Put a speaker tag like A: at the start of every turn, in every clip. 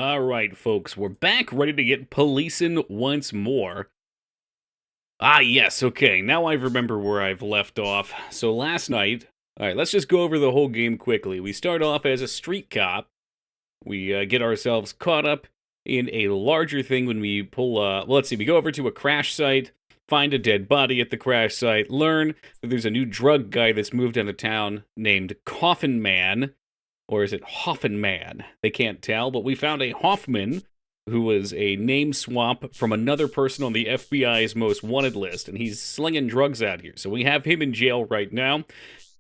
A: All right, folks, we're back ready to get policing once more. Ah, yes, okay, now I remember where I've left off. So last night, all right, let's just go over the whole game quickly. We start off as a street cop. We get ourselves caught up in a larger thing when we pull, well, let's see, we go over to a crash site, find a dead body at the crash site, learn that there's a new drug guy that's moved into town named Coffin Man. Or is it Hoffman Man? They can't tell, but we found a Hoffman who was a name swap from another person on the FBI's most wanted list, and he's slinging drugs out here. So we have him in jail right now.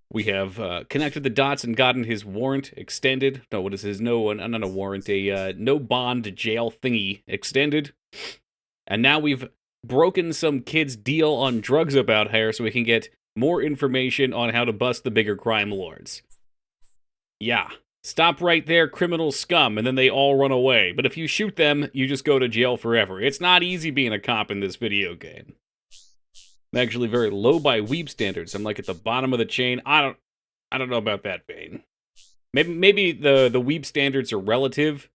A: We have connected the dots and gotten his warrant extended. No, what is his? No, not a warrant, a no bond jail thingy extended. And now we've broken some kid's deal on drugs about here so we can get more information on how to bust the bigger crime lords. Yeah. Stop right there, criminal scum, and then they all run away. But if you shoot them, you just go to jail forever. It's not easy being a cop in this video game. I'm actually very low by weeb standards. I'm like at the bottom of the chain. I don't know about that, Vane. Maybe the weeb standards are relative.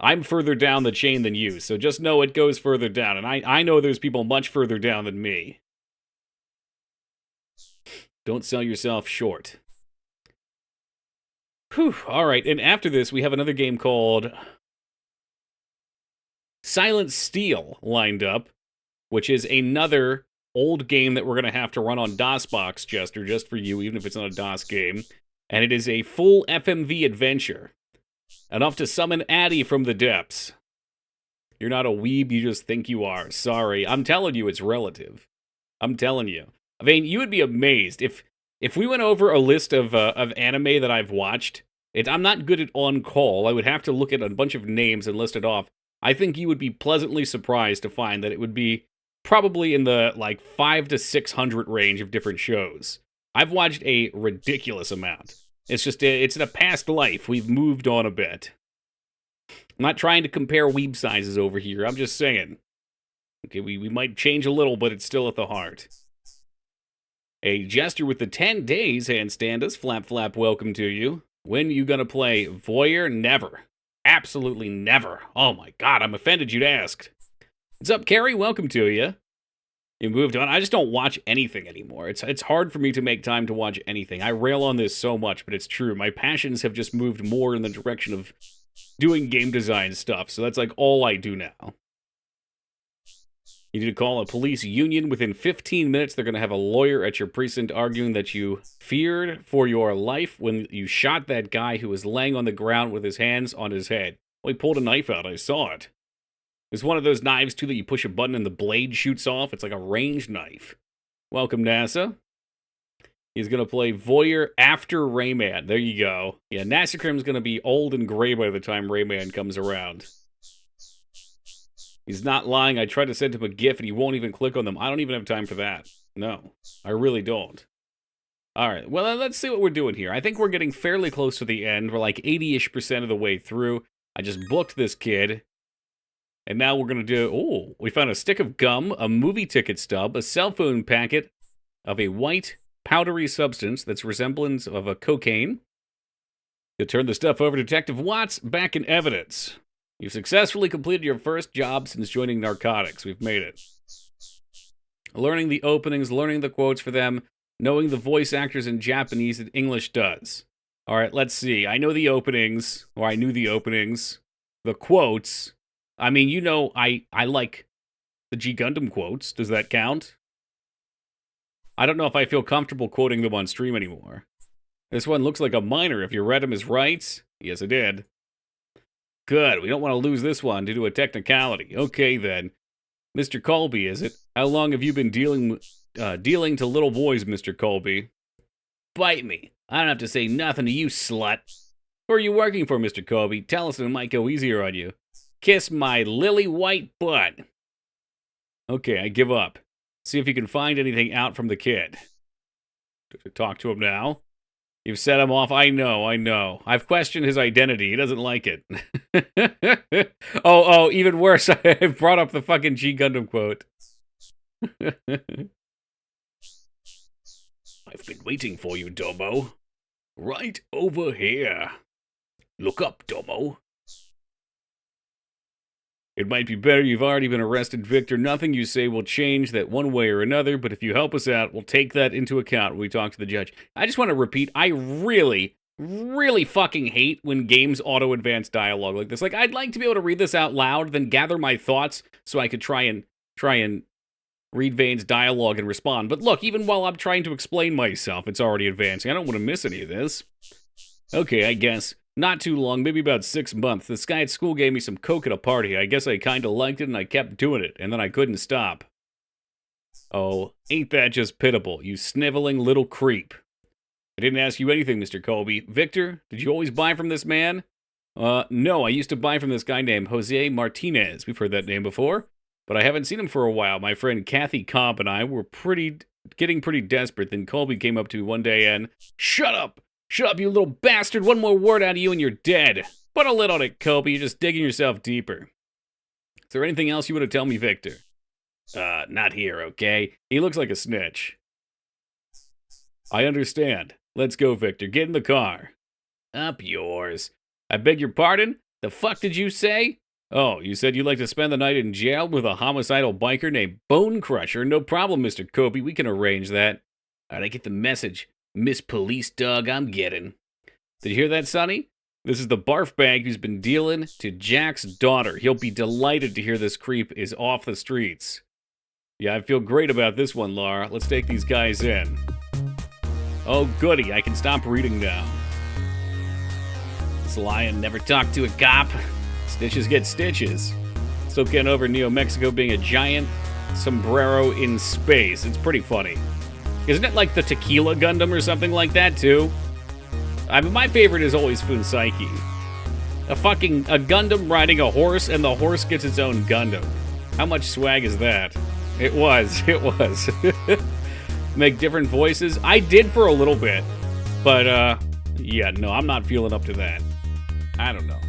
A: I'm further down the chain than you, so just know it goes further down. And I know there's people much further down than me. Don't sell yourself short. Whew, alright, and after this, we have another game called Silent Steel lined up, which is another old game that we're going to have to run on DOSBox, Jester, just for you, even if it's not a DOS game. And it is a full FMV adventure. Enough to summon Addy from the depths. You're not a weeb, you just think you are. Sorry, I'm telling you it's relative. I'm telling you. I mean, you would be amazed if we went over a list of anime that I've watched. I'm not good at on call. I would have to look at a bunch of names and list it off. I think you would be pleasantly surprised to find that it would be probably in the like 500 to 600 range of different shows. I've watched a ridiculous amount. It's just it's in a past life. We've moved on a bit. I'm not trying to compare weeb sizes over here. I'm just saying. Okay, we might change a little, but it's still at the heart. A Jester with the 10 days handstand us. Flap Flap, welcome to you. When you gonna play Voyeur? Never. Absolutely never. Oh my god, I'm offended you'd asked. What's up, Carrie? Welcome to you. You moved on. I just don't watch anything anymore. It's hard for me to make time to watch anything. I rail on this so much, but it's true. My passions have just moved more in the direction of doing game design stuff, so that's like all I do now. You need to call a police union within 15 minutes. They're going to have a lawyer at your precinct arguing that you feared for your life when you shot that guy who was laying on the ground with his hands on his head. Well, he pulled a knife out. I saw it. It's one of those knives, too, that you push a button and the blade shoots off. It's like a ranged knife. Welcome, NASA. He's going to play Voyeur after Rayman. There you go. Yeah, Nasacrim's going to be old and gray by the time Rayman comes around. He's not lying. I tried to send him a GIF and he won't even click on them. I don't even have time for that. No, I really don't. All right, well, let's see what we're doing here. I think we're getting fairly close to the end. We're like 80-ish% of the way through. I just booked this kid. And now we're going to do... Oh, we found a stick of gum, a movie ticket stub, a cell phone packet of a white, powdery substance that's resemblance of a cocaine. You turn the stuff over to Detective Watts, back in evidence. You've successfully completed your first job since joining narcotics. We've made it. Learning the openings, learning the quotes for them, knowing the voice actors in Japanese and English does. All right, let's see. I know the openings, or I knew the openings. The quotes. I mean, you know, I like the G Gundam quotes. Does that count? I don't know if I feel comfortable quoting them on stream anymore. This one looks like a minor. If you read him as rights, yes, I did. Good, we don't want to lose this one due to a technicality. Okay, then. Mr. Colby, is it? How long have you been dealing to little boys, Mr. Colby? Bite me. I don't have to say nothing to you, slut. Who are you working for, Mr. Colby? Tell us and it might go easier on you. Kiss my lily white butt. Okay, I give up. See if you can find anything out from the kid. Talk to him now. You've set him off. I know. I've questioned his identity. He doesn't like it. Oh, even worse. I've brought up the fucking G Gundam quote. I've been waiting for you, Domo. Right over here. Look up, Domo. It might be better you've already been arrested, Victor. Nothing you say will change that one way or another, but if you help us out, we'll take that into account when we talk to the judge. I just want to repeat, I really, really fucking hate when games auto-advance dialogue like this. Like, I'd like to be able to read this out loud, then gather my thoughts so I could try and read Vane's dialogue and respond. But look, even while I'm trying to explain myself, it's already advancing. I don't want to miss any of this. Okay, I guess. Not too long, maybe about 6 months. This guy at school gave me some coke at a party. I guess I kinda liked it and I kept doing it, and then I couldn't stop. Oh, ain't that just pitiable, you sniveling little creep. I didn't ask you anything, Mr. Colby. Victor, did you always buy from this man? No, I used to buy from this guy named Jose Martinez. We've heard that name before, but I haven't seen him for a while. My friend Kathy Cobb and I were getting pretty desperate. Then Colby came up to me one day and, Shut up! Shut up, you little bastard! One more word out of you and you're dead! Put a lid on it, Colby. You're just digging yourself deeper. Is there anything else you want to tell me, Victor? Not here, okay? He looks like a snitch. I understand. Let's go, Victor. Get in the car. Up yours. I beg your pardon? The fuck did you say? Oh, you said you'd like to spend the night in jail with a homicidal biker named Bone Crusher? No problem, Mr. Colby. We can arrange that. Alright, I get the message. Miss Police Dog, I'm getting. Did you hear that, Sonny? This is the barf bag who's been dealing to Jack's daughter. He'll be delighted to hear this creep is off the streets. Yeah, I feel great about this one, Laura. Let's take these guys in. Oh, goody. I can stop reading now. This lion never talked to a cop. Stitches get stitches. Still getting over Neo Mexico being a giant sombrero in space. It's pretty funny. Isn't it like the Tequila Gundam or something like that, too? I mean, my favorite is always Funsaiki. A Gundam riding a horse, and the horse gets its own Gundam. How much swag is that? It was. Make different voices? I did for a little bit. But, yeah, no, I'm not feeling up to that. I don't know.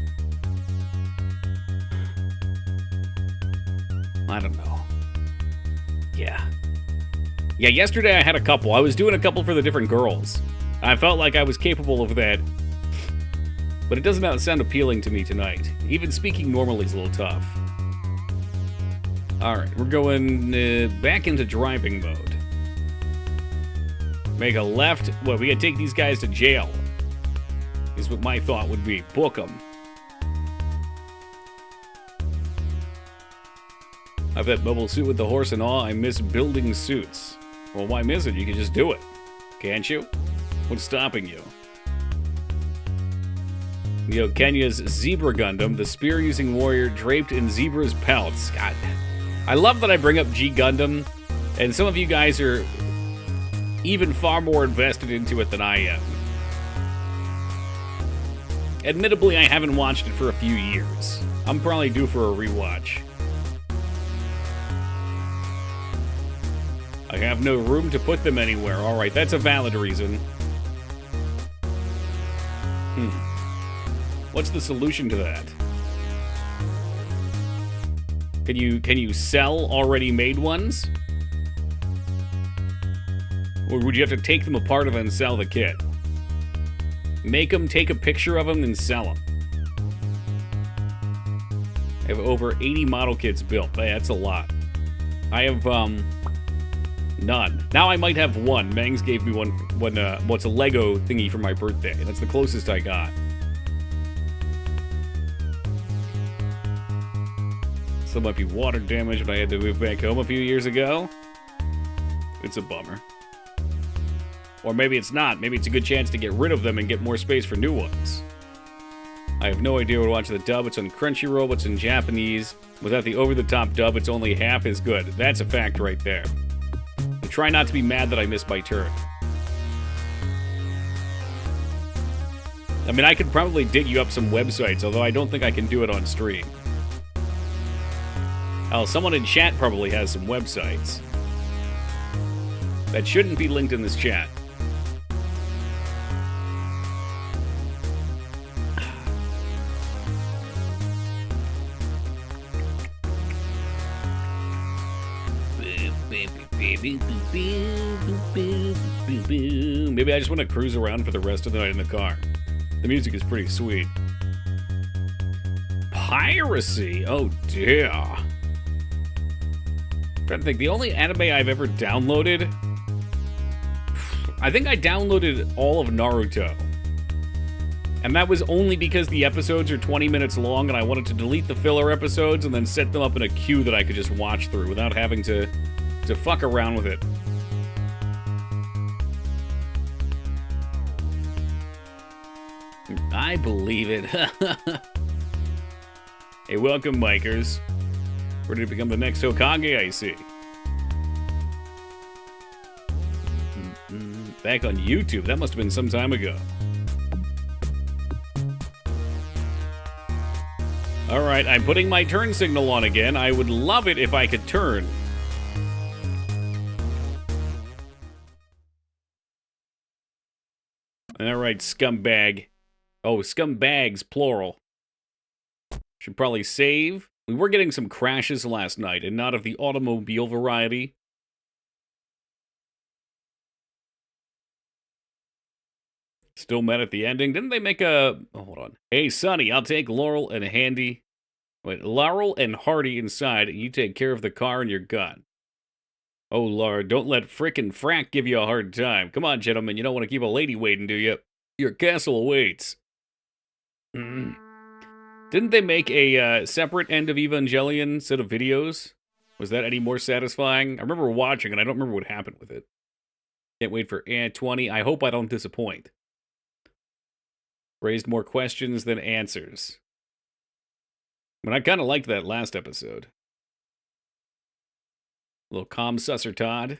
A: Yeah, yesterday I had a couple. I was doing a couple for the different girls. I felt like I was capable of that. But it doesn't sound appealing to me tonight. Even speaking normally is a little tough. Alright, we're going back into driving mode. Make a left. Well, we gotta take these guys to jail. Is what my thought would be. Book them. I have that mobile suit with the horse and all. I miss building suits. Well, why miss it? You can just do it. Can't you? What's stopping you? You know, Kenya's Zebra Gundam, the spear-using warrior draped in zebra's pelts. God, I love that I bring up G Gundam, and some of you guys are even far more invested into it than I am. Admittedly, I haven't watched it for a few years. I'm probably due for a rewatch. I have no room to put them anywhere. Alright, that's a valid reason. What's the solution to that? Can you sell already made ones? Or would you have to take them apart and then sell the kit? Make them, take a picture of them, and sell them. I have over 80 model kits built. Hey, that's a lot. I have, none. Now I might have one. Mangs gave me one what's a Lego thingy for my birthday. That's the closest I got. Still might be water damage when I had to move back home a few years ago. It's a bummer. Or maybe it's not. Maybe it's a good chance to get rid of them and get more space for new ones. I have no idea where to watch the dub. It's on Crunchyroll. It's in Japanese. Without the over-the-top dub, it's only half as good. That's a fact right there. Try not to be mad that I missed my turn. I mean, I could probably dig you up some websites, although I don't think I can do it on stream. Oh, someone in chat probably has some websites. That shouldn't be linked in this chat. Maybe I just want to cruise around for the rest of the night in the car. The music is pretty sweet. Piracy? Oh, dear. I'm trying to think. The only anime I've ever downloaded... I think I downloaded all of Naruto. And that was only because the episodes are 20 minutes long and I wanted to delete the filler episodes and then set them up in a queue that I could just watch through without having to fuck around with it. I believe it. Hey, welcome, Mikers. Ready to become the next Hokage, I see. Back on YouTube. That must have been some time ago. Alright, I'm putting my turn signal on again. I would love it if I could turn. Alright, scumbag. Oh, scumbags, plural. Should probably save. We were getting some crashes last night, and not of the automobile variety. Still mad at the ending. Didn't they make a... Oh, hold on. Hey, Sonny, I'll take Laurel and Handy. Wait, Laurel and Hardy inside, and you take care of the car and your gun. Oh, Lord, don't let frickin' Frack give you a hard time. Come on, gentlemen, you don't want to keep a lady waiting, do you? Your castle awaits. Didn't they make a separate End of Evangelion set of videos? Was that any more satisfying? I remember watching, and I don't remember what happened with it. Can't wait for 20. I hope I don't disappoint. Raised more questions than answers. But I kind of liked that last episode. A little calm susser Todd.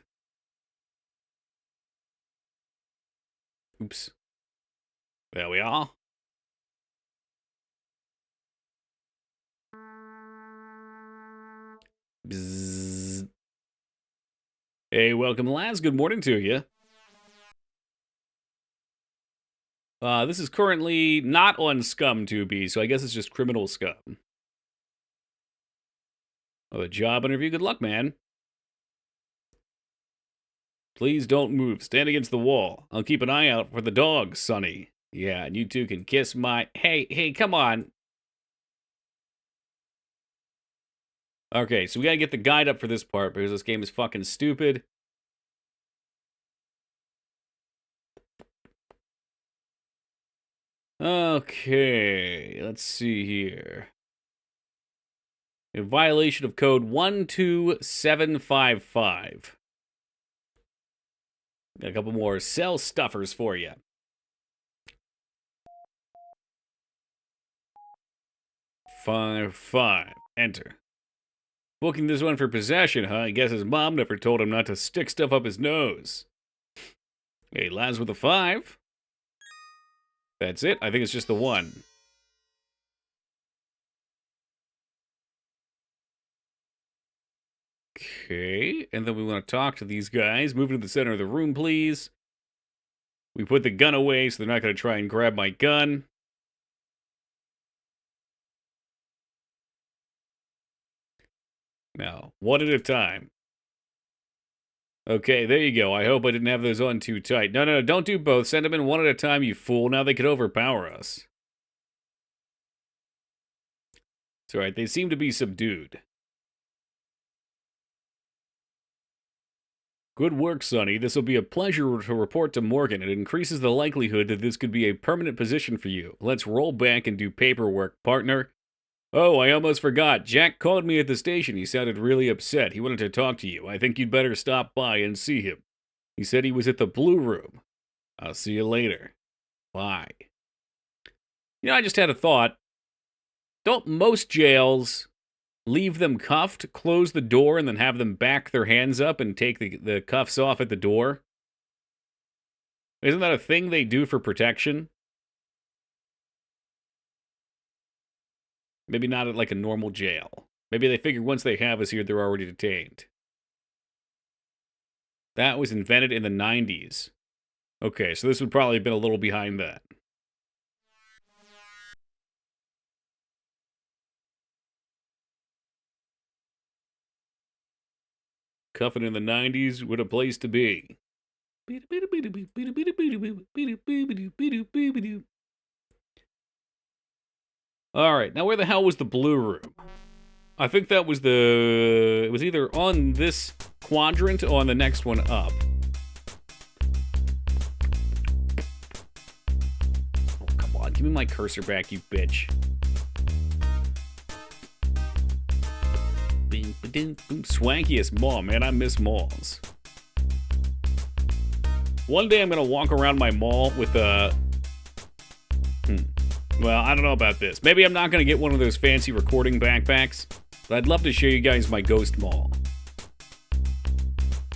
A: Oops. There we are. Bzzz. Hey, welcome, lads. Good morning to you. This is currently not on Scum2B, so I guess it's just criminal scum. Oh, a job interview? Good luck, man. Please don't move. Stand against the wall. I'll keep an eye out for the dogs, Sonny. Yeah, and you two can kiss my... Hey, come on. Okay, so we gotta get the guide up for this part, because this game is fucking stupid. Okay, let's see here. A violation of code 12755. Got a couple more cell stuffers for you. Five. Enter. Booking this one for possession, huh? I guess his mom never told him not to stick stuff up his nose. Hey, lads with a 5. That's it. I think it's just the 1. Okay, and then we want to talk to these guys. Move into the center of the room, please. We put the gun away, so they're not going to try and grab my gun. Now, one at a time. Okay, there you go. I hope I didn't have those on too tight. No, don't do both. Send them in one at a time, you fool. Now they could overpower us. It's alright, they seem to be subdued. Good work, Sonny. This will be a pleasure to report to Morgan. It increases the likelihood that this could be a permanent position for you. Let's roll back and do paperwork, partner. Oh, I almost forgot. Jack called me at the station. He sounded really upset. He wanted to talk to you. I think you'd better stop by and see him. He said he was at the Blue Room. I'll see you later. Bye. You know, I just had a thought. Don't most jails leave them cuffed, close the door, and then have them back their hands up and take the cuffs off at the door? Isn't that a thing they do for protection? Maybe not at like a normal jail. Maybe they figure once they have us here, they're already detained. That was invented in the 90s. Okay, so this would probably have been a little behind that. Cuffing in the 90s, what a place to be. Alright, now where the hell was the blue room? I think that was the... It was either on this quadrant or on the next one up. Oh, come on. Give me my cursor back, you bitch. Swankiest mall, man. I miss malls. One day I'm gonna walk around my mall with a... Well, I don't know about this. Maybe I'm not gonna get one of those fancy recording backpacks, but I'd love to show you guys my ghost mall.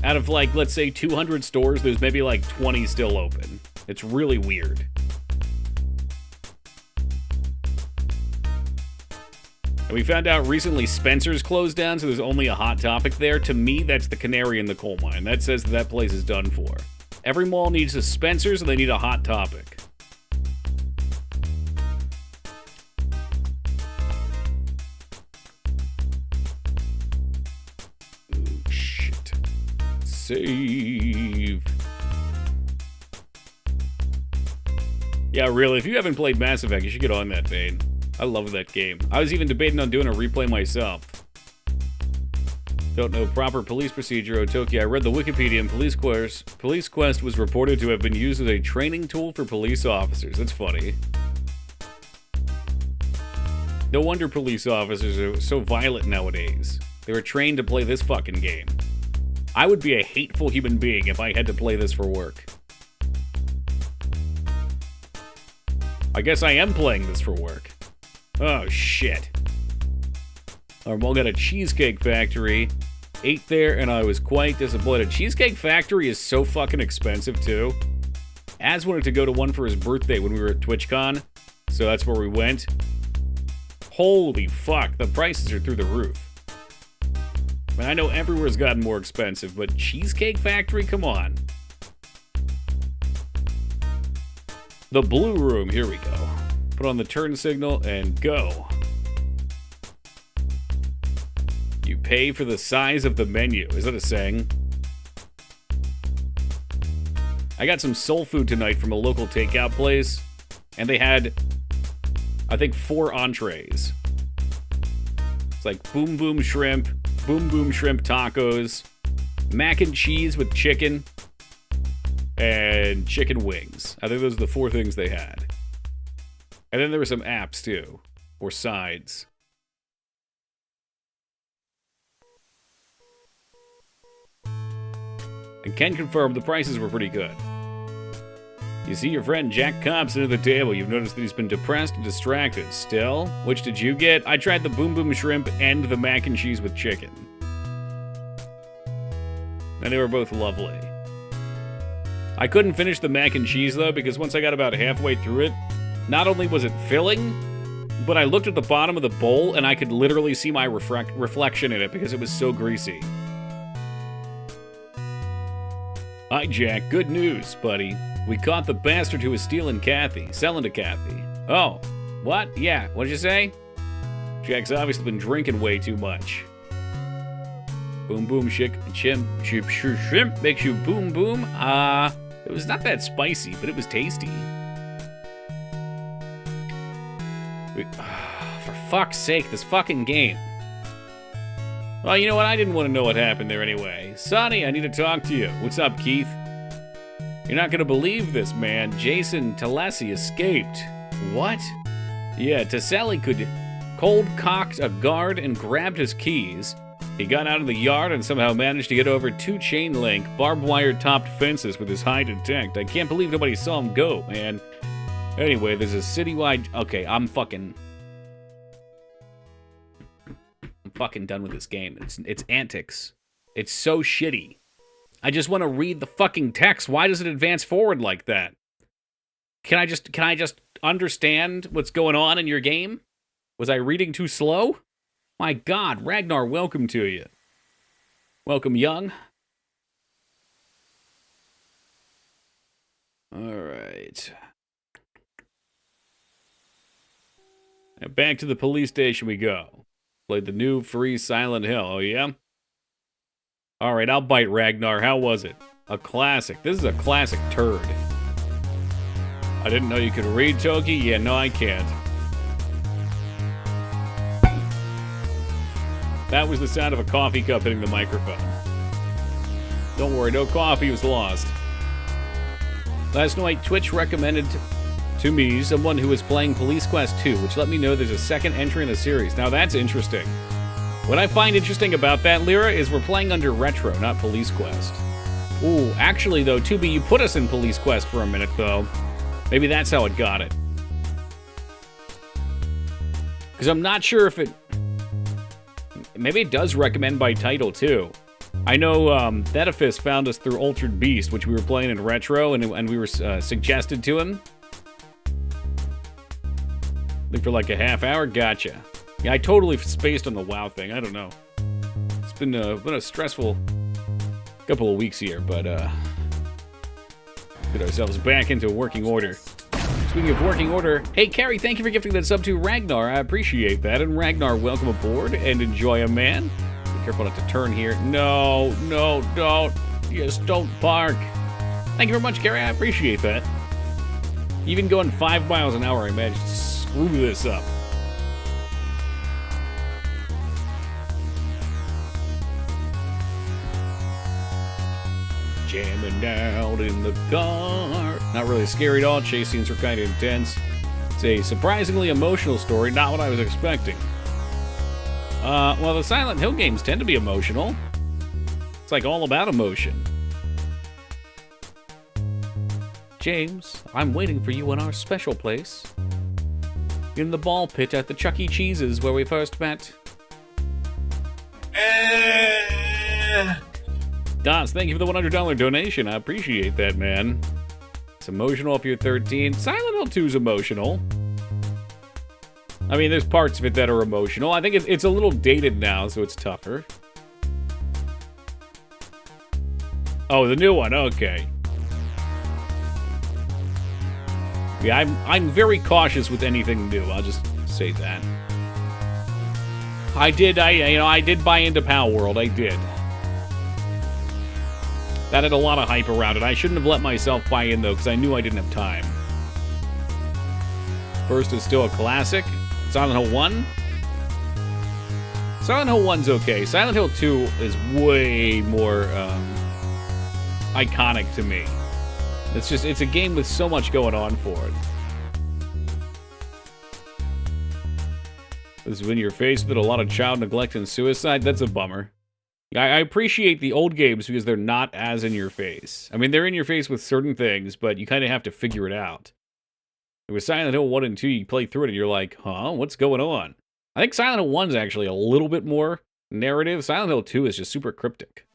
A: Out of, like, let's say 200 stores, there's maybe like 20 still open. It's really weird. And we found out recently Spencer's closed down, so there's only a Hot Topic there. To me, that's the canary in the coal mine. That says that place is done for. Every mall needs a Spencer's, and they need a Hot Topic. Oh, shit. Save. Yeah, really, if you haven't played Mass Effect, you should get on that, Vane. I love that game. I was even debating on doing a replay myself. Don't know proper police procedure, Otoki. I read the Wikipedia and Police Quest was reported to have been used as a training tool for police officers. That's funny. No wonder police officers are so violent nowadays. They were trained to play this fucking game. I would be a hateful human being if I had to play this for work. I guess I am playing this for work. Oh, shit. Our mall got a Cheesecake Factory. Ate there, and I was quite disappointed. Cheesecake Factory is so fucking expensive, too. Az wanted to go to one for his birthday when we were at TwitchCon, so that's where we went. Holy fuck, the prices are through the roof. I mean, I know everywhere's gotten more expensive, but Cheesecake Factory? Come on. The blue room, here we go. Put on the turn signal and go. You pay for the size of the menu. Is that a saying? I got some soul food tonight from a local takeout place, and they had, I think, 4 entrees. It's like boom boom shrimp tacos, mac and cheese with chicken, and chicken wings. I think those are the 4 things they had. And then there were some apps, too. Or sides. And can confirm the prices were pretty good. You see your friend Jack Cobb's under the table. You've noticed that he's been depressed and distracted. Still? Which did you get? I tried the boom boom shrimp and the mac and cheese with chicken. And they were both lovely. I couldn't finish the mac and cheese, though, because once I got about halfway through it, not only was it filling, but I looked at the bottom of the bowl and I could literally see my reflection in it because it was so greasy. Hi, Jack. Good news, buddy. We caught the bastard who was selling to Kathy. Oh, what? Yeah, what'd you say? Jack's obviously been drinking way too much. Boom boom shrimp makes you boom boom. It was not that spicy, but it was tasty. For fuck's sake, this fucking game. Well, you know what? I didn't want to know what happened there anyway. Sonny, I need to talk to you. What's up, Keith? You're not gonna believe this, man. Jason Talesi escaped. What? Yeah, Taseli could cold-cocked a guard and grabbed his keys. He got out of the yard and somehow managed to get over 2 chain-link, barbed-wire-topped fences with his hide intact. I can't believe nobody saw him go, man. Anyway, there's a citywide... Okay, I'm fucking done with this game. It's antics. It's so shitty. I just want to read the fucking text. Why does it advance forward like that? Can I just understand what's going on in your game? Was I reading too slow? My God, Ragnar, welcome to you. Welcome, young. All right. Now back to the police station we go. Played the new free Silent Hill, oh yeah? Alright, I'll bite Ragnar. How was it? A classic. This is a classic turd. I didn't know you could read, Toki? Yeah, no, I can't. That was the sound of a coffee cup hitting the microphone. Don't worry, no coffee was lost. Last night, Twitch recommended to me someone who was playing Police Quest 2, which let me know there's a second entry in the series. Now that's interesting. What I find interesting about that, Lyra, is we're playing under Retro, not Police Quest. Ooh, actually, though, 2B, you put us in Police Quest for a minute, though. Maybe that's how it got it. Because I'm not sure if it... Maybe it does recommend by title, too. I know Thetaphis found us through Altered Beast, which we were playing in Retro, and we were suggested to him. I think for like a half hour. Gotcha. Yeah, I totally spaced on the WoW thing. I don't know. It's been a stressful couple of weeks here, but get ourselves back into working order. Speaking of working order, hey, Carrie, thank you for gifting that sub to Ragnar. I appreciate that. And Ragnar, welcome aboard and enjoy a man. Be careful not to turn here. No, don't. Yes, don't park. Thank you very much, Carrie. I appreciate that. Even going 5 miles an hour, I managed to screw this up. Jamming out in the car. Not really scary at all. Chase scenes were kind of intense. It's a surprisingly emotional story, not what I was expecting. Well, the Silent Hill games tend to be emotional. It's like all about emotion. James, I'm waiting for you in our special place. In the ball pit at the Chuck E. Cheese's where we first met. Das, thank you for the $100 donation. I appreciate that, man. It's emotional if you're 13. Silent Hill 2 is emotional. I mean, there's parts of it that are emotional. I think it's a little dated now, so it's tougher. Oh, the new one. Okay. Yeah, I'm very cautious with anything new. I'll just say that. I did buy into Pal World. I did. That had a lot of hype around it. I shouldn't have let myself buy in, though, because I knew I didn't have time. First is still a classic. Silent Hill 1? Silent Hill 1's okay. Silent Hill 2 is way more iconic to me. It's a game with so much going on for it. This is when you're faced with a lot of child neglect and suicide. That's a bummer. I appreciate the old games because they're not as in your face. I mean, they're in your face with certain things, but you kind of have to figure it out. With Silent Hill 1 and 2, you play through it and you're like, huh, what's going on? I think Silent Hill 1 is actually a little bit more narrative. Silent Hill 2 is just super cryptic.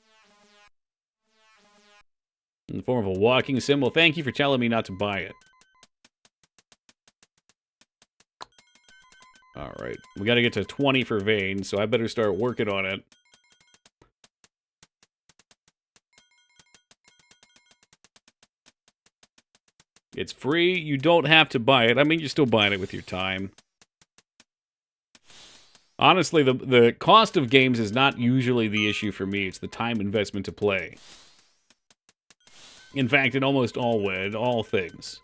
A: In the form of a walking symbol. Thank you for telling me not to buy it. Alright, we gotta get to 20 for Vane, so I better start working on it. It's free. You don't have to buy it. I mean, you're still buying it with your time. Honestly, the cost of games is not usually the issue for me. It's the time investment to play. In fact, in almost all things.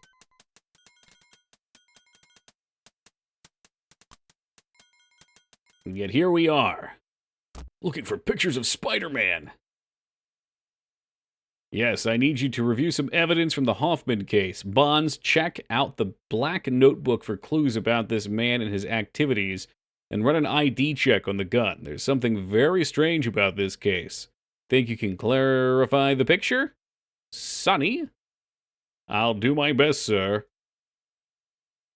A: And yet here we are, looking for pictures of Spider-Man. Yes, I need you to review some evidence from the Hoffman case. Bonds, check out the black notebook for clues about this man and his activities, and run an ID check on the gun. There's something very strange about this case. Think you can clarify the picture? Sonny? I'll do my best, sir.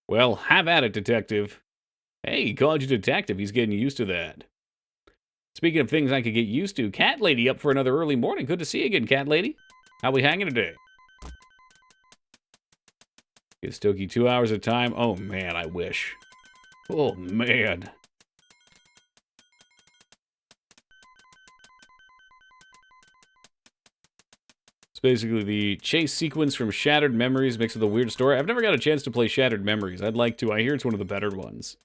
A: Well, have at it, detective. Hey, he called you detective. He's getting used to that. Speaking of things I could get used to, Cat Lady up for another early morning. Good to see you again, Cat Lady. How we hanging today? Get Stokey 2 hours of time. Oh, man, I wish. Oh, man. It's basically the chase sequence from Shattered Memories mixed with a weird story. I've never got a chance to play Shattered Memories. I'd like to. I hear it's one of the better ones.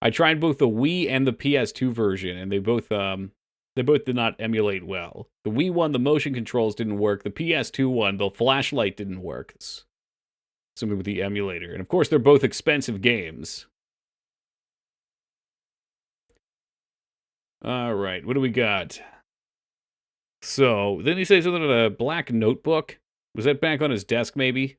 A: I tried both the Wii and the PS2 version, and they both did not emulate well. The Wii one, the motion controls didn't work. The PS2 one, the flashlight didn't work. It's something with the emulator. And of course, they're both expensive games. All right, what do we got? So, then he say something about a black notebook. Was that back on his desk, maybe?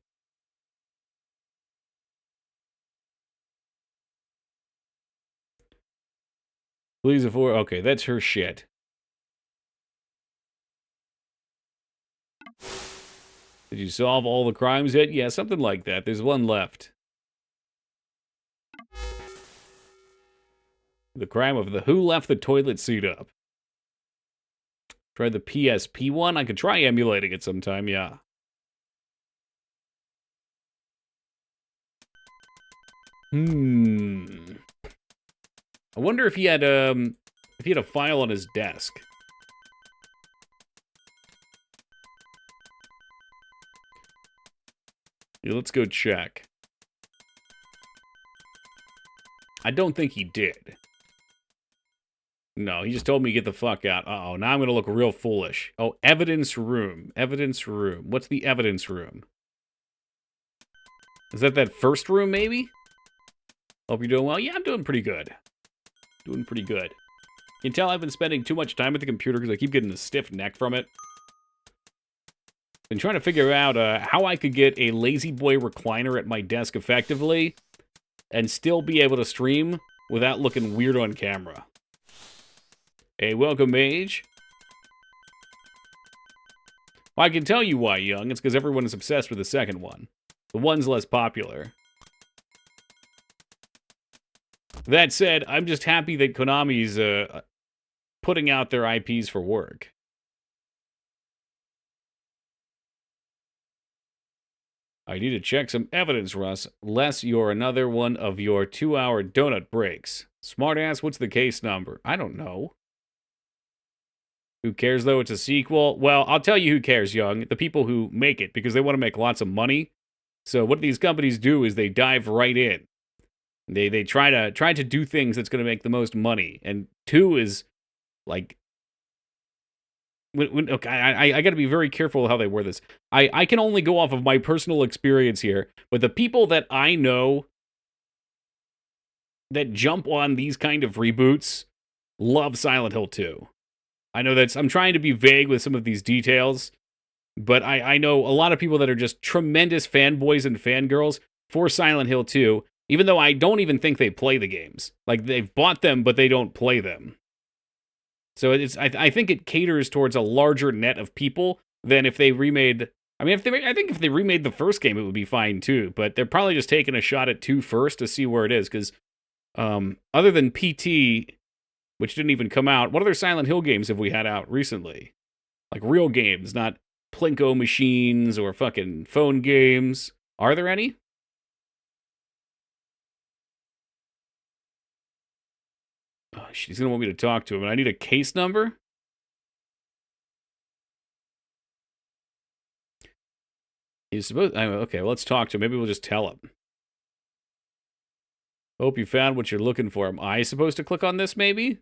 A: Please afford. Okay, that's her shit. Did you solve all the crimes yet? Yeah, something like that. There's one left. The crime of the who left the toilet seat up. Try the PSP one? I could try emulating it sometime, yeah. I wonder if he had a file on his desk. Yeah, let's go check. I don't think he did. No, he just told me to get the fuck out. Uh-oh, now I'm gonna look real foolish. Oh, evidence room. Evidence room. What's the evidence room? Is that first room, maybe? Hope you're doing well. Yeah, I'm doing pretty good. Doing pretty good. You can tell I've been spending too much time at the computer because I keep getting a stiff neck from it. Been trying to figure out how I could get a lazy boy recliner at my desk effectively and still be able to stream without looking weird on camera. Hey, welcome, Mage. Well, I can tell you why, Young. It's because everyone is obsessed with the second one. The one's less popular. That said, I'm just happy that Konami's putting out their IPs for work. I need to check some evidence, Russ, lest you're another one of your 2-hour donut breaks. Smartass, what's the case number? I don't know. Who cares, though? It's a sequel. Well, I'll tell you who cares, Young. The people who make it, because they want to make lots of money. So what these companies do is they dive right in. They try to do things that's going to make the most money. And 2 is, like... Okay, I got to be very careful how they word this. I can only go off of my personal experience here, but the people that I know that jump on these kind of reboots love Silent Hill 2. I know I'm trying to be vague with some of these details, but I know a lot of people that are just tremendous fanboys and fangirls for Silent Hill 2, even though I don't even think they play the games. Like, they've bought them, but they don't play them. So I think it caters towards a larger net of people than if they remade. I mean, I think if they remade the first game, it would be fine too. But they're probably just taking a shot at 2 first to see where it is. Because other than PT, which didn't even come out, what other Silent Hill games have we had out recently? Like real games, not Plinko machines or fucking phone games. Are there any? Oh, she's gonna want me to talk to him, and I need a case number. He's supposed. Okay, well, let's talk to him. Maybe we'll just tell him. Hope you found what you're looking for. Am I supposed to click on this, maybe?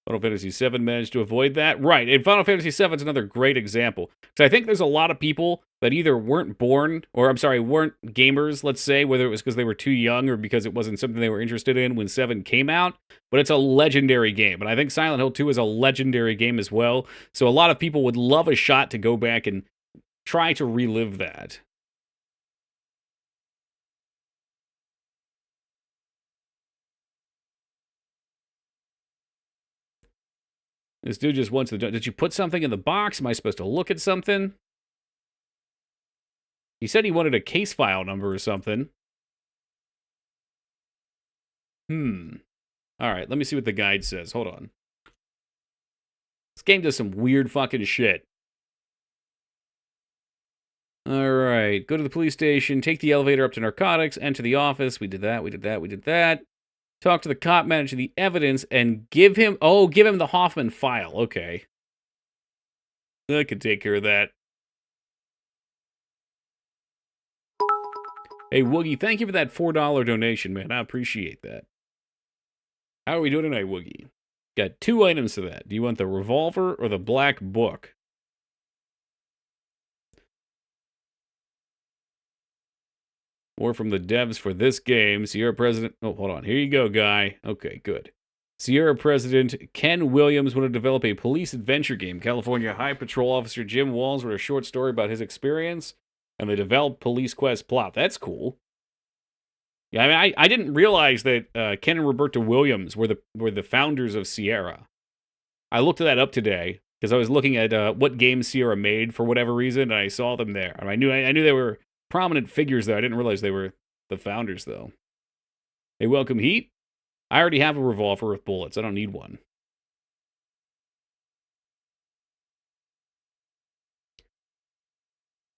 A: Final Fantasy VII managed to avoid that. Right, and Final Fantasy VII is another great example. Because I think there's a lot of people that either weren't born, or weren't gamers, let's say, whether it was because they were too young or because it wasn't something they were interested in when 7 came out. But it's a legendary game. And I think Silent Hill 2 is a legendary game as well. So a lot of people would love a shot to go back and try to relive that. This dude just wants the... Did you put something in the box? Am I supposed to look at something? He said he wanted a case file number or something. All right, let me see what the guide says. Hold on. This game does some weird fucking shit. All right, go to the police station, take the elevator up to narcotics, enter the office. We did that, we did that, we did that. Talk to the cop, manage the evidence, and give him the Hoffman file. Okay. I could take care of that. Hey, Woogie, thank you for that $4 donation, man. I appreciate that. How are we doing tonight, Woogie? Got 2 items to that. Do you want the revolver or the black book? More from the devs for this game. Sierra President. Oh, hold on. Here you go, guy. Okay, good. Sierra President Ken Williams wanted to develop a police adventure game. California High Patrol Officer Jim Walls wrote a short story about his experience, and they developed Police Quest plot. That's cool. Yeah, I mean, I didn't realize that Ken and Roberta Williams were the founders of Sierra. I looked that up today because I was looking at what games Sierra made for whatever reason, and I saw them there. And I knew they were prominent figures, though. I didn't realize they were the founders, though. They welcome heat. I already have a revolver with bullets. I don't need one.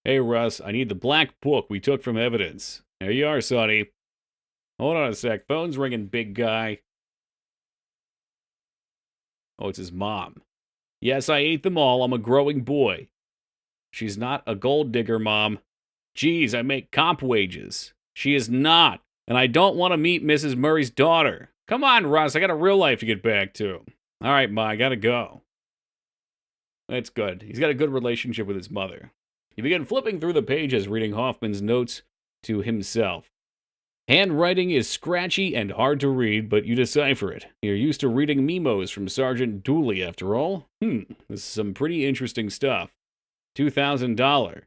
A: Hey, Russ, I need the black book we took from evidence. There you are, Sonny. Hold on a sec. Phone's ringing, big guy. Oh, it's his mom. Yes, I ate them all. I'm a growing boy. She's not a gold digger, Mom. Geez, I make comp wages. She is not. And I don't want to meet Mrs. Murray's daughter. Come on, Russ. I got a real life to get back to. All right, Ma, I gotta go. That's good. He's got a good relationship with his mother. He began flipping through the pages, reading Hoffman's notes to himself. Handwriting is scratchy and hard to read, but you decipher it. You're used to reading memos from Sergeant Dooley, after all. This is some pretty interesting stuff. $2,000.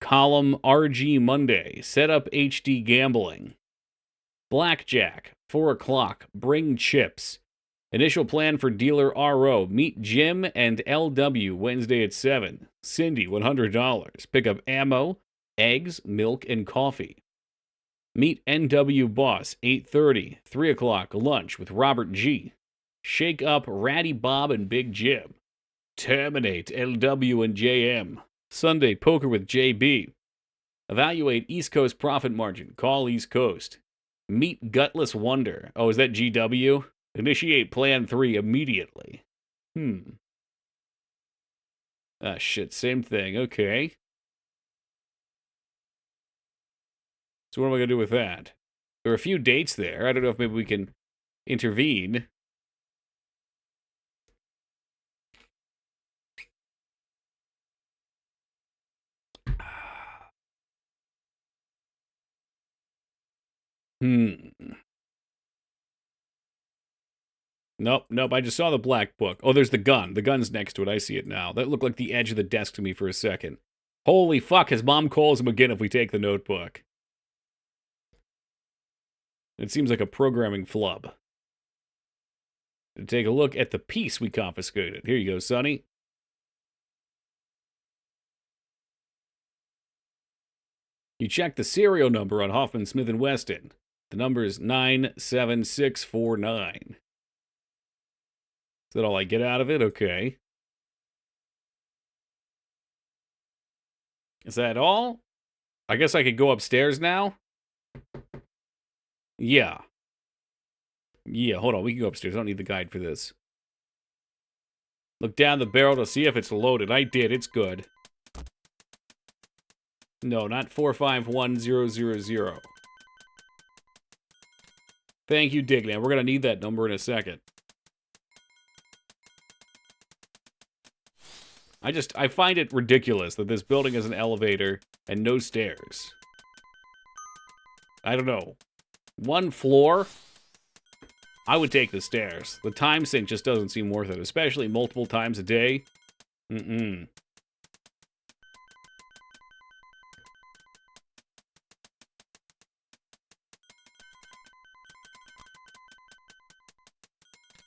A: Column RG Monday. Set up HD gambling. Blackjack. 4 o'clock. Bring chips. Initial plan for dealer RO. Meet Jim and LW Wednesday at 7. Cindy, $100. Pick up ammo, eggs, milk, and coffee. Meet NW Boss, 8:30. 3 o'clock, lunch with Robert G. Shake up Ratty Bob and Big Jim. Terminate LW and JM. Sunday, poker with JB. Evaluate East Coast profit margin. Call East Coast. Meet Gutless Wonder. Oh, is that GW? Initiate Plan 3 immediately. Ah, shit, same thing. Okay. So what am I going to do with that? There are a few dates there. I don't know if maybe we can intervene. Nope, I just saw the black book. Oh, there's the gun. The gun's next to it. I see it now. That looked like the edge of the desk to me for a second. Holy fuck, his mom calls him again if we take the notebook. It seems like a programming flub. Take a look at the piece we confiscated. Here you go, Sonny. You check the serial number on Hoffman, Smith & Weston. The number is 97649. Is that all I get out of it? Okay. Is that all? I guess I could go upstairs now? Yeah. Yeah, hold on. We can go upstairs. I don't need the guide for this. Look down the barrel to see if it's loaded. I did. It's good. No, not 451000. Thank you, Dignan. We're going to need that number in a second. I find it ridiculous that this building has an elevator and no stairs. I don't know. One floor? I would take the stairs. The time sink just doesn't seem worth it, especially multiple times a day.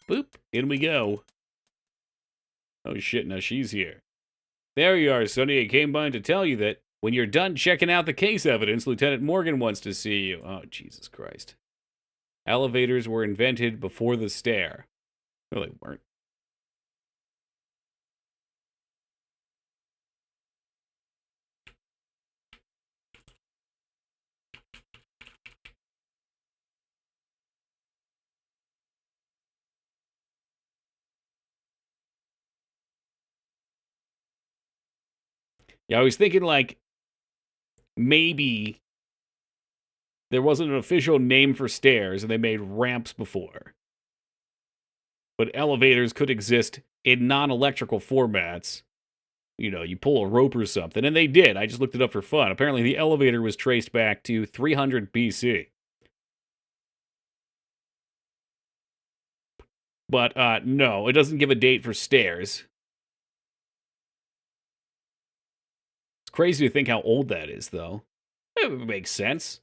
A: Boop. In we go. Oh shit, now she's here. There you are, Sonny. I came by to tell you that when you're done checking out the case evidence, Lieutenant Morgan wants to see you. Oh, Jesus Christ. Elevators were invented before the stair. No, they weren't. Yeah, I was thinking, like, maybe there wasn't an official name for stairs and they made ramps before. But elevators could exist in non-electrical formats. you know, you pull a rope or something. And they did. I just looked it up for fun. Apparently, the elevator was traced back to 300 BC. But no, it doesn't give a date for stairs. It's crazy to think how old that is, though. It makes sense.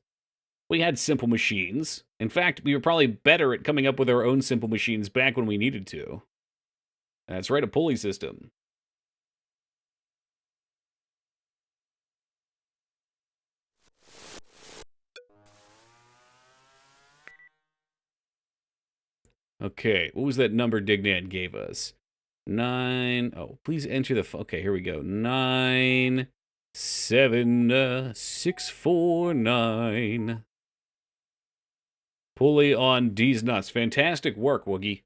A: We had simple machines. In fact, we were probably better at coming up with our own simple machines back when we needed to. That's right, a pulley system. Okay, what was that number Dignan gave us? 9. Oh, please enter the. Okay, here we go. 97649. Pulley on D's nuts. Fantastic work, Woogie.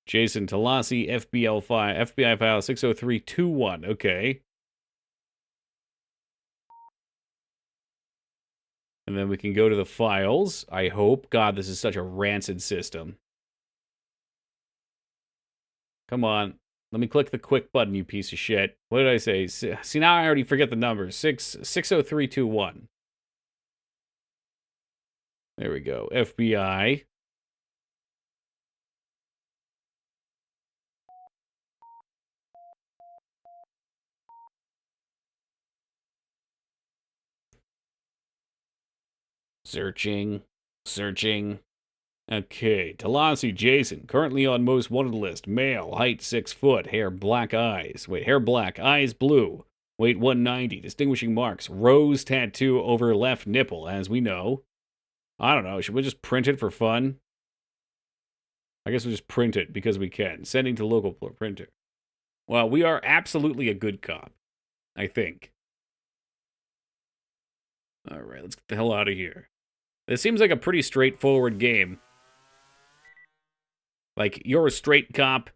A: Jason Talasi, FBI file 60321. Okay. And then we can go to the files, I hope. God, this is such a rancid system. Come on. Let me click the quick button, you piece of shit. What did I say? See, now I already forget the numbers. 60321. There we go. FBI. Searching. Okay, Talasi Jason, currently on most wanted list. Male, height 6 foot, hair black eyes. Wait, hair black, eyes blue. Weight 190. Distinguishing marks: rose tattoo over left nipple, as we know. I don't know. Should we just print it for fun? I guess we'll just print it because we can. Sending to local printer. Well, we are absolutely a good cop, I think. All right, let's get the hell out of here. This seems like a pretty straightforward game. Like, you're a straight cop.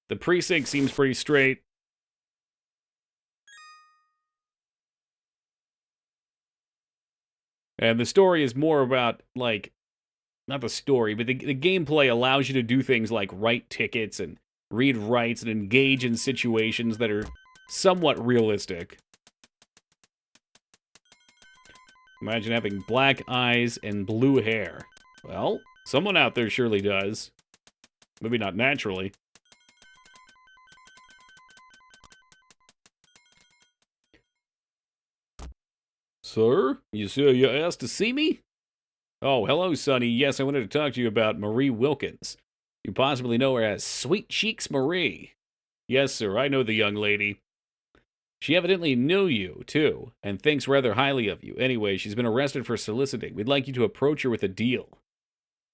A: The precinct seems pretty straight. And the story is more about, like, not the story, but the gameplay allows you to do things like write tickets and read rights and engage in situations that are somewhat realistic. Imagine having black eyes and blue hair. Well, someone out there surely does. Maybe not naturally. Sir, you say you asked to see me? Oh, hello, Sonny. Yes, I wanted to talk to you about Marie Wilkins. You possibly know her as Sweet Cheeks Marie. Yes, sir, I know the young lady. She evidently knew you, too, and thinks rather highly of you. Anyway, she's been arrested for soliciting. We'd like you to approach her with a deal.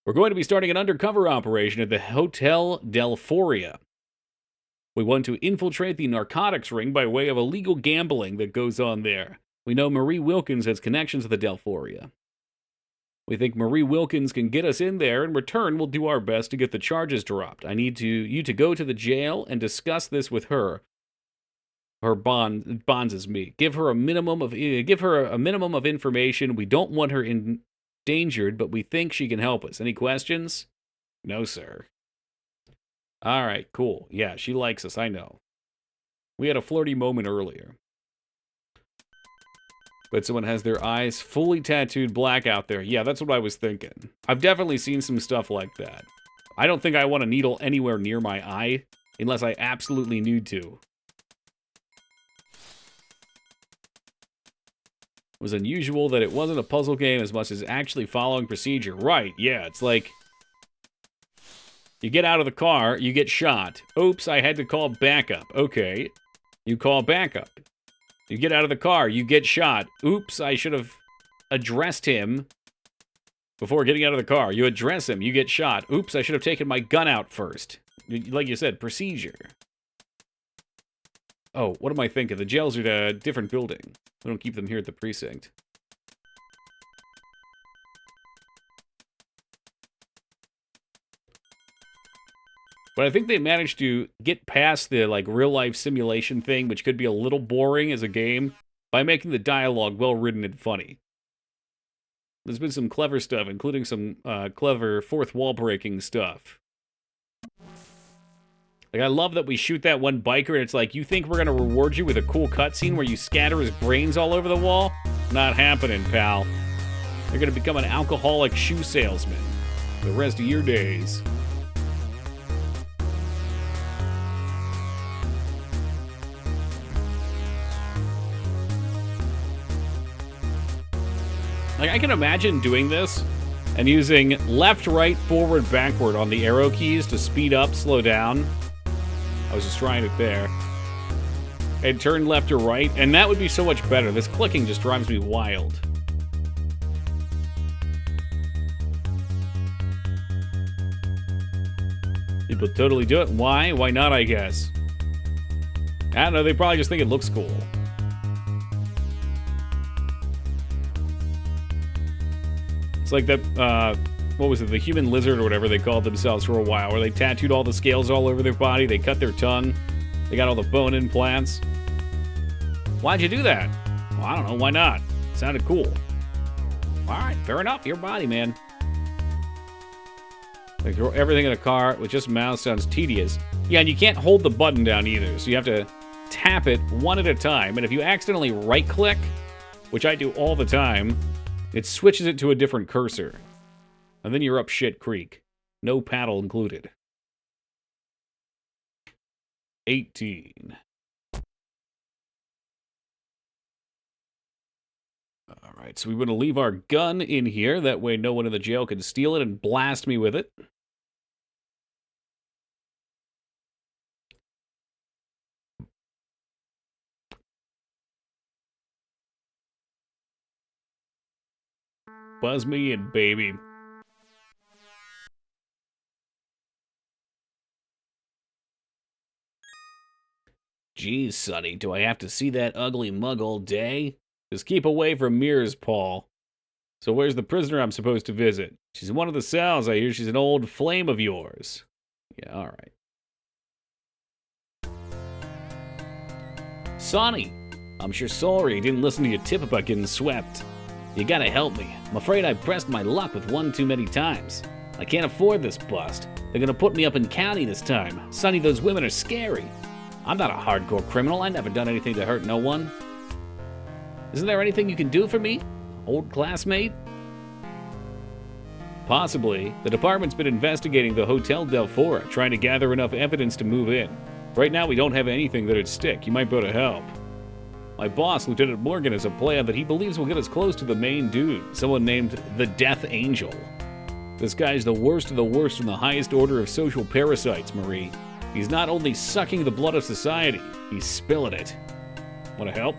A: We're going to be starting an undercover operation at the Hotel Delphoria. We want to infiltrate the narcotics ring by way of illegal gambling that goes on there. We know Marie Wilkins has connections to the Delphoria. We think Marie Wilkins can get us in there. In return, we'll do our best to get the charges dropped. I need you to go to the jail and discuss this with her. Her bonds is me. Give her a minimum of information. We don't want her endangered, but we think she can help us. Any questions? No, sir. All right, cool. Yeah, she likes us, I know. We had a flirty moment earlier. But someone has their eyes fully tattooed black out there. Yeah, that's what I was thinking. I've definitely seen some stuff like that. I don't think I want a needle anywhere near my eye, unless I absolutely need to. It was unusual that it wasn't a puzzle game as much as actually following procedure. Right, yeah, it's like... You get out of the car, you get shot. Oops, I had to call backup. Okay, you call backup. You get out of the car, you get shot. Oops, I should have addressed him before getting out of the car. You address him, you get shot. Oops, I should have taken my gun out first. Like you said, procedure. Oh, what am I thinking? The jails are at a different building. We don't keep them here at the precinct. But I think they managed to get past the, like, real-life simulation thing, which could be a little boring as a game, by making the dialogue well-written and funny. There's been some clever stuff, including some clever fourth-wall-breaking stuff. Like, I love that we shoot that one biker, and it's like, you think we're gonna reward you with a cool cutscene where you scatter his brains all over the wall? Not happening, pal. You're gonna become an alcoholic shoe salesman for the rest of your days. Like, I can imagine doing this and using left, right, forward, backward on the arrow keys to speed up, slow down. I was just trying it there. And turn left or right, and that would be so much better. This clicking just drives me wild. People totally do it. Why? Why not, I guess? I don't know, they probably just think it looks cool. It's like that, what was it, the human lizard or whatever they called themselves for a while, where they tattooed all the scales all over their body, they cut their tongue, they got all the bone implants. Why'd you do that? Well, I don't know, why not? It sounded cool. Alright, fair enough, your body, man. Like, throw everything in a car with just mouse sounds tedious. Yeah, and you can't hold the button down either, so you have to tap it one at a time, and if you accidentally right-click, which I do all the time, it switches it to a different cursor. And then you're up shit creek. No paddle included. 18. Alright, so we want to leave our gun in here. That way no one in the jail can steal it and blast me with it. Buzz me in, baby. Geez, Sonny, do I have to see that ugly mug all day? Just keep away from mirrors, Paul. So where's the prisoner I'm supposed to visit? She's in one of the cells. I hear she's an old flame of yours. Yeah, all right. Sonny, I'm sure sorry you didn't listen to your tip about getting swept. You gotta help me. I'm afraid I pressed my luck with one too many times. I can't afford this bust. They're gonna put me up in county this time. Sonny, those women are scary. I'm not a hardcore criminal. I never done anything to hurt no one. Isn't there anything you can do for me, old classmate? Possibly. The department's been investigating the Hotel Del Fora, trying to gather enough evidence to move in. Right now, we don't have anything that'd stick. You might be able to help. My boss, Lieutenant Morgan, has a plan that he believes will get us close to the main dude, someone named the Death Angel. This guy's the worst of the worst from the highest order of social parasites, Marie. He's not only sucking the blood of society, he's spilling it. Want to help?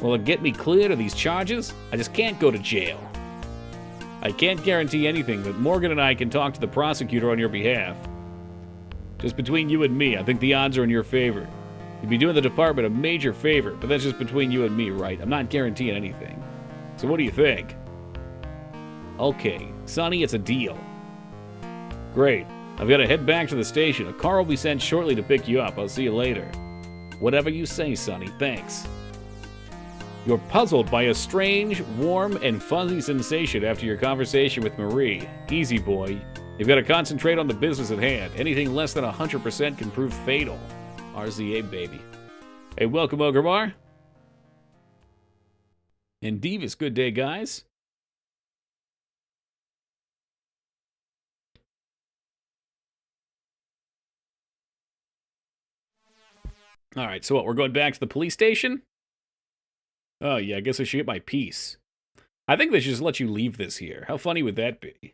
A: Will it get me cleared of these charges? I just can't go to jail. I can't guarantee anything, but Morgan and I can talk to the prosecutor on your behalf. Just between you and me, I think the odds are in your favor. You'd be doing the department a major favor, but that's just between you and me, right? I'm not guaranteeing anything. So what do you think? Okay, Sonny, it's a deal. Great. I've got to head back to the station. A car will be sent shortly to pick you up. I'll see you later. Whatever you say, Sonny. Thanks. You're puzzled by a strange, warm, and fuzzy sensation after your conversation with Marie. Easy, boy. You've got to concentrate on the business at hand. Anything less than 100% can prove fatal. RZA, baby. Hey, welcome, Ogremar. And Divis, good day, guys. All right, so what, we're going back to the police station? Oh, yeah, I guess I should get my piece. I think they should just let you leave this here. How funny would that be?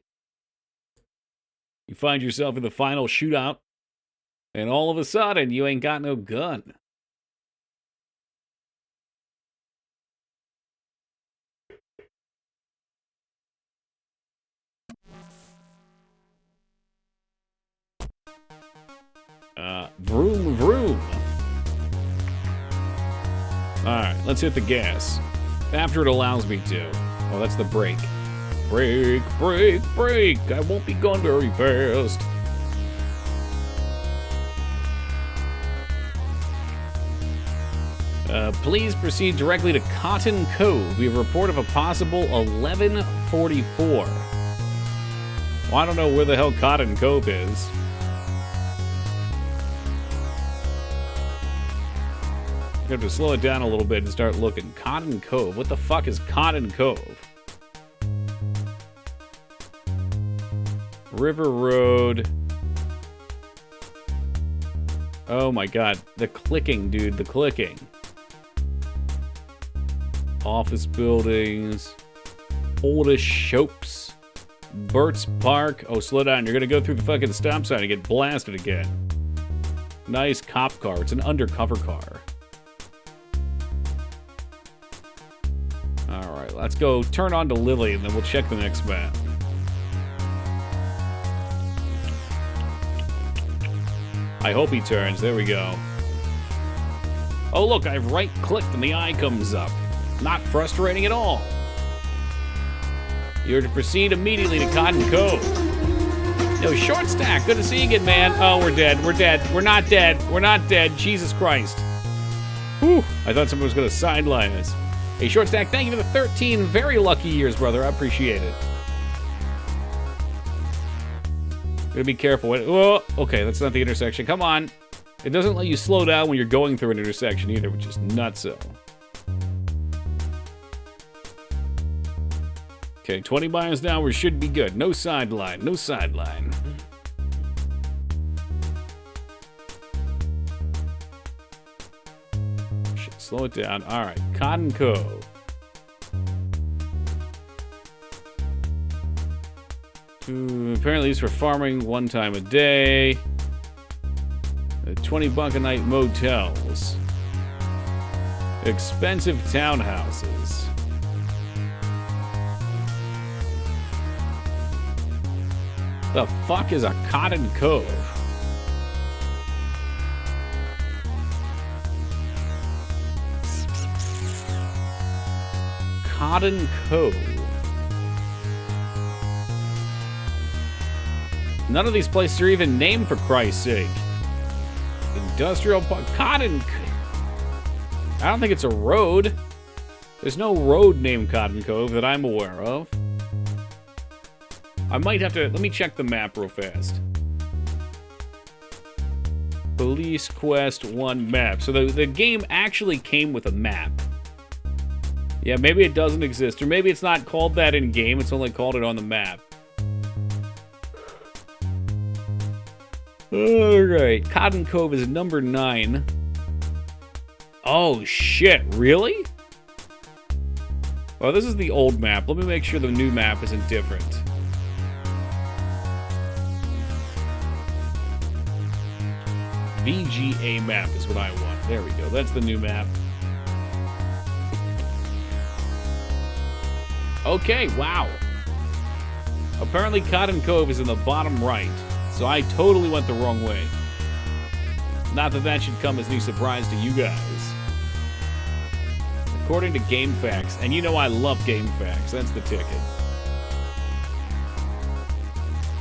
A: You find yourself in the final shootout, and all of a sudden, you ain't got no gun. Vroom, vroom. Alright, let's hit the gas. After it allows me to. Oh, that's the brake. Brake, brake, brake. I won't be going very fast. Please proceed directly to Cotton Cove. We have a report of a possible 1144. Well, I don't know where the hell Cotton Cove is. We have to slow it down a little bit and start looking. Cotton Cove. What the fuck is Cotton Cove? River Road. Oh my god. The clicking, dude. The clicking. Office buildings. Oldest Shops. Burt's Park. Oh, slow down. You're gonna go through the fucking stop sign and get blasted again. Nice cop car. It's an undercover car. Alright, let's go turn on to Lily and then we'll check the next map. I hope he turns. There we go. Oh, look, I've right-clicked and the eye comes up. Not frustrating at all. You're to proceed immediately to Cotton Cove. Yo, Short Stack, good to see you again, man. Oh, we're dead. We're dead. We're not dead. We're not dead. Jesus Christ. Whew. I thought someone was going to sideline us. Hey, Short Stack, thank you for the 13 very lucky years, brother. I appreciate it. Gotta be careful. Oh, okay, that's not the intersection. Come on. It doesn't let you slow down when you're going through an intersection either, which is nutso. Okay, 20 miles an hour should be good. No sideline. No sideline. Should slow it down. All right, Cotton Cove. Apparently used for farming 1 time a day. 20 buck a night motels. Expensive townhouses. The fuck is a Cotton Cove? Cotton Cove. None of these places are even named, for Christ's sake. Industrial Park. Cotton. I don't think it's a road. There's no road named Cotton Cove that I'm aware of. I might have to... Let me check the map real fast. Police Quest 1 map. So the game actually came with a map. Yeah, maybe it doesn't exist. Or maybe it's not called that in-game. It's only called it on the map. Alright, Cotton Cove is number 9. Oh, shit. Really? Well, this is the old map. Let me make sure the new map isn't different. VGA map is what I want. There we go. That's the new map. Okay, wow. Apparently Cotton Cove is in the bottom right, so I totally went the wrong way. Not that that should come as any surprise to you guys. According to GameFAQs, and you know I love GameFAQs, that's the ticket.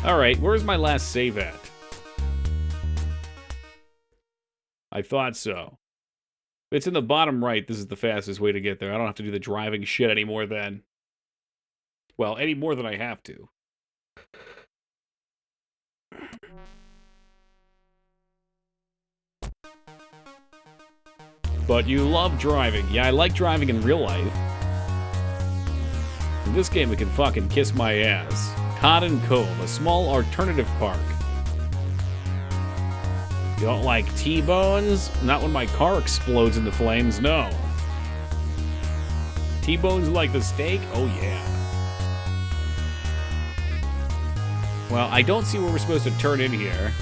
A: Alright, where's my last save at? I thought so. If it's in the bottom right, this is the fastest way to get there. I don't have to do the driving shit anymore then. Well, any more than I have to. But you love driving. Yeah, I like driving in real life. In this game, it can fucking kiss my ass. Cotton Cove, a small alternative park. You don't like T-bones? Not when my car explodes into flames, no. T-bones like the steak? Oh, yeah. Well, I don't see where we're supposed to turn in here.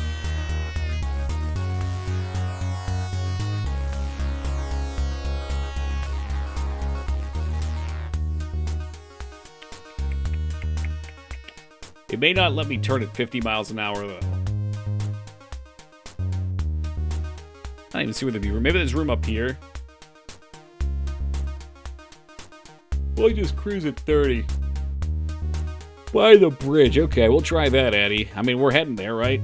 A: It may not let me turn at 50 miles an hour, though. I don't even see where there'd be room. Maybe there's room up here. Well, I just cruise at 30. By the bridge. Okay, we'll try that, Eddie. I mean, we're heading there, right?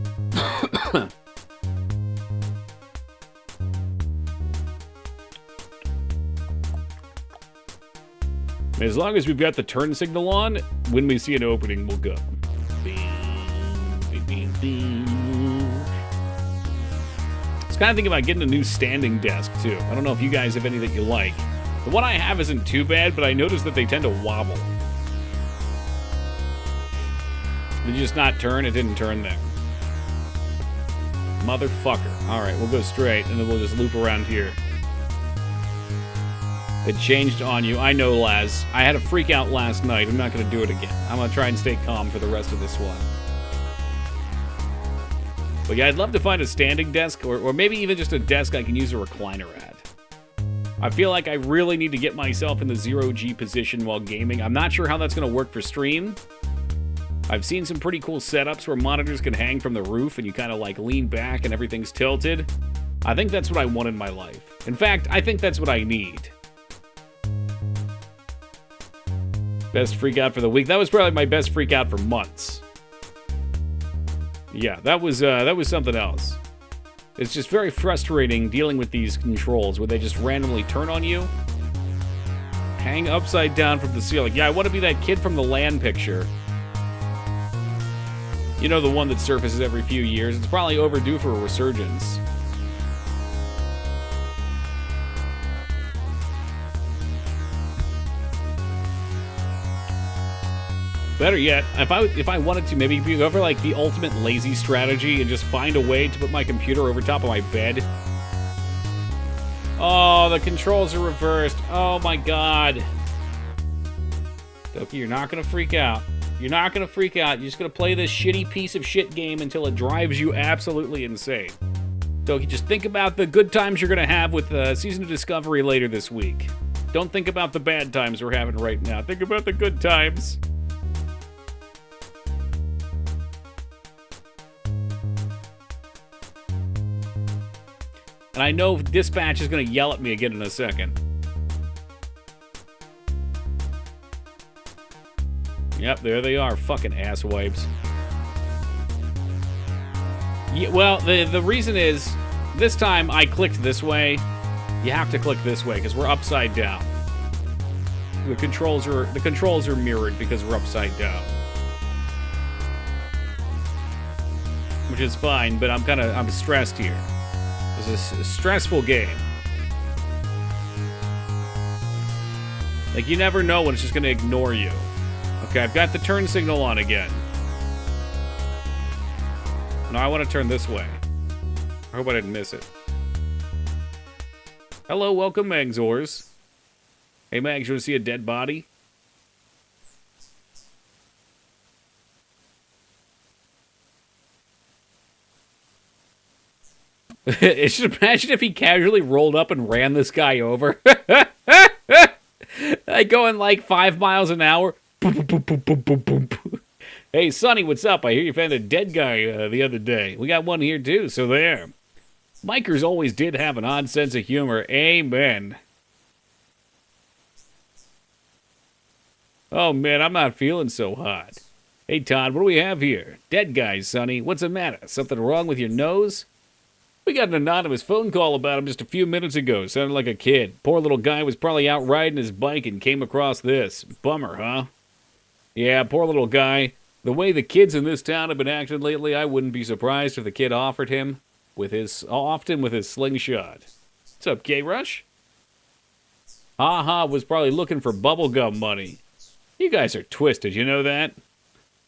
A: As long as we've got the turn signal on, when we see an opening, we'll go. Bing, bing, bing, bing. was kind of thinking about getting a new standing desk, too. I don't know if you guys have any that you like. The one I have isn't too bad, but I noticed that they tend to wobble. Did you just not turn? It didn't turn there. Motherfucker. Alright, we'll go straight, and then we'll just loop around here. It changed on you. I know, Laz. I had a freak out last night. I'm not going to do it again. I'm going to try and stay calm for the rest of this one. But yeah, I'd love to find a standing desk, or maybe even just a desk I can use a recliner at. I feel like I really need to get myself in the 0G position while gaming. I'm not sure how that's going to work for stream. I've seen some pretty cool setups where monitors can hang from the roof and you kind of like lean back and everything's tilted. I think that's what I want in my life. In fact, I think that's what I need. Best freak out for the week. That was probably my best freak out for months. Yeah, that was something else. It's just very frustrating dealing with these controls where they just randomly turn on you. Hang upside down from the ceiling. Yeah, I want to be that kid from the Land picture. You know, the one that surfaces every few years. It's probably overdue for a resurgence. Better yet, if I wanted to, maybe go for like the ultimate lazy strategy and just find a way to put my computer over top of my bed. Oh, the controls are reversed. Oh my god. Doki, you're not gonna freak out. You're not gonna freak out. You're just gonna play this shitty piece of shit game until it drives you absolutely insane. Doki, just think about the good times you're gonna have with Season of Discovery later this week. Don't think about the bad times we're having right now. Think about the good times. And I know Dispatch is going to yell at me again in a second. Yep, there they are. Fucking asswipes. Yeah, well, the reason is, this time I clicked this way. You have to click this way, because we're upside down. The controls are mirrored because we're upside down. Which is fine, but I'm stressed here. This is a stressful game. Like, you never know when it's just going to ignore you. Okay, I've got the turn signal on again. No, I want to turn this way. I hope I didn't miss it. Hello, welcome, Magzors. Hey, Mags, you want to see a dead body? Just imagine if he casually rolled up and ran this guy over. Like going like 5 miles an hour. Hey, Sonny, what's up? I hear you found a dead guy the other day. We got one here, too, so there. Micers always did have an odd sense of humor. Amen. Oh, man, I'm not feeling so hot. Hey, Todd, what do we have here? Dead guys, Sonny. What's the matter? Something wrong with your nose? We got an anonymous phone call about him just a few minutes ago. Sounded like a kid. Poor little guy was probably out riding his bike and came across this. Bummer, huh? Yeah, poor little guy. The way the kids in this town have been acting lately, I wouldn't be surprised if the kid offered him often with his slingshot. What's up, K-Rush? Ha was probably looking for bubblegum money. You guys are twisted, you know that?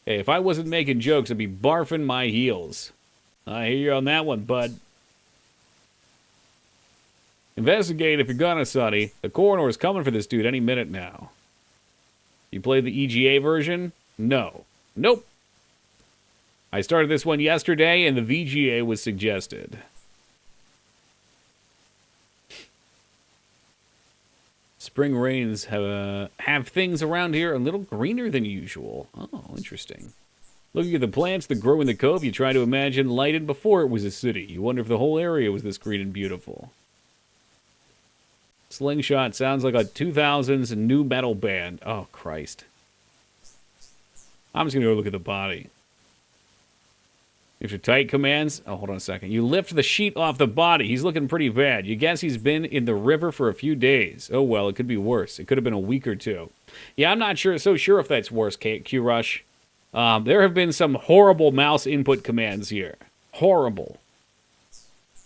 A: Hey, if I wasn't making jokes, I'd be barfing my heels. I hear you on that one, bud. Investigate if you're gonna, Sonny. The coroner is coming for this dude any minute now. You played the EGA version? No. Nope. I started this one yesterday, and the VGA was suggested. Spring rains have things around here a little greener than usual. Oh, interesting. Looking at the plants that grow in the cove, you try to imagine lighted before it was a city. You wonder if the whole area was this green and beautiful. Slingshot sounds like a 2000s new metal band. Oh, Christ. I'm just going to go look at the body. If your tight commands... Oh, hold on a second. You lift the sheet off the body. He's looking pretty bad. You guess he's been in the river for a few days. Oh, well, it could be worse. It could have been a week or two. Yeah, I'm not so sure if that's worse, Q-Rush. There have been some horrible mouse input commands here. Horrible.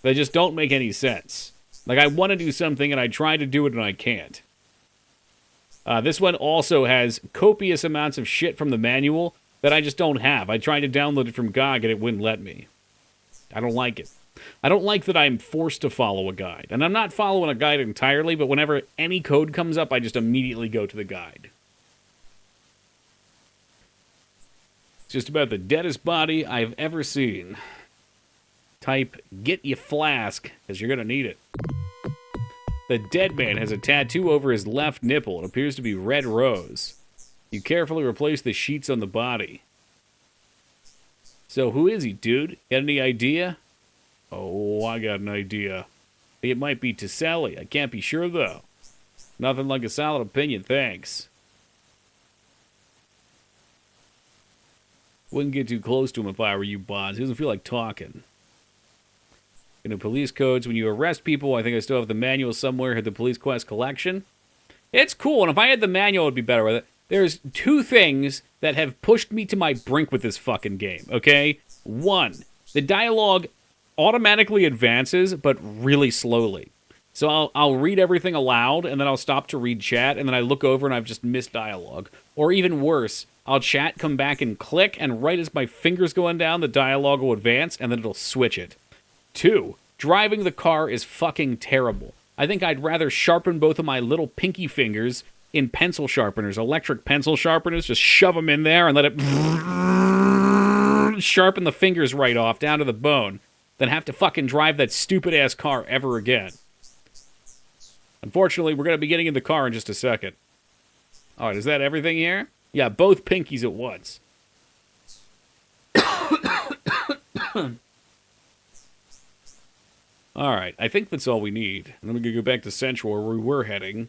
A: They just don't make any sense. Like, I want to do something, and I try to do it, and I can't. This one also has copious amounts of shit from the manual that I just don't have. I tried to download it from GOG, and it wouldn't let me. I don't like it. I don't like that I'm forced to follow a guide. And I'm not following a guide entirely, but whenever any code comes up, I just immediately go to the guide. It's just about the deadest body I've ever seen. Type, get your flask, because you're going to need it. The dead man has a tattoo over his left nipple. It appears to be red rose. You carefully replace the sheets on the body. So who is he, dude? Got any idea? Oh, I got an idea. It might be Tiseli. I can't be sure, though. Nothing like a solid opinion, thanks. Wouldn't get too close to him if I were you, Bonds. He doesn't feel like talking. In the police codes, when you arrest people, I think I still have the manual somewhere at the Police Quest collection. It's cool, and if I had the manual, I'd be better with it. There's two things that have pushed me to my brink with this fucking game, okay? One, the dialogue automatically advances, but really slowly. So I'll read everything aloud, and then I'll stop to read chat, and then I look over and I've just missed dialogue. Or even worse, I'll chat, come back and click, and right as my finger's going down, the dialogue will advance, and then it'll switch it. Two, driving the car is fucking terrible. I think I'd rather sharpen both of my little pinky fingers in pencil sharpeners, electric pencil sharpeners, just shove them in there and let it sharpen the fingers right off down to the bone, than have to fucking drive that stupid-ass car ever again. Unfortunately, we're going to be getting in the car in just a second. All right, is that everything here? Yeah, both pinkies at once. All right, I think that's all we need. And then we're going to go back to Central, where we were heading.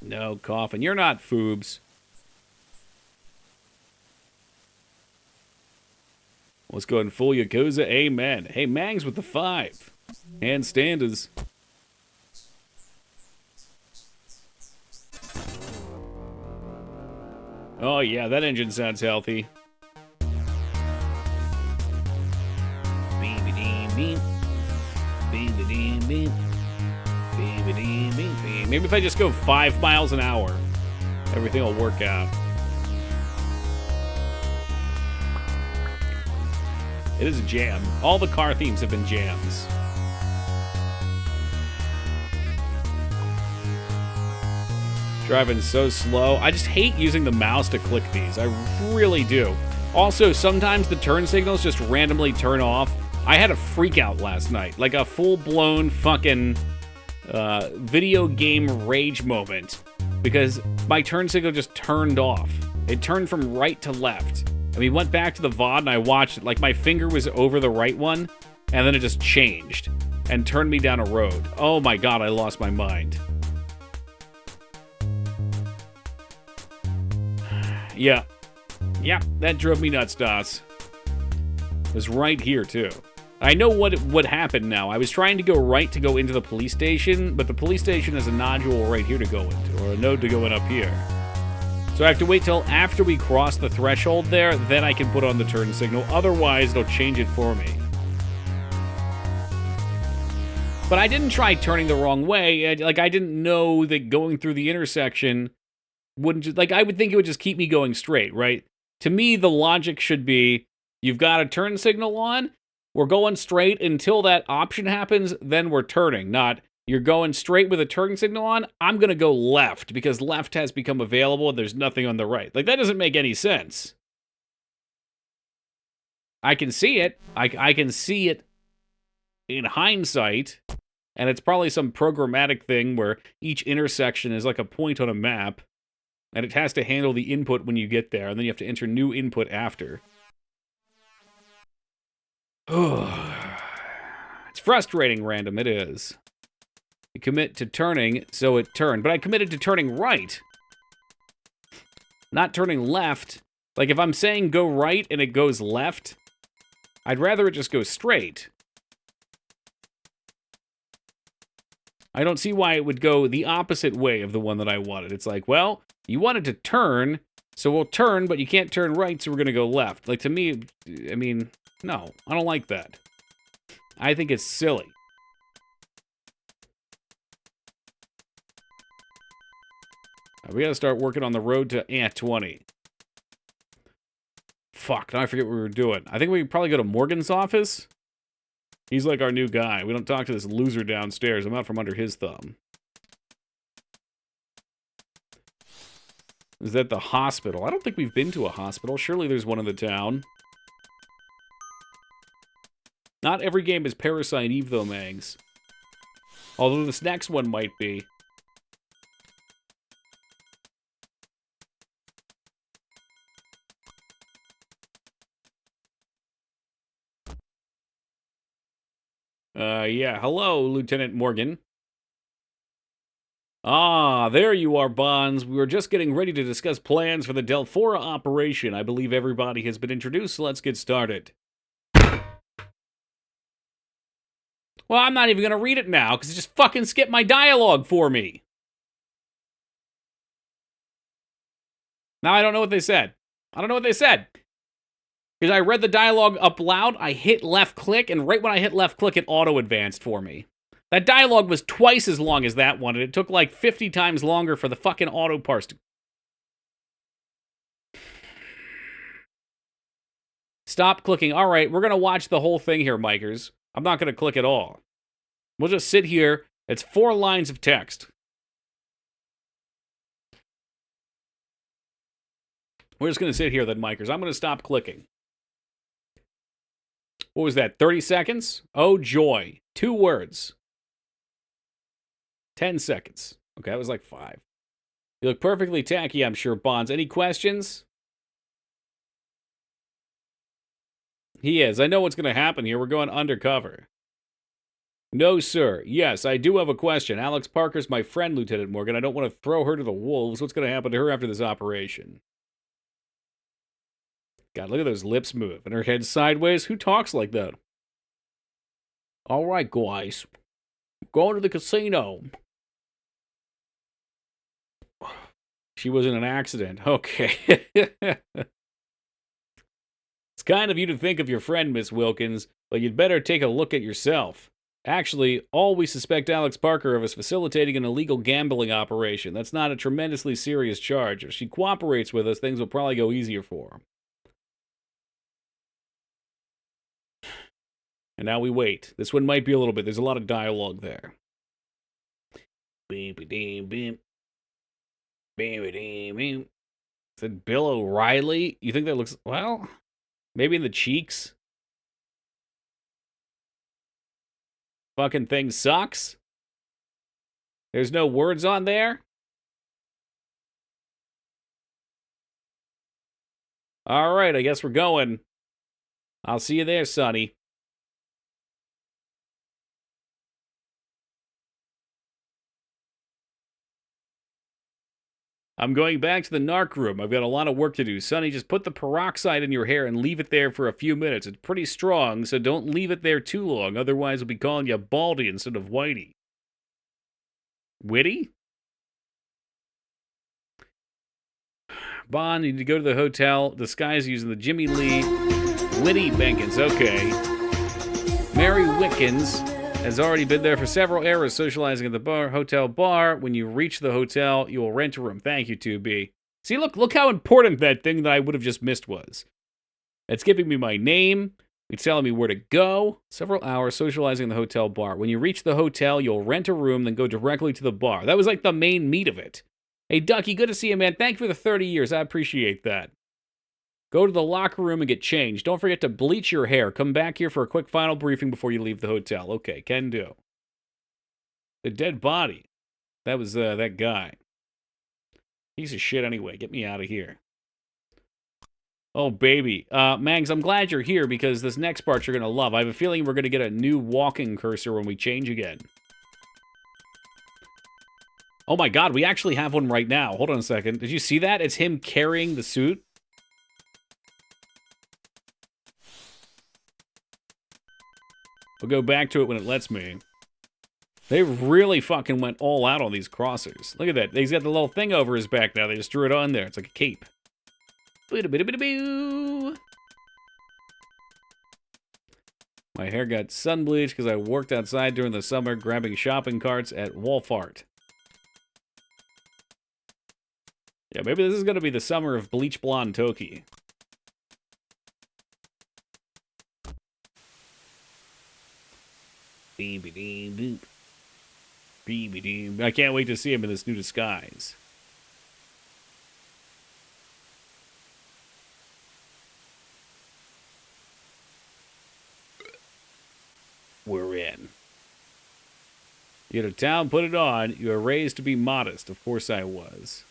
A: No, Coffin, you're not Foobs. Let's go ahead and full Yakuza. Amen. Hey, Mangs with the 5. Handstanders. Oh, yeah, that engine sounds healthy. Maybe if I just go 5 miles an hour, everything will work out. It is a jam. All the car themes have been jams. Driving so slow. I just hate using the mouse to click these. I really do. Also, sometimes the turn signals just randomly turn off. I had a freak out last night. Like a full-blown fucking video game rage moment. Because my turn signal just turned off. It turned from right to left. And we went back to the VOD and I watched it. Like my finger was over the right one. And then it just changed. And turned me down a road. Oh my god, I lost my mind. Yeah. Yeah, that drove me nuts, Das. It was right here, too. I know what happened now. I was trying to go right to go into the police station, but the police station has a nodule right here to go into, or a node to go in up here. So I have to wait till after we cross the threshold there, then I can put on the turn signal. Otherwise, it'll change it for me. But I didn't try turning the wrong way. Like, I didn't know that going through the intersection wouldn't just, like, I would think it would just keep me going straight, right? To me, the logic should be, you've got a turn signal on, we're going straight until that option happens, then we're turning. Not, you're going straight with a turn signal on, I'm going to go left, because left has become available and there's nothing on the right. Like, that doesn't make any sense. I can see it. I can see it in hindsight, and it's probably some programmatic thing where each intersection is like a point on a map, and it has to handle the input when you get there, and then you have to enter new input after. It's frustrating, Random, it is. You commit to turning, so it turned. But I committed to turning right. Not turning left. Like, if I'm saying go right and it goes left, I'd rather it just go straight. I don't see why it would go the opposite way of the one that I wanted. It's like, well, you wanted to turn, so we'll turn, but you can't turn right, so we're going to go left. Like, to me, I mean, No, I don't like that. I think it's silly. We gotta start working on the road to 20. Fuck, now I forget what we were doing. I think we probably go to Morgan's office. He's like our new guy. We don't talk to this loser downstairs. I'm out from under his thumb. Is that the hospital? I don't think we've been to a hospital. Surely there's one in the town. Not every game is Parasite Eve, though, Mangs. Although this next one might be. Yeah. Hello, Lieutenant Morgan. Ah, there you are, Bonds. We were just getting ready to discuss plans for the Delphora operation. I believe everybody has been introduced, so let's get started. Well, I'm not even going to read it now, because it just fucking skipped my dialogue for me. Now I don't know what they said. I don't know what they said. Because I read the dialogue up loud, I hit left click, and right when I hit left click, it auto-advanced for me. That dialogue was twice as long as that one, and it took like 50 times longer for the fucking auto-parse to... Stop clicking. All right, we're going to watch the whole thing here, Mikers. I'm not going to click at all. We'll just sit here. It's 4 lines of text. We're just going to sit here then, Mikers. I'm going to stop clicking. What was that, 30 seconds? Oh, joy. 2 words. 10 seconds. Okay, that was like 5. You look perfectly tacky, I'm sure, Bonds. Any questions? He is. I know what's going to happen here. We're going undercover. No, sir. Yes, I do have a question. Alex Parker's my friend, Lieutenant Morgan. I don't want to throw her to the wolves. What's going to happen to her after this operation? God, look at those lips move. And her head sideways. Who talks like that? All right, guys. Going to the casino. She was in an accident. Okay. It's kind of you to think of your friend, Miss Wilkins, but you'd better take a look at yourself. Actually, all we suspect Alex Parker of is facilitating an illegal gambling operation. That's not a tremendously serious charge. If she cooperates with us, things will probably go easier for her. And now we wait. This one might be a little bit. There's a lot of dialogue there. Beep, beep, beep. Beep, beep, beep. Is it Bill O'Reilly? You think that looks... Well, maybe in the cheeks? Fucking thing sucks? There's no words on there? Alright, I guess we're going. I'll see you there, Sonny. I'm going back to the narc room. I've got a lot of work to do. Sonny, just put the peroxide in your hair and leave it there for a few minutes. It's pretty strong, so don't leave it there too long. Otherwise, we'll be calling you Baldy instead of Whitey. Witty? Bond, you need to go to the hotel. Disguise using the Jimmy Lee. Witty Benkins, okay. Mary Wickens has already been there for several hours socializing at the hotel bar. When you reach the hotel, you will rent a room. Thank you, 2B. See, look how important that thing that I would have just missed was. It's giving me my name. It's telling me where to go. Several hours socializing in the hotel bar. When you reach the hotel, you'll rent a room, then go directly to the bar. That was like the main meat of it. Hey, Ducky, good to see you, man. Thank you for the 30 years. I appreciate that. Go to the locker room and get changed. Don't forget to bleach your hair. Come back here for a quick final briefing before you leave the hotel. Okay, can do. The dead body. That was that guy. Piece of shit anyway. Get me out of here. Oh, baby. Mags, I'm glad you're here because this next part you're going to love. I have a feeling we're going to get a new walking cursor when we change again. Oh my god, we actually have one right now. Hold on a second. Did you see that? It's him carrying the suit. We'll go back to it when it lets me. They really fucking went all out on these crossers. Look at that. He's got the little thing over his back now. They just threw it on there. It's like a cape. My hair got sun bleached because I worked outside during the summer grabbing shopping carts at Walmart. Yeah, maybe this is going to be the summer of bleach blonde Toki. I can't wait to see him in this new disguise. We're in. You go to town, put it on. You are raised to be modest. Of course I was.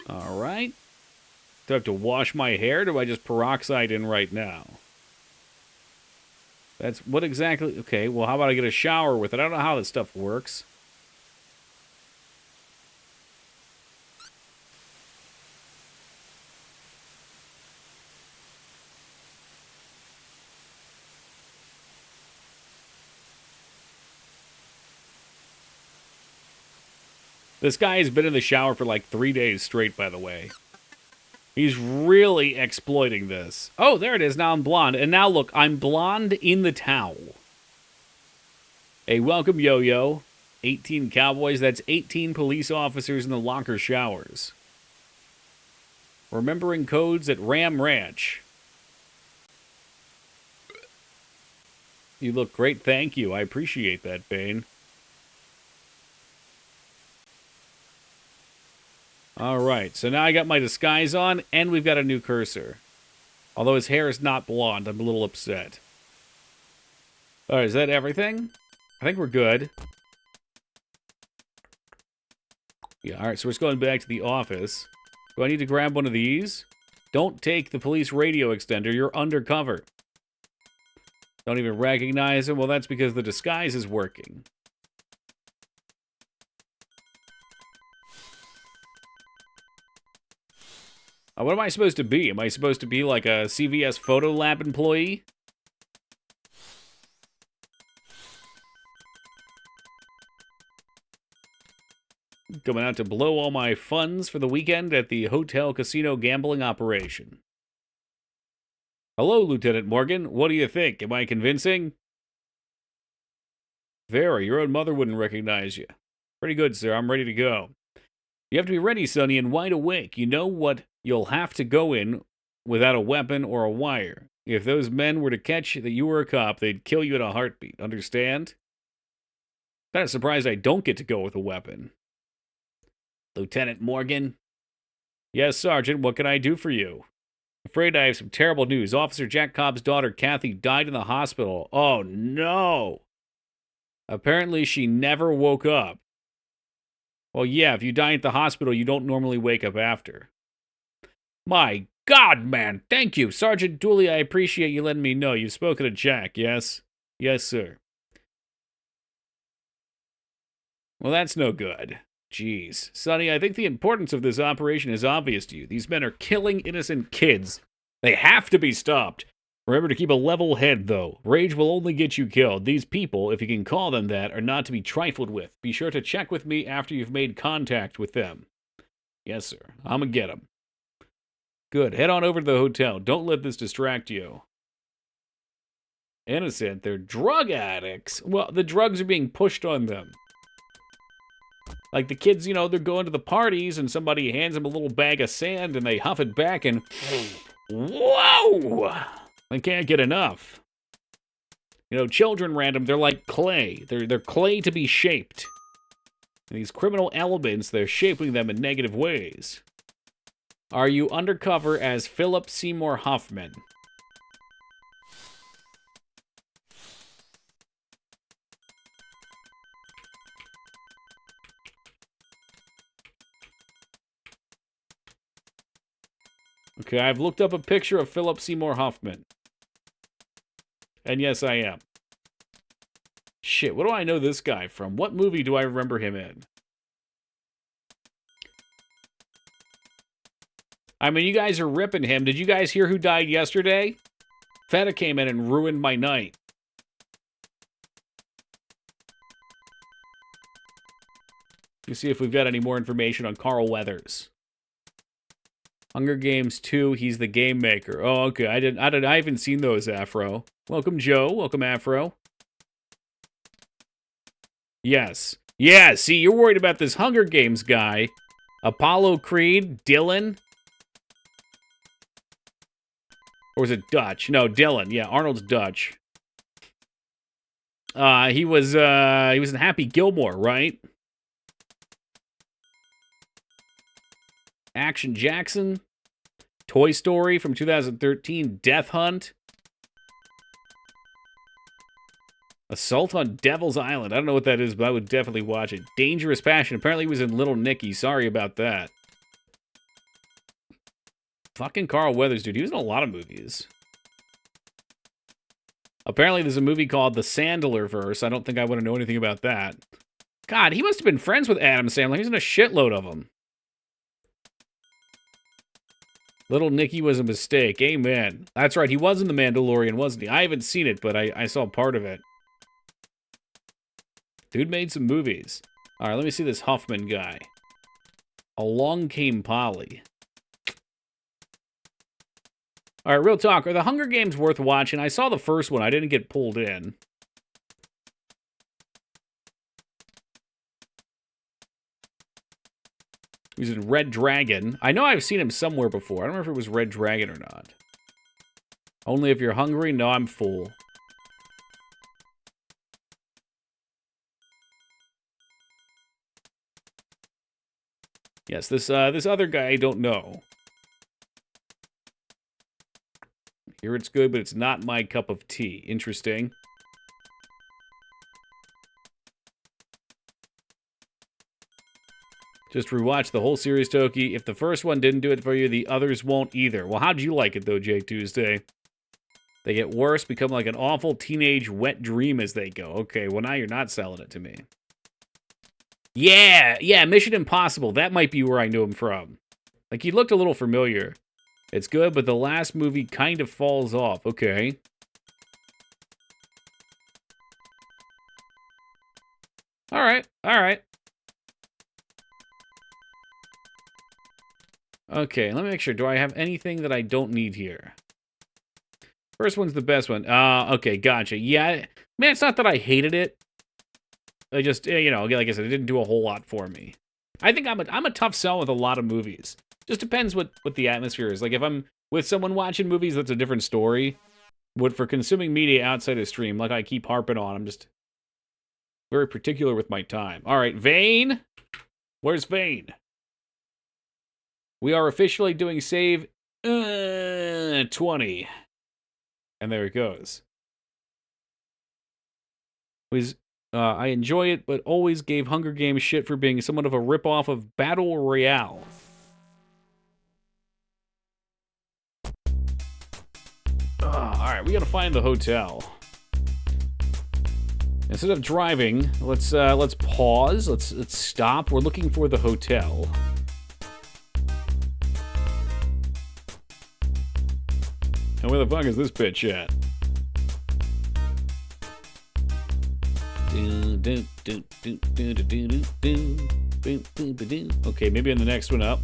A: All right. Do I have to wash my hair? Or do I just peroxide in right now? That's what exactly... Okay, well, how about I get a shower with it? I don't know how this stuff works. This guy has been in the shower for like 3 days straight, by the way. He's really exploiting this. Oh, there it is. Now I'm blonde. And now, look, I'm blonde in the towel. Hey, welcome, Yo-Yo. 18 cowboys. That's 18 police officers in the locker showers. Remembering codes at Ram Ranch. You look great. Thank you. I appreciate that, Bane. All right, so now I got my disguise on, and we've got a new cursor. Although his hair is not blonde, I'm a little upset. All right, is that everything? I think we're good. Yeah, all right, so we're just going back to the office. Do I need to grab one of these? Don't take the police radio extender. You're undercover. Don't even recognize him? Well, that's because the disguise is working. What am I supposed to be? Am I supposed to be like a CVS Photo Lab employee? Coming out to blow all my funds for the weekend at the hotel casino gambling operation. Hello, Lieutenant Morgan. What do you think? Am I convincing? Very. Your own mother wouldn't recognize you. Pretty good, sir. I'm ready to go. You have to be ready, Sonny, and wide awake. You know what you'll have to go in without a weapon or a wire. If those men were to catch that you were a cop, they'd kill you in a heartbeat. Understand? Kind of surprised I don't get to go with a weapon. Lieutenant Morgan? Yes, Sergeant. What can I do for you? Afraid I have some terrible news. Officer Jack Cobb's daughter, Kathy, died in the hospital. Oh, no. Apparently, she never woke up. Well, yeah, if you die at the hospital, you don't normally wake up after. My God, man, thank you. Sergeant Dooley, I appreciate you letting me know. You've spoken to Jack, yes? Yes, sir. Well, that's no good. Jeez. Sonny, I think the importance of this operation is obvious to you. These men are killing innocent kids. They have to be stopped. Remember to keep a level head, though. Rage will only get you killed. These people, if you can call them that, are not to be trifled with. Be sure to check with me after you've made contact with them. Yes, sir. I'm gonna get them. Good. Head on over to the hotel. Don't let this distract you. Innocent. They're drug addicts. Well, the drugs are being pushed on them. Like the kids, you know, they're going to the parties and somebody hands them a little bag of sand and they huff it back and... Whoa! They can't get enough. You know, children random, they're like clay. They're clay to be shaped. And these criminal elements, they're shaping them in negative ways. Are you undercover as Philip Seymour Hoffman? Okay, I've looked up a picture of Philip Seymour Hoffman. And yes, I am. Shit, what do I know this guy from? What movie do I remember him in? I mean, you guys are ripping him. Did you guys hear who died yesterday? Feta came in and ruined my night. Let's see if we've got any more information on Carl Weathers. Hunger Games 2, he's the game maker. Oh, okay. I haven't seen those, Afro. Welcome, Joe. Welcome, Afro. Yes. Yeah, see, you're worried about this Hunger Games guy. Apollo Creed, Dylan. Or was it Dutch? No, Dylan. Yeah, Arnold's Dutch. He was in Happy Gilmore, right? Action Jackson. Toy Story from 2013. Death Hunt. Assault on Devil's Island. I don't know what that is, but I would definitely watch it. Dangerous Passion. Apparently he was in Little Nicky. Sorry about that. Fucking Carl Weathers, dude. He was in a lot of movies. Apparently there's a movie called The Sandlerverse. I don't think I want to know anything about that. God, he must have been friends with Adam Sandler. He's in a shitload of them. Little Nicky was a mistake. Amen. That's right. He was in The Mandalorian, wasn't he? I haven't seen it, but I saw part of it. Dude made some movies. All right, let me see this Huffman guy. Along Came Polly. All right, real talk. Are the Hunger Games worth watching? I saw the first one. I didn't get pulled in. He's in Red Dragon. I know I've seen him somewhere before. I don't remember if it was Red Dragon or not. Only if you're hungry? No, I'm full. Yes, this other guy I don't know. Here it's good, but it's not my cup of tea. Interesting. Just rewatch the whole series, Toki. If the first one didn't do it for you, the others won't either. Well, how'd you like it, though, Jay Tuesday? They get worse, become like an awful teenage wet dream as they go. Okay, well, now you're not selling it to me. Yeah, Mission Impossible. That might be where I knew him from. Like, he looked a little familiar. It's good, but the last movie kind of falls off. Okay. All right. Okay, let me make sure. Do I have anything that I don't need here? First one's the best one. Okay, gotcha. Yeah, man, it's not that I hated it. I just, you know, like I said, it didn't do a whole lot for me. I think I'm a tough sell with a lot of movies. Just depends what the atmosphere is. Like, if I'm with someone watching movies, that's a different story. But for consuming media outside of stream, like I keep harping on, I'm just very particular with my time. All right, Vane. Where's Vane? We are officially doing save 20. And there it goes. I enjoy it, but always gave Hunger Games shit for being somewhat of a ripoff of Battle Royale. Alright, we gotta find the hotel. Instead of driving, let's pause. Let's stop. We're looking for the hotel. And where the fuck is this bitch at? Okay, maybe in the next one up.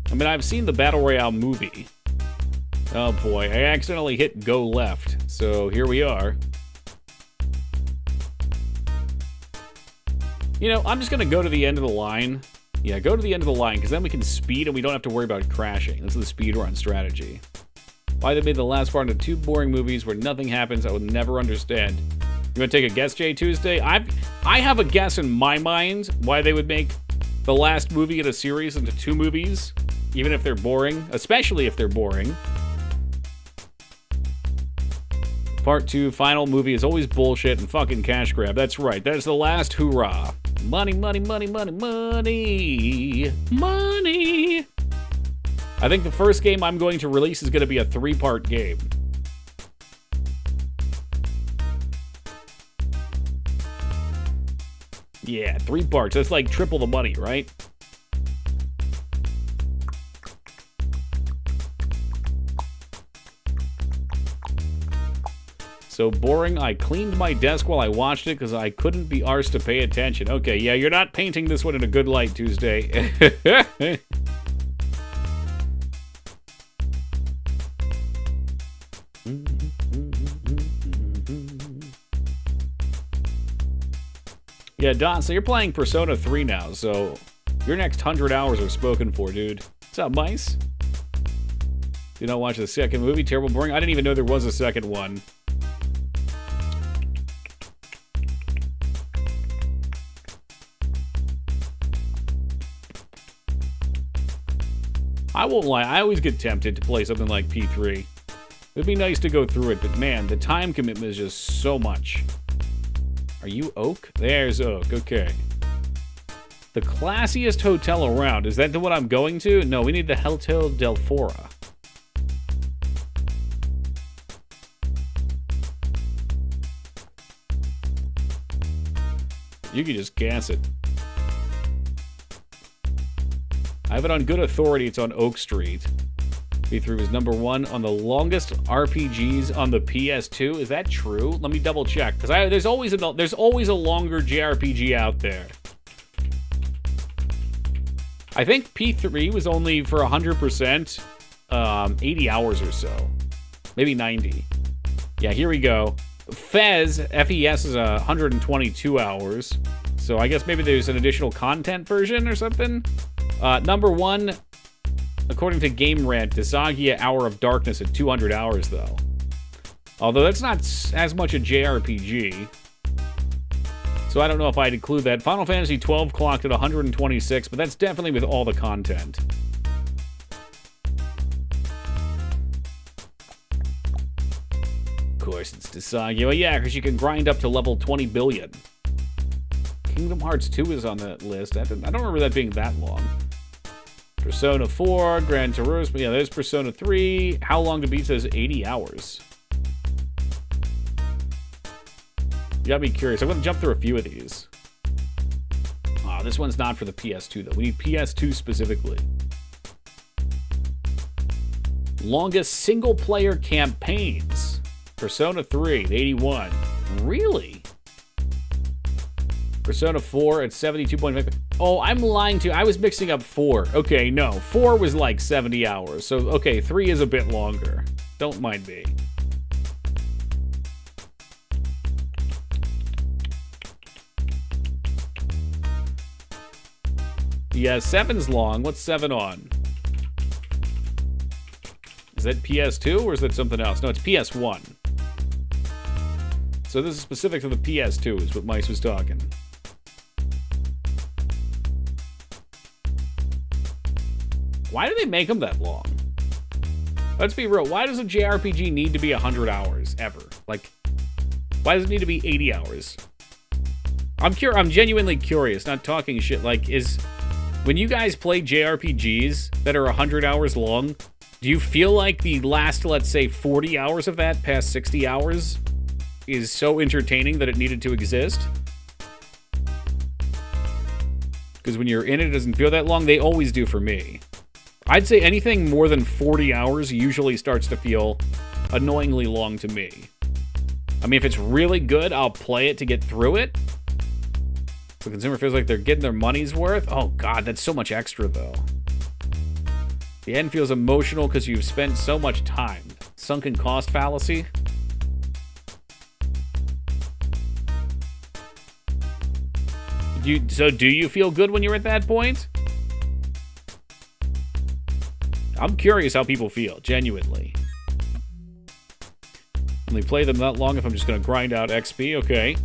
A: I mean, I've seen the Battle Royale movie. Oh boy, I accidentally hit go left, so here we are. You know, I'm just gonna go to the end of the line. Yeah, go to the end of the line, because then we can speed and we don't have to worry about crashing. This is the speedrun strategy. Why they made the last part into two boring movies where nothing happens, I will never understand. You want to take a guess, Jay Tuesday? I have a guess in my mind why they would make the last movie in a series into two movies, even if they're boring, especially if they're boring. Part 2, final movie is always bullshit and fucking cash grab. That's right, that's the last hoorah. Money, money, money, money, money, money. I think the first game I'm going to release is going to be a 3-part game. Yeah, 3 parts. That's like triple the money, right? So boring, I cleaned my desk while I watched it because I couldn't be arsed to pay attention. Okay, yeah, you're not painting this one in a good light, Tuesday. Yeah, Don, so you're playing Persona 3 now, so your next 100 hours are spoken for, dude. What's up, mice? Did not watch the second movie. Terrible, boring. I didn't even know there was a second one. I won't lie, I always get tempted to play something like P3. It'd be nice to go through it, but man, the time commitment is just so much. Are you Oak? There's Oak, okay. The classiest hotel around. Is that the one I'm going to? No, we need the Hotel Del Fora. You can just gas it. I have it on good authority. It's on Oak Street. P3 was #1 on the longest RPGs on the PS2. Is that true? Let me double check, because there's always a longer JRPG out there. I think P3 was only for 100%, 80 hours or so, maybe 90. Yeah, here we go. FES is 122 hours, so I guess maybe there's an additional content version or something. #1. According to Game Rant, Disagia Hour of Darkness at 200 hours, though. Although that's not as much a JRPG. So I don't know if I'd include that. Final Fantasy XII clocked at 126, but that's definitely with all the content. Of course, it's Disagia. Well, yeah, because you can grind up to level 20 billion. Kingdom Hearts 2 is on that list. I don't remember that being that long. Persona 4, Gran Turismo. Yeah, there's Persona 3. How long to beat says 80 hours. You got me curious. I'm going to jump through a few of these. Oh, this one's not for the PS2, though. We need PS2 specifically. Longest single-player campaigns. Persona 3 at 81. Really? Persona 4 at 72.5. Oh, I'm lying to you. I was mixing up 4. Okay, no. 4 was like 70 hours. So, okay, 3 is a bit longer. Don't mind me. Yeah, 7's long. What's 7 on? Is that PS2 or is that something else? No, it's PS1. So this is specific to the PS2 is what Mice was talking. Why do they make them that long? Let's be real. Why does a JRPG need to be 100 hours, ever? Like, why does it need to be 80 hours? I'm genuinely curious, not talking shit. Like, when you guys play JRPGs that are 100 hours long, do you feel like the last, let's say, 40 hours of that, past 60 hours, is so entertaining that it needed to exist? Because when you're in it, it doesn't feel that long. They always do for me. I'd say anything more than 40 hours usually starts to feel annoyingly long to me. I mean, if it's really good, I'll play it to get through it. The consumer feels like they're getting their money's worth. Oh god, that's so much extra, though. The end feels emotional because you've spent so much time. Sunken cost fallacy. So do you feel good when you're at that point? I'm curious how people feel, genuinely. Only play them that long if I'm just going to grind out XP, okay.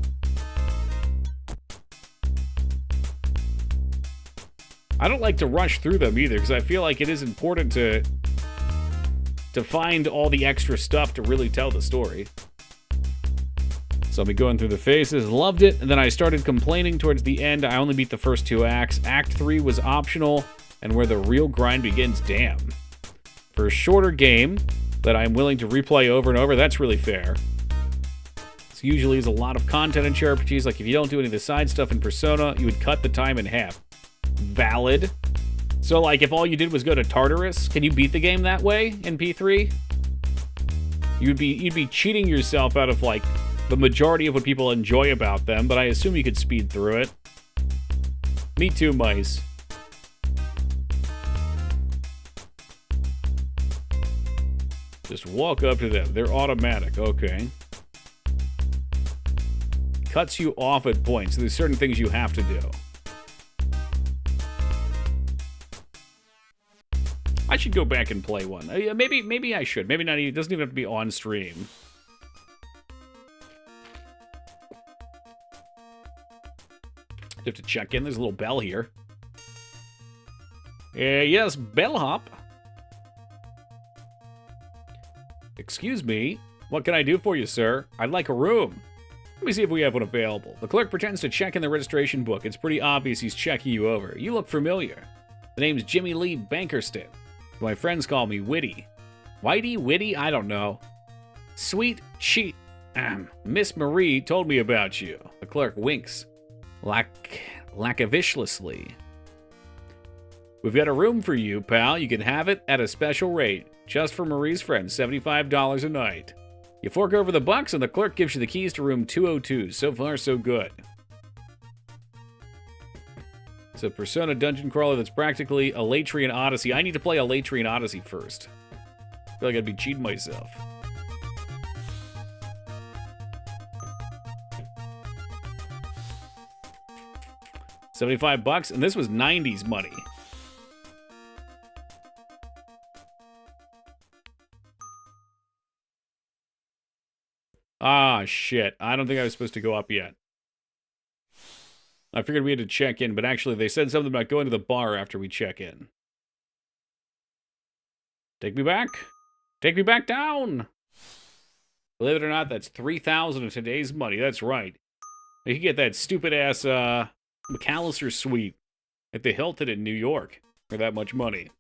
A: I don't like to rush through them either, because I feel like it is important to find all the extra stuff to really tell the story. So I'll be going through the phases. Loved it, and then I started complaining towards the end. I only beat the first 2 acts. Act 3 was optional, and where the real grind begins, damn. For a shorter game that I'm willing to replay over and over, that's really fair. This usually is a lot of content in JRPGs. Like, if you don't do any of the side stuff in Persona, you would cut the time in half. Valid. So, like, if all you did was go to Tartarus, can you beat the game that way in P3? You'd be cheating yourself out of, like, the majority of what people enjoy about them, but I assume you could speed through it. Me too, mice. Just walk up to them. They're automatic. Okay. cuts you off at points. So there's certain things you have to do. I should go back and play one. Maybe I should. Maybe not. It doesn't even have to be on stream. I have to check in. There's a little bell here. Yes, bellhop. Excuse me. What can I do for you, sir? I'd like a room. Let me see if we have one available. The clerk pretends to check in the registration book. It's pretty obvious he's checking you over. You look familiar. The name's Jimmy Lee Bankerston. My friends call me Witty. Whitey? Witty? I don't know. Sweet cheat. Miss Marie told me about you. The clerk winks. Lasciviously. We've got a room for you, pal. You can have it at a special rate. Just for Marie's friends, $75 a night. You fork over the bucks and the clerk gives you the keys to room 202. So far, so good. It's a Persona dungeon crawler that's practically a Latrian Odyssey. I need to play a Latrian Odyssey first. I feel like I'd be cheating myself. $75, and this was 90s money. Ah, shit. I don't think I was supposed to go up yet. I figured we had to check in, but actually they said something about going to the bar after we check in. Take me back. Take me back down. Believe it or not, that's $3,000 of today's money. That's right. You can get that stupid-ass McAllister suite at the Hilton in New York for that much money.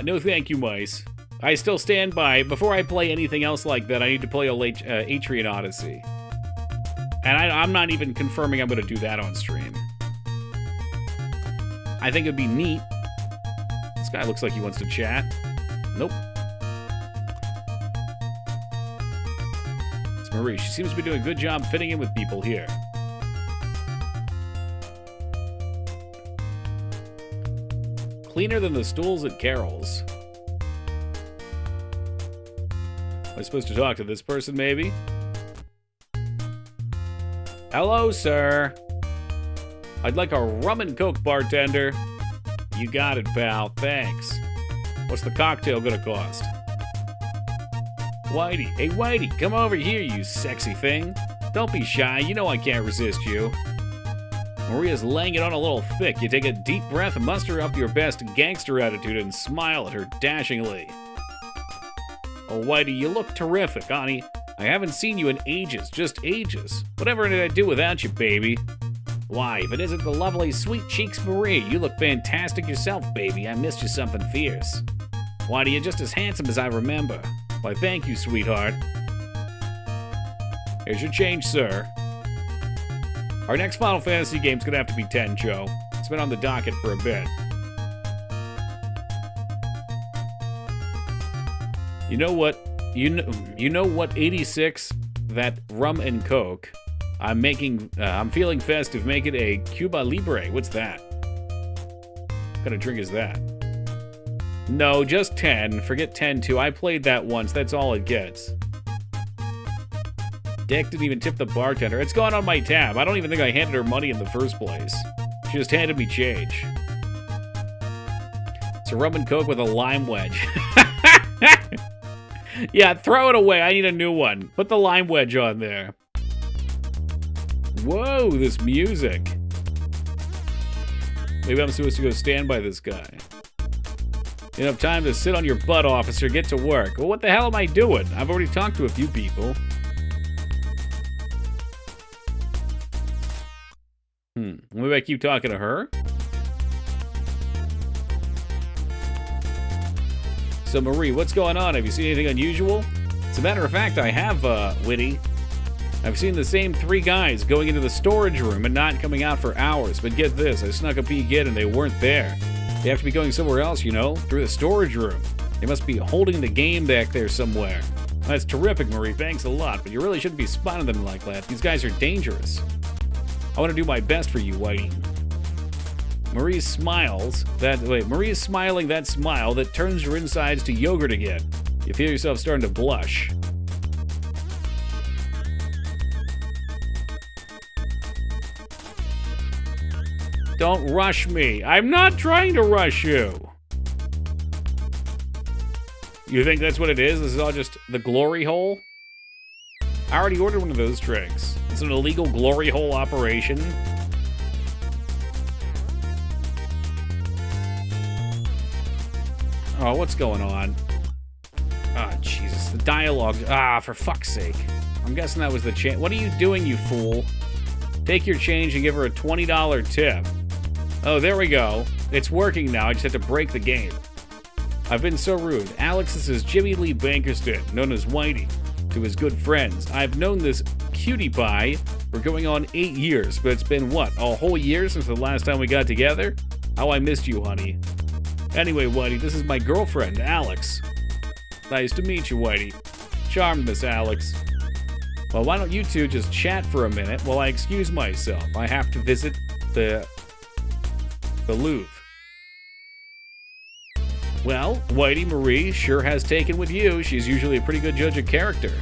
A: No thank you, mice. I still stand by, before I play anything else like that, I need to play a Latrian Odyssey. And I'm not even confirming I'm going to do that on stream. I think it'd be neat. This guy looks like he wants to chat. Nope. It's Marie. She seems to be doing a good job fitting in with people here. Cleaner than the stools at Carol's. Am I supposed to talk to this person, maybe? Hello, sir. I'd like a rum and coke, bartender. You got it, pal. Thanks. What's the cocktail gonna cost? Whitey. Hey, Whitey, come over here, you sexy thing. Don't be shy. You know I can't resist you. Maria's laying it on a little thick. You take a deep breath, muster up your best gangster attitude, and smile at her dashingly. Oh, Whitey, you look terrific, honey. I haven't seen you in ages, just ages. Whatever did I do without you, baby? Why, if it isn't the lovely, sweet cheeks Marie, you look fantastic yourself, baby. I missed you something fierce. Whitey, you're just as handsome as I remember. Why, thank you, sweetheart. Here's your change, sir. Our next Final Fantasy game's gonna have to be 10, Joe. It's been on the docket for a bit. You know what? You know what? 86. That rum and coke. I'm feeling festive. Make it a Cuba Libre. What's that? What kind of drink is that? No, just 10. Forget 10 too. I played that once. That's all it gets. Dick didn't even tip the bartender. It's gone on my tab. I don't even think I handed her money in the first place. She just handed me change. It's a rum and coke with a lime wedge. Yeah, throw it away. I need a new one. Put the lime wedge on there. Whoa, this music. Maybe I'm supposed to go stand by this guy. You have time to sit on your butt, officer. Get to work. Well, what the hell am I doing? I've already talked to a few people. Maybe I keep talking to her? So, Marie, what's going on? Have you seen anything unusual? As a matter of fact, I have, Witty. I've seen the same 3 guys going into the storage room and not coming out for hours. But get this, I snuck a peek in and they weren't there. They have to be going somewhere else, you know, through the storage room. They must be holding the game back there somewhere. That's terrific, Marie. Thanks a lot, but you really shouldn't be spotting them like that. These guys are dangerous. I want to do my best for you, Whitey. Marie's smiles Marie's smiling that smile that turns your insides to yogurt again. You feel yourself starting to blush. Don't rush me. I'm not trying to rush you. You think that's what it is? This is all just the glory hole? I already ordered one of those drinks. It's an illegal glory hole operation. Oh, what's going on? Ah, Jesus. The dialogue. Ah, for fuck's sake. I'm guessing that was the change. What are you doing, you fool? Take your change and give her a $20 tip. Oh, there we go. It's working now. I just had to break the game. I've been so rude. Alex, this is Jimmy Lee Bankerston, known as Whitey, to his good friends. I've known this cutie pie for going on 8 years, but it's been, what, a whole year since the last time we got together? How I missed you, honey. Anyway, Whitey, this is my girlfriend, Alex. Nice to meet you, Whitey. Charmed, Miss Alex. Well, why don't you two just chat for a minute while I excuse myself? I have to visit the Louvre. Well, Whitey Marie sure has taken with you. She's usually a pretty good judge of character.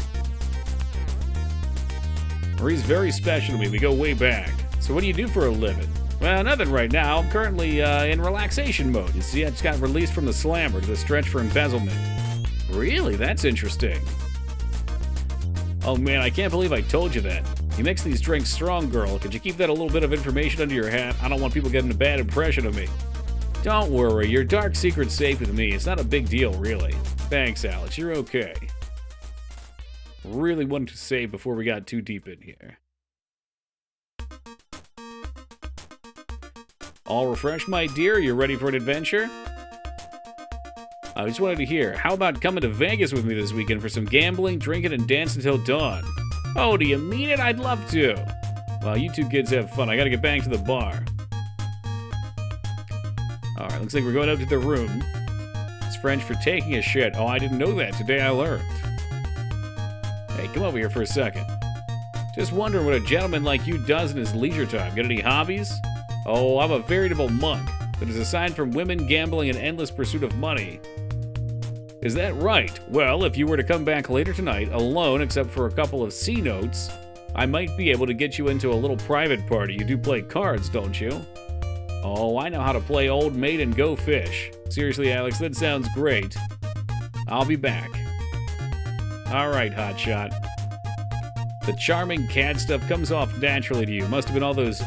A: Marie's very special to me. We go way back. So what do you do for a living? Well, nothing right now. I'm currently in relaxation mode. You see, I just got released from the slammer to the stretch for embezzlement. Really? That's interesting. Oh man, I can't believe I told you that. You mix these drinks strong, girl. Could you keep that a little bit of information under your hat? I don't want people getting a bad impression of me. Don't worry, your dark secret's safe with me. It's not a big deal, really. Thanks, Alex. You're okay. Really wanted to save before we got too deep in here. All refreshed, my dear? You're ready for an adventure? I just wanted to hear, how about coming to Vegas with me this weekend for some gambling, drinking, and dancing until dawn? Oh, do you mean it? I'd love to. Well, you two kids have fun. I gotta get back to the bar. Alright, looks like we're going up to the room. It's French for taking a shit. Oh, I didn't know that. Today I learned. Hey, come over here for a second. Just wondering what a gentleman like you does in his leisure time. Got any hobbies? Oh, I'm a veritable monk that is assigned from women, gambling, and endless pursuit of money. Is that right? Well, if you were to come back later tonight, alone except for a couple of C notes, I might be able to get you into a little private party. You do play cards, don't you? Oh, I know how to play Old Maid and Go Fish. Seriously, Alex, that sounds great. I'll be back. Alright, hotshot. The charming cad stuff comes off naturally to you. Must have been all those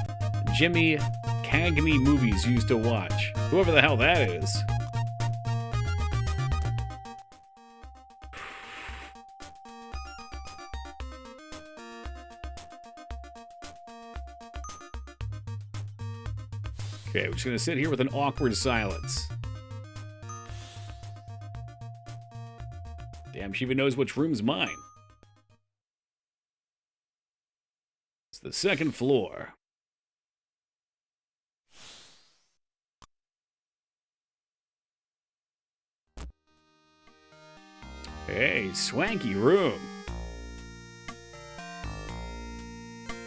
A: Jimmy Cagney movies you used to watch. Whoever the hell that is. Okay, we're just gonna sit here with an awkward silence. Damn, she even knows which room's mine. It's the second floor. Hey, swanky room.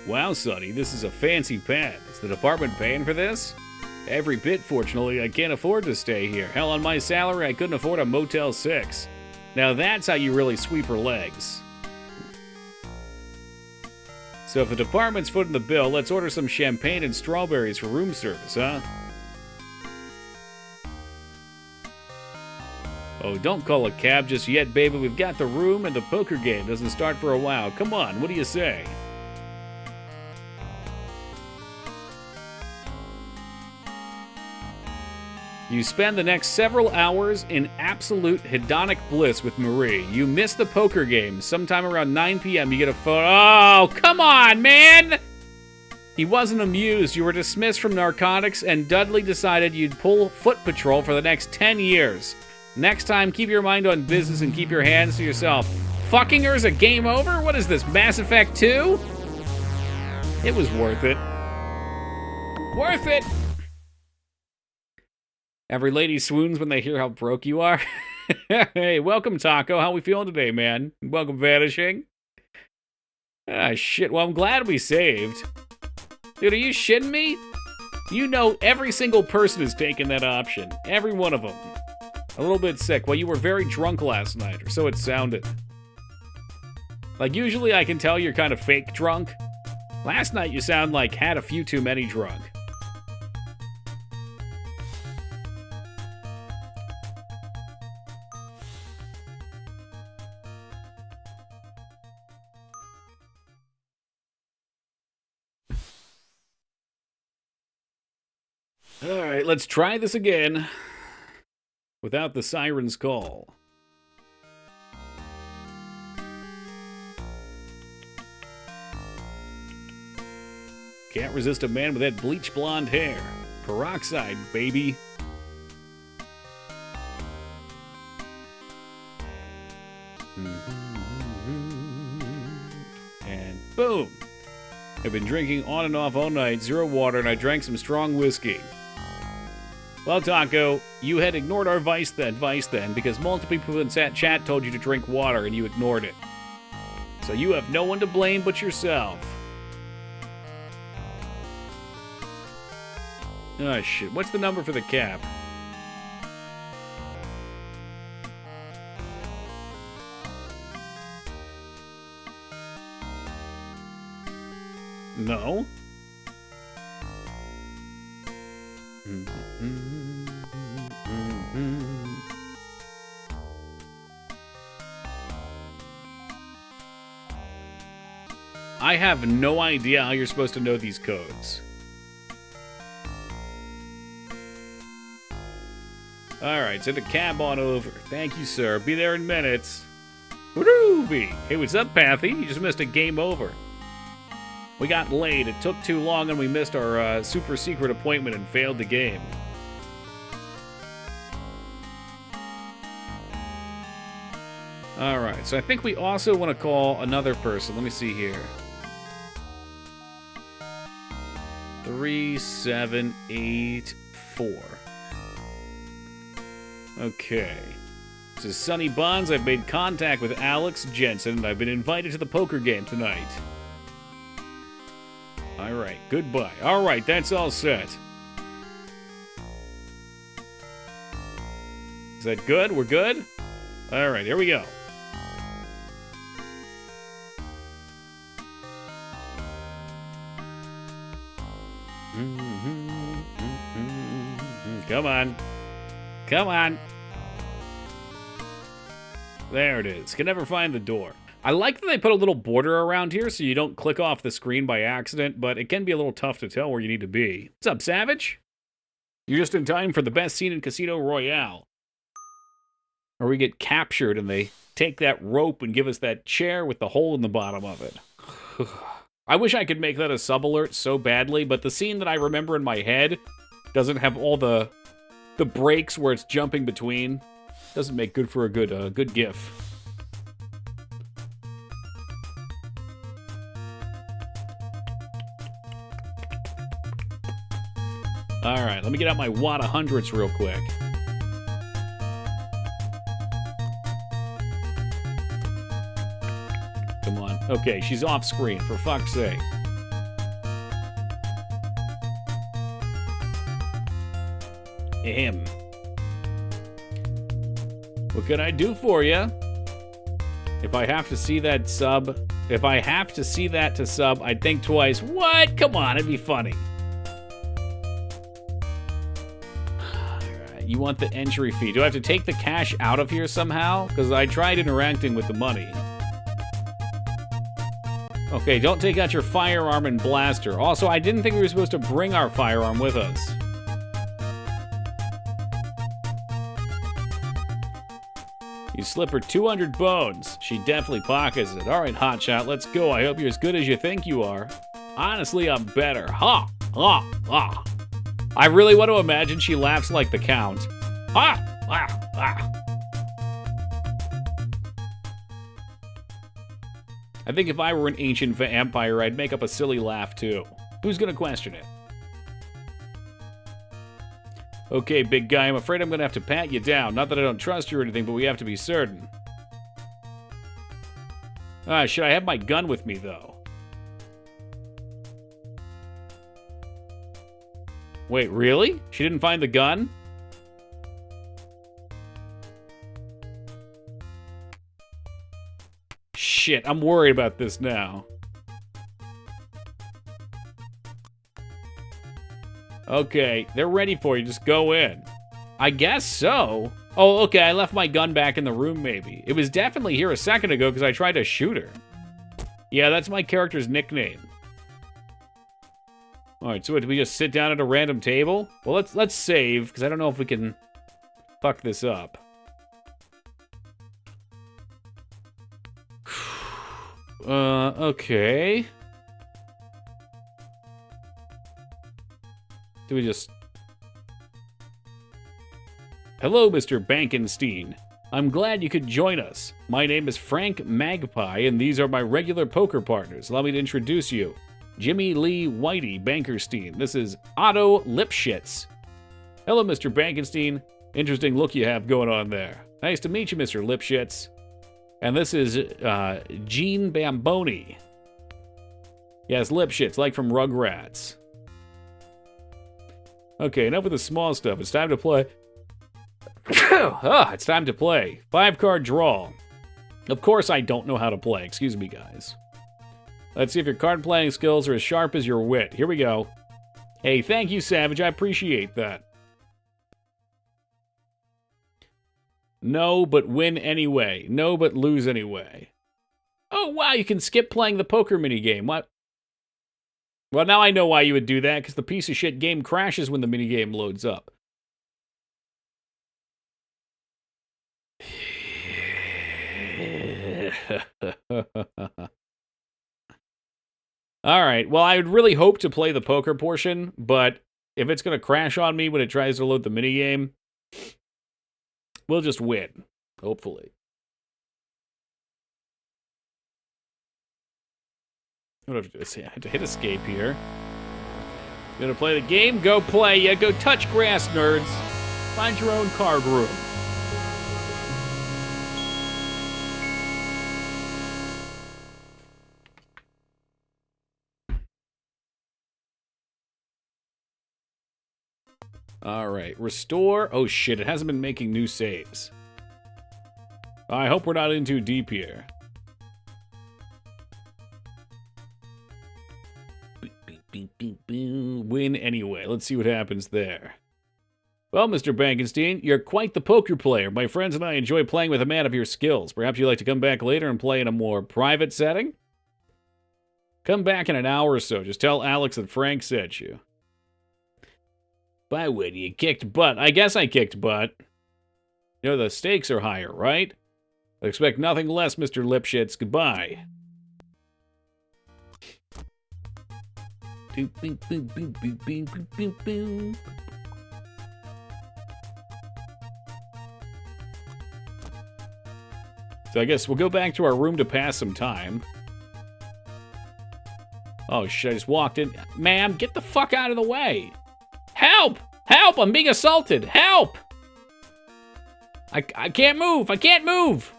A: Wow, Sonny, this is a fancy pad. Is the department paying for this? Every bit, fortunately. I can't afford to stay here. Hell, on my salary, I couldn't afford a Motel 6. Now that's how you really sweep her legs. So if the department's footing the bill, let's order some champagne and strawberries for room service, huh? Oh, don't call a cab just yet, baby. We've got the room and the poker game doesn't start for a while. Come on, what do you say? You spend the next several hours in absolute hedonic bliss with Marie. You miss the poker game. Sometime around 9 p.m. you get a phone. Oh, come on, man! He wasn't amused. You were dismissed from narcotics, and Dudley decided you'd pull foot patrol for the next 10 years. Next time, keep your mind on business and keep your hands to yourself. Fucking her is a game over? What is this, Mass Effect 2? It was worth it. Worth it! Every lady swoons when they hear how broke you are. Hey, welcome, Taco. How we feeling today, man? Welcome, Vanishing. Ah, shit. Well, I'm glad we saved. Dude, are you shitting me? You know every single person has taken that option. Every one of them. A little bit sick. Well, you were very drunk last night, or so it sounded. Like, usually I can tell you're kind of fake drunk. Last night you sound like had a few too many drunk. Alright, let's try this again. Without the siren's call. Can't resist a man with that bleach blonde hair. Peroxide, baby. And boom. I've been drinking on and off all night, 0 water, and I drank some strong whiskey. Well, Taco, you had ignored our advice then, because multiple people in chat told you to drink water and you ignored it. So you have no one to blame but yourself. Oh, shit. What's the number for the cap? No. I have no idea how you're supposed to know these codes. Alright, send a cab on over. Thank you, sir. Be there in minutes. Woo-doo-bee. Hey, what's up, Pathy? You just missed a game over. We got late. It took too long and we missed our super secret appointment and failed the game. Alright, so I think we also want to call another person. Let me see here. 3784. Okay. This is Sonny Bonds. I've made contact with Alex Jensen, and I've been invited to the poker game tonight. Alright, goodbye. Alright, that's all set. Is that good? We're good? Alright, here we go. Come on. Come on. There it is. Can never find the door. I like that they put a little border around here so you don't click off the screen by accident, but it can be a little tough to tell where you need to be. What's up, Savage? You're just in time for the best scene in Casino Royale. Or we get captured and they take that rope and give us that chair with the hole in the bottom of it. I wish I could make that a sub-alert so badly, but the scene that I remember in my head doesn't have all the breaks where it's jumping between. Doesn't make good for a good GIF. Alright, let me get out my wad of hundreds real quick. Come on. Okay, she's off screen, for fuck's sake. Ahem. What can I do for you? If I have to see that sub, if I have to see that to sub, I'd think twice. What? Come on, it'd be funny. Alright, you want the entry fee. Do I have to take the cash out of here somehow? Because I tried interacting with the money. Okay, don't take out your firearm and blaster. Also, I didn't think we were supposed to bring our firearm with us. You slip her 200 bones. She definitely pockets it. All right, hotshot, let's go. I hope you're as good as you think you are. Honestly, I'm better. Ha! Ha! Ha! I really want to imagine she laughs like the Count. Ha! Ha! Ha! I think if I were an ancient vampire, I'd make up a silly laugh, too. Who's gonna question it? Okay, big guy, I'm afraid I'm gonna have to pat you down. Not that I don't trust you or anything, but we have to be certain. Should I have my gun with me, though? Wait, really? She didn't find the gun? Shit, I'm worried about this now. Okay, they're ready for you. Just go in. I guess so. Oh, okay, I left my gun back in the room, maybe. It was definitely here a second ago because I tried to shoot her. Yeah, that's my character's nickname. Alright, so do we just sit down at a random table? Well, let's save, because I don't know if we can fuck this up. Okay. Do we just... Hello, Mr. Bankenstein. I'm glad you could join us. My name is Frank Magpie, and these are my regular poker partners. Allow me to introduce you. Jimmy Lee Whitey Bankerstein. This is Otto Lipschitz. Hello, Mr. Bankenstein. Interesting look you have going on there. Nice to meet you, Mr. Lipschitz. And this is Gene Bamboni. Yes, Lipschitz, like from Rugrats. Okay, enough with the small stuff. It's time to play. It's time to play. 5-card draw. Of course I don't know how to play. Excuse me, guys. Let's see if your card playing skills are as sharp as your wit. Here we go. Hey, thank you, Savage. I appreciate that. No, but win anyway. No, but lose anyway. Oh, wow, you can skip playing the poker minigame. What? Well, now I know why you would do that, because the piece of shit game crashes when the minigame loads up. Alright, well, I would really hope to play the poker portion, but if it's going to crash on me when it tries to load the minigame, we'll just win, hopefully. What do I have to do? I have to hit escape here. You gonna play the game? Go play, yeah. Go touch grass, nerds. Find your own card room. Alright, restore. Oh shit, it hasn't been making new saves. I hope we're not in too deep here. Win anyway. Let's see what happens there. Well, Mr. Bankenstein, you're quite the poker player. My friends and I enjoy playing with a man of your skills. Perhaps you'd like to come back later and play in a more private setting? Come back in an hour or so. Just tell Alex that Frank sent you. By when you kicked butt. I guess I kicked butt. You know, the stakes are higher, right? I expect nothing less, Mr. Lipschitz. Goodbye. So I guess we'll go back to our room to pass some time. Oh shit, I just walked in. Ma'am, get the fuck out of the way. Help! Help! I'm being assaulted! Help! I can't move! I can't move!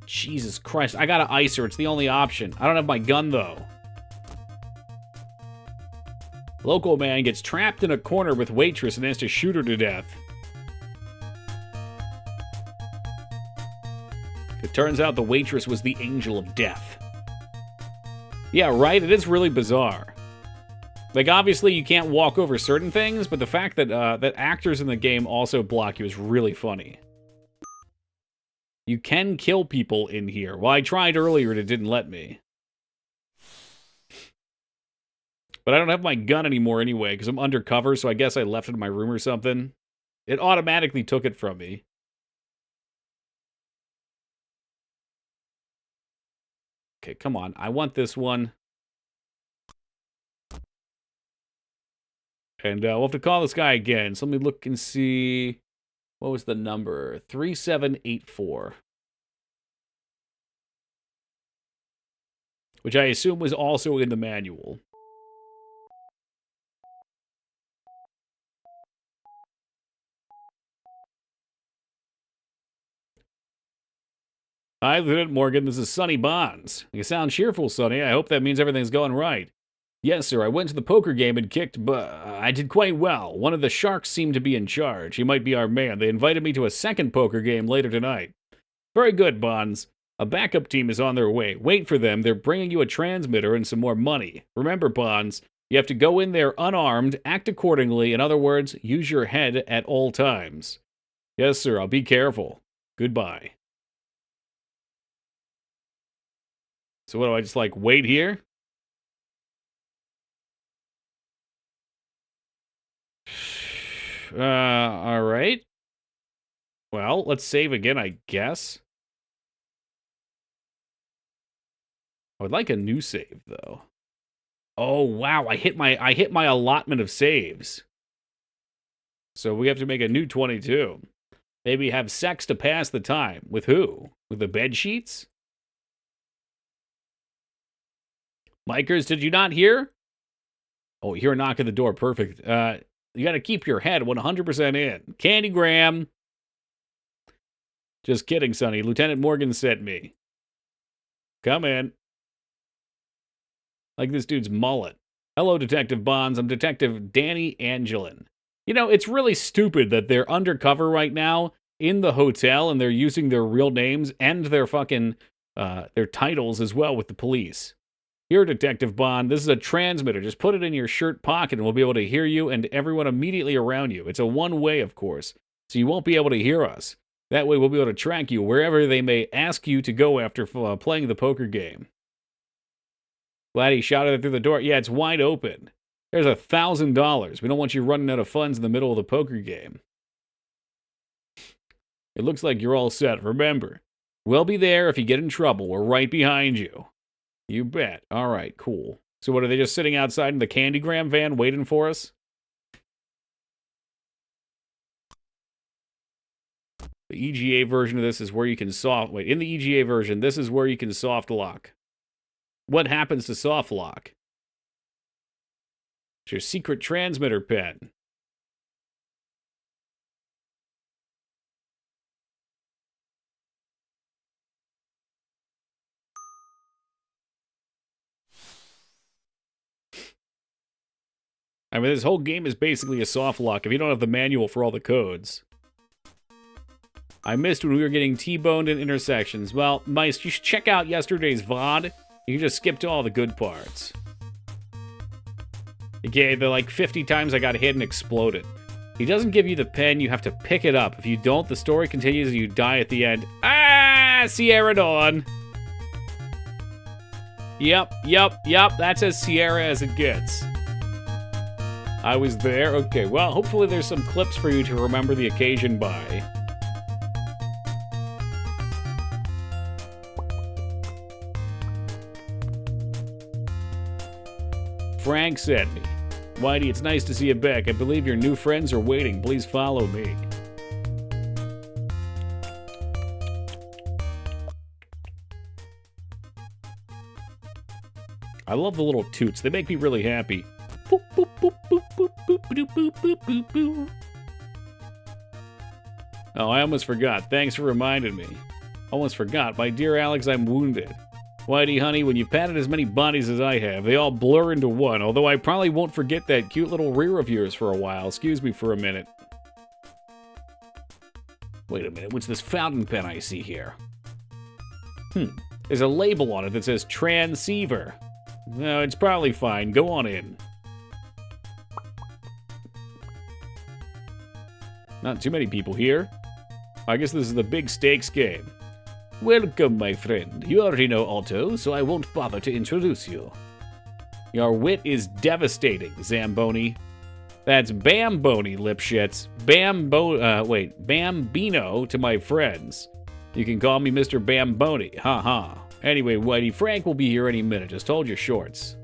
A: Jesus Christ, I gotta ice her. It's the only option. I don't have my gun, though. Local man gets trapped in a corner with waitress and has to shoot her to death. It turns out the waitress was the angel of death. Yeah, right? It is really bizarre. Like, obviously, you can't walk over certain things, but the fact that that actors in the game also block you is really funny. You can kill people in here. Well, I tried earlier and it didn't let me. But I don't have my gun anymore anyway, because I'm undercover, so I guess I left it in my room or something. It automatically took it from me. Okay, come on. I want this one. And we'll have to call this guy again. So let me look and see. What was the number? 3784. Which I assume was also in the manual. Hi, Lieutenant Morgan. This is Sonny Bonds. You sound cheerful, Sonny. I hope that means everything's going right. Yes, sir, I went to the poker game and kicked, but I did quite well. One of the sharks seemed to be in charge. He might be our man. They invited me to a second poker game later tonight. Very good, Bonds. A backup team is on their way. Wait for them. They're bringing you a transmitter and some more money. Remember, Bonds, you have to go in there unarmed, act accordingly. In other words, use your head at all times. Yes, sir, I'll be careful. Goodbye. So what do I just, like, wait here? Alright. Well, let's save again, I guess. I would like a new save, though. Oh, wow, I hit my allotment of saves. So we have to make a new 22. Maybe have sex to pass the time. With who? With the bed sheets? Micers, did you not hear? Oh, you hear a knock at the door. Perfect. You got to keep your head 100% in. Candygram. Just kidding, Sonny. Lieutenant Morgan sent me. Come in. Like this dude's mullet. Hello, Detective Bonds. I'm Detective Danny Angelin. You know, it's really stupid that they're undercover right now in the hotel and they're using their real names and their fucking, their titles as well with the police. Here, Detective Bond, this is a transmitter. Just put it in your shirt pocket and we'll be able to hear you and everyone immediately around you. It's a one-way, of course, so you won't be able to hear us. That way we'll be able to track you wherever they may ask you to go after playing the poker game. Glad he shouted it through the door. Yeah, it's wide open. There's $1,000. We don't want you running out of funds in the middle of the poker game. It looks like you're all set. Remember, we'll be there if you get in trouble. We're right behind you. You bet. All right, cool. So what, are they just sitting outside in the Candygram van waiting for us? The EGA version of this is where you can in the EGA version, this is where you can soft lock. What happens to soft lock? It's your secret transmitter pen. I mean, this whole game is basically a soft lock if you don't have the manual for all the codes. I missed when we were getting T-boned in intersections. Well, Mice, you should check out yesterday's VOD. You can just skip to all the good parts. Okay, the like 50 times I got hit and exploded. He doesn't give you the pen, you have to pick it up. If you don't, the story continues and you die at the end. Ah, Sierra Dawn. Yep, that's as Sierra as it gets. I was there? Okay, well, hopefully there's some clips for you to remember the occasion by. Frank sent me. Whitey, it's nice to see you back. I believe your new friends are waiting. Please follow me. I love the little toots. They make me really happy. Boop, boop, boop, boop, boop, boop, boop, boop, boop, boop, boop. Oh, I almost forgot. Thanks for reminding me. Almost forgot. My dear Alex, I'm wounded. Whitey, honey, when you've patted as many bodies as I have, they all blur into one, although I probably won't forget that cute little rear of yours for a while. Excuse me for a minute. Wait a minute, what's this fountain pen I see here? There's a label on it that says transceiver. No, it's probably fine. Go on in. Not too many people here. I guess this is the big stakes game. Welcome, my friend. You already know Otto, so I won't bother to introduce you. Your wit is devastating, Zamboni. That's Bamboni, lipshits. Bambino to my friends. You can call me Mr. Bamboni, haha. Anyway, Whitey, Frank will be here any minute. Just hold your shorts.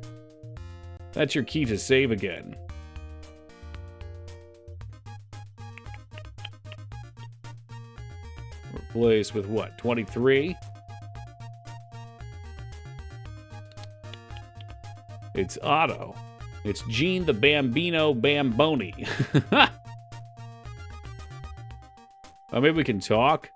A: That's your key to save again. Replace with what, 23? It's Otto. It's Gene the Bambino Bamboni. Oh, maybe we can talk?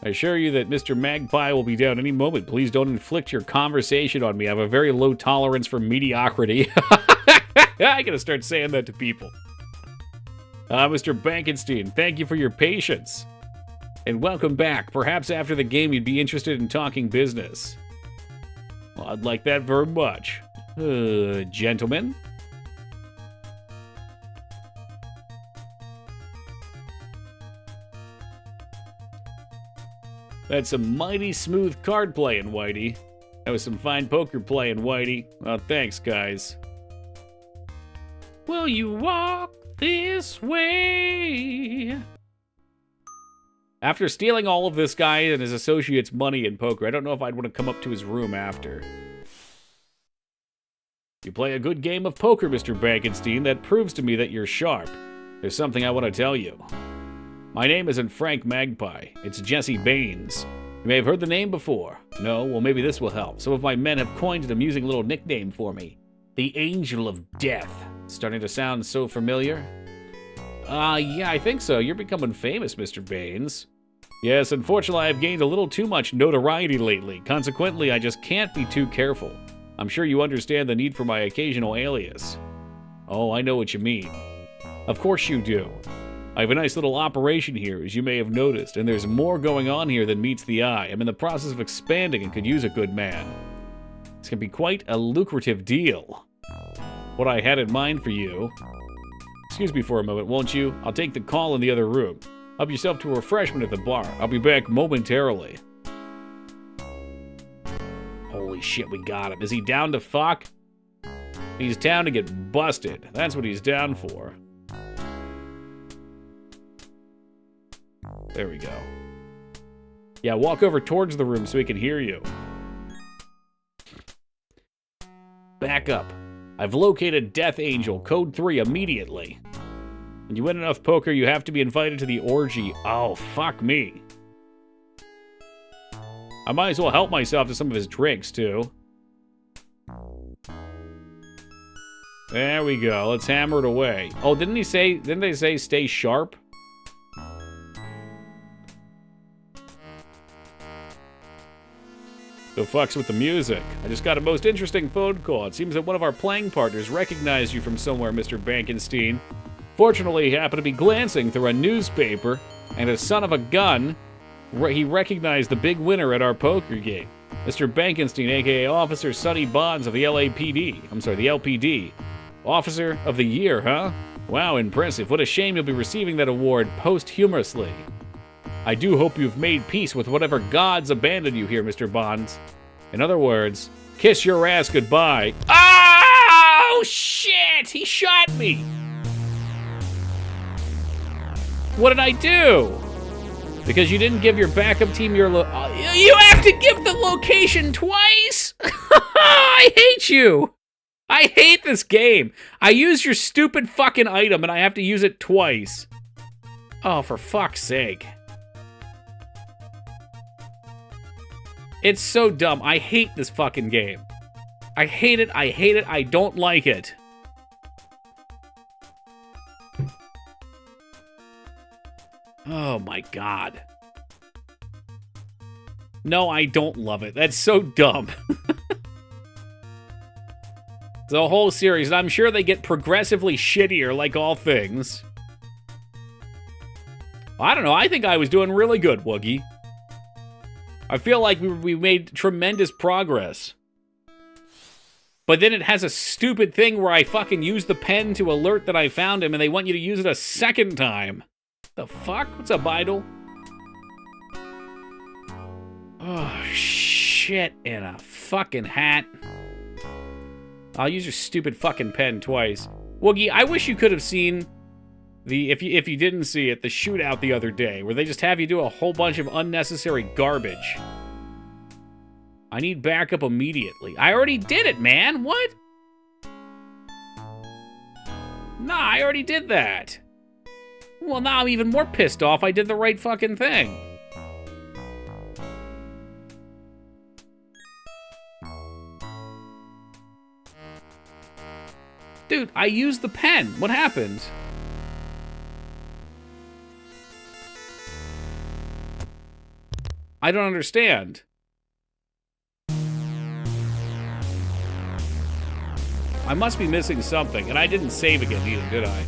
A: I assure you that Mr. Magpie will be down any moment. Please don't inflict your conversation on me. I have a very low tolerance for mediocrity. I gotta start saying that to people. Mr. Bankenstein, thank you for your patience. And welcome back. Perhaps after the game you'd be interested in talking business. Well, I'd like that very much. Gentlemen? That's some mighty smooth card playing, Whitey. That was some fine poker playing, Whitey. Oh, thanks, guys. Will you walk this way? After stealing all of this guy and his associates' money in poker, I don't know if I'd want to come up to his room after. You play a good game of poker, Mr. Bankenstein. That proves to me that you're sharp. There's something I want to tell you. My name isn't Frank Magpie. It's Jesse Baines. You may have heard the name before. No? Well, maybe this will help. Some of my men have coined an amusing little nickname for me. The Angel of Death. Starting to sound so familiar? Yeah, I think so. You're becoming famous, Mr. Baines. Yes, unfortunately, I've gained a little too much notoriety lately. Consequently, I just can't be too careful. I'm sure you understand the need for my occasional alias. Oh, I know what you mean. Of course you do. I have a nice little operation here, as you may have noticed, and there's more going on here than meets the eye. I'm in the process of expanding and could use a good man. This can be quite a lucrative deal. What I had in mind for you... Excuse me for a moment, won't you? I'll take the call in the other room. Help yourself to a refreshment at the bar. I'll be back momentarily. Holy shit, we got him. Is he down to fuck? He's down to get busted. That's what he's down for. There we go. Yeah, walk over towards the room so he can hear you. Back up. I've located Death Angel, Code 3, immediately. When you win enough poker, you have to be invited to the orgy. Oh, fuck me. I might as well help myself to some of his drinks, too. There we go. Let's hammer it away. Oh, didn't they say stay sharp? The fuck's with the music? I just got a most interesting phone call. It seems that one of our playing partners recognized you from somewhere, Mr. Bankenstein. Fortunately, he happened to be glancing through a newspaper, and a son of a gun, he recognized the big winner at our poker game. Mr. Bankenstein, a.k.a. Officer Sonny Bonds of the LAPD. I'm sorry, the LPD. Officer of the Year, huh? Wow, impressive. What a shame you'll be receiving that award posthumously. I do hope you've made peace with whatever gods abandoned you here, Mr. Bonds. In other words, kiss your ass goodbye. Oh, shit! He shot me! What did I do? Because you didn't give your backup team your you have to give the location twice? I hate you! I hate this game. I use your stupid fucking item and I have to use it twice. Oh, for fuck's sake. It's so dumb. I hate this fucking game. I hate it. I hate it. I don't like it. Oh my god. No, I don't love it. That's so dumb. The whole series, and I'm sure they get progressively shittier like all things. I don't know. I think I was doing really good, Woogie. I feel like we made tremendous progress. But then it has a stupid thing where I fucking use the pen to alert that I found him, and they want you to use it a second time. The fuck? What's up, Idol? Oh, shit in a fucking hat. I'll use your stupid fucking pen twice. Woogie, I wish you could have seen the, if you didn't see it, the shootout the other day, where they just have you do a whole bunch of unnecessary garbage. I need backup immediately. I already did it, man. What? Nah, I already did that. Well, now I'm even more pissed off I did the right fucking thing. Dude, I used the pen. What happened? I don't understand. I must be missing something, and I didn't save again either, did I?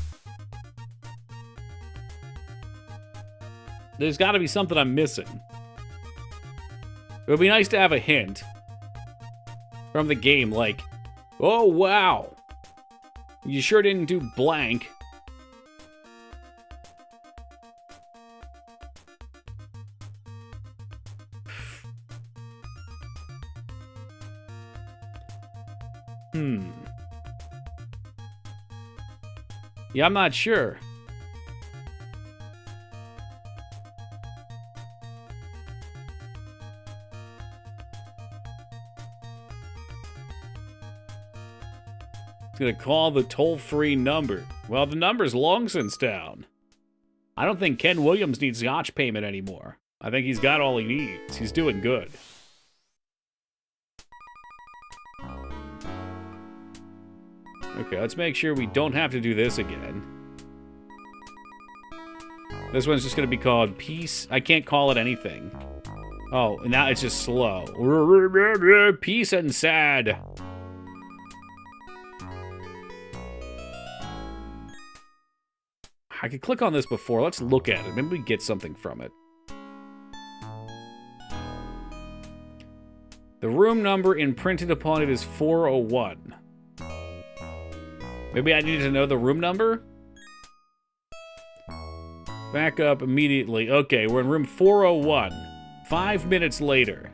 A: There's got to be something I'm missing. It would be nice to have a hint from the game, like, oh, wow, you sure didn't do blank. Yeah, I'm not sure. It's gonna call the toll-free number. Well, the number's long since down. I don't think Ken Williams needs yacht payment anymore. I think he's got all he needs. He's doing good. Okay, let's make sure we don't have to do this again. This one's just going to be called Peace. I can't call it anything. Oh, now it's just slow. Peace and sad. I could click on this before. Let's look at it. Maybe we get something from it. The room number imprinted upon it is 401. Maybe I need to know the room number? Back up immediately. Okay, we're in room 401. 5 minutes later.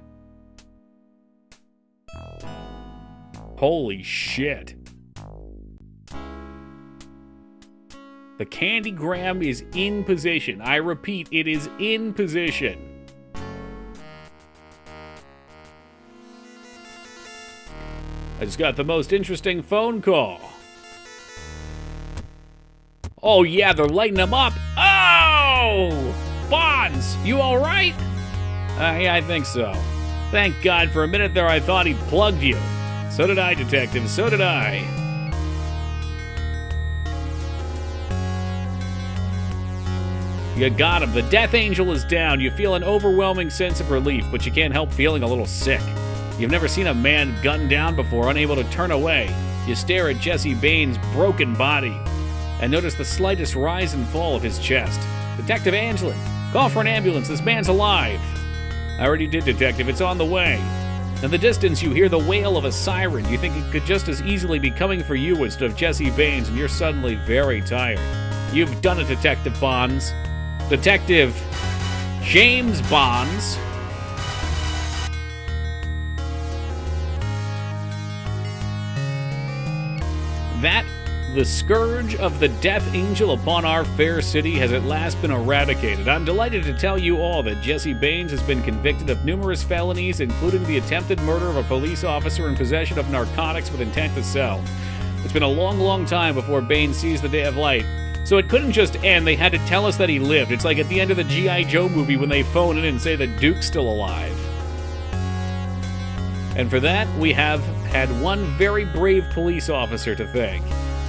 A: Holy shit. The candygram is in position. I repeat, it is in position. I just got the most interesting phone call. Oh, yeah, they're lighting them up. Oh! Bonds, you all right? Yeah, I think so. Thank God, for a minute there I thought he'd plugged you. So did I, Detective, so did I. You got him. The Death Angel is down. You feel an overwhelming sense of relief, but you can't help feeling a little sick. You've never seen a man gunned down before, unable to turn away. You stare at Jesse Bain's broken body and notice the slightest rise and fall of his chest. Detective Angelin, call for an ambulance. This man's alive. I already did, Detective. It's on the way. In the distance, you hear the wail of a siren. You think it could just as easily be coming for you instead of Jesse Baines, and you're suddenly very tired. You've done it, Detective Bonds. Detective James Bonds. That, the scourge of the Death Angel upon our fair city, has at last been eradicated. I'm delighted to tell you all that Jesse Baines has been convicted of numerous felonies, including the attempted murder of a police officer in possession of narcotics with intent to sell. It's been a long, long time before Baines sees the day of light, so it couldn't just end. They had to tell us that he lived. It's like at the end of the G.I. Joe movie when they phone in and say that Duke's still alive. And for that, we have had one very brave police officer to thank.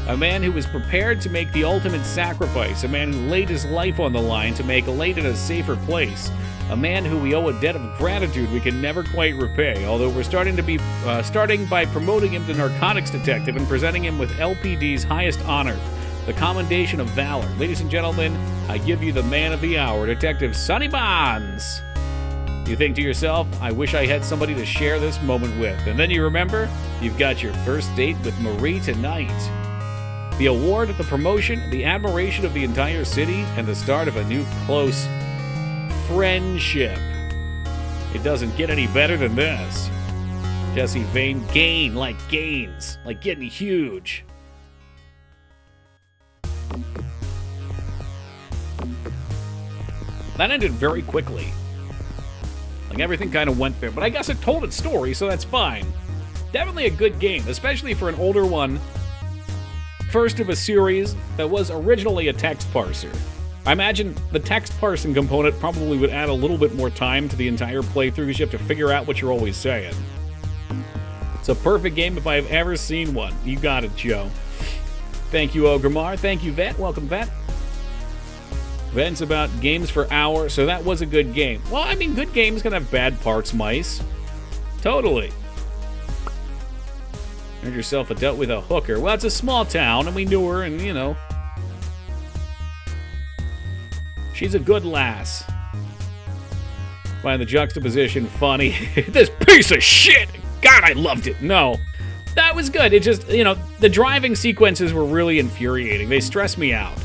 A: A man who was prepared to make the ultimate sacrifice. A man who laid his life on the line to make Layton a safer place. A man who we owe a debt of gratitude we can never quite repay, although we're starting by promoting him to narcotics detective and presenting him with LPD's highest honor, the Commendation of Valor. Ladies and gentlemen, I give you the man of the hour, Detective Sonny Bonds. You think to yourself, I wish I had somebody to share this moment with. And then you remember, you've got your first date with Marie tonight. The award, the promotion, the admiration of the entire city, and the start of a new close friendship. It doesn't get any better than this. Jesse Bain, gain like gains, like getting huge. That ended very quickly. Like everything kind of went there, but I guess it told its story, so that's fine. Definitely a good game, especially for an older one. First of a series that was originally a text parser. I imagine the text parsing component probably would add a little bit more time to the entire playthrough because you have to figure out what you're always saying. It's a perfect game if I've ever seen one. You got it, Joe. Thank you, Ogremar. Thank you, Vet. Welcome, Vet. Vents about games for hours, so that was a good game. Well, I mean, good games can have bad parts, mice. Totally. Earned yourself a date with a hooker. Well, it's a small town, and we knew her, and, you know. She's a good lass. Find the juxtaposition funny. This piece of shit! God, I loved it. No. That was good. It just, you know, the driving sequences were really infuriating. They stressed me out.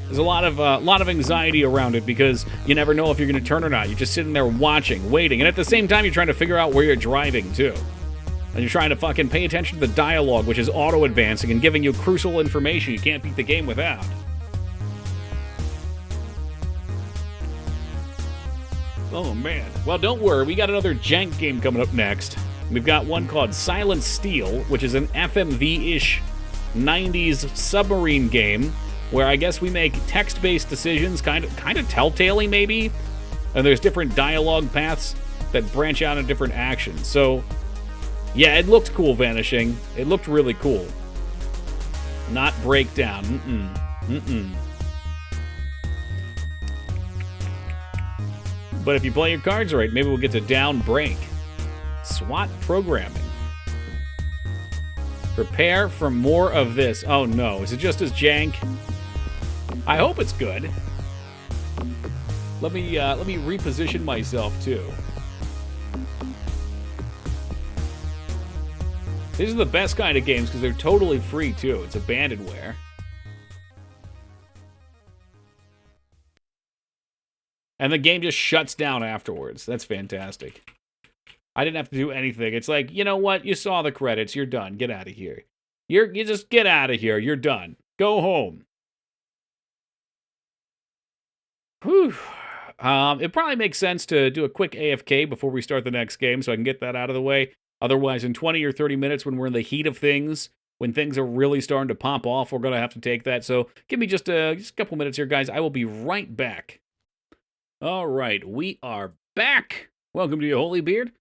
A: There's a lot of anxiety around it because you never know if you're going to turn or not. You're just sitting there watching, waiting, and at the same time, you're trying to figure out where you're driving, too. And you're trying to fucking pay attention to the dialogue, which is auto-advancing and giving you crucial information you can't beat the game without. Oh, man. Well, don't worry. We got another jank game coming up next. We've got one called Silent Steel, which is an FMV-ish 90s submarine game where I guess we make text-based decisions, kind of telltale-y maybe, and there's different dialogue paths that branch out in different actions. So, yeah, it looked cool, Vanishing. It looked really cool. Not Breakdown. But if you play your cards right, maybe we'll get to Down Break. SWAT programming. Prepare for more of this. Oh no, is it just as jank? I hope it's good. Let me reposition myself too. These are the best kind of games because they're totally free too. It's abandonware. And the game just shuts down afterwards. That's fantastic. I didn't have to do anything. It's like, you know what? You saw the credits. You're done. Get out of here. You just get out of here. You're done. Go home. Whew. It probably makes sense to do a quick AFK before we start the next game so I can get that out of the way. Otherwise, in 20 or 30 minutes when we're in the heat of things, when things are really starting to pop off, we're going to have to take that. So give me just a couple minutes here, guys. I will be right back. All right, we are back. Welcome to you, Holy Beard.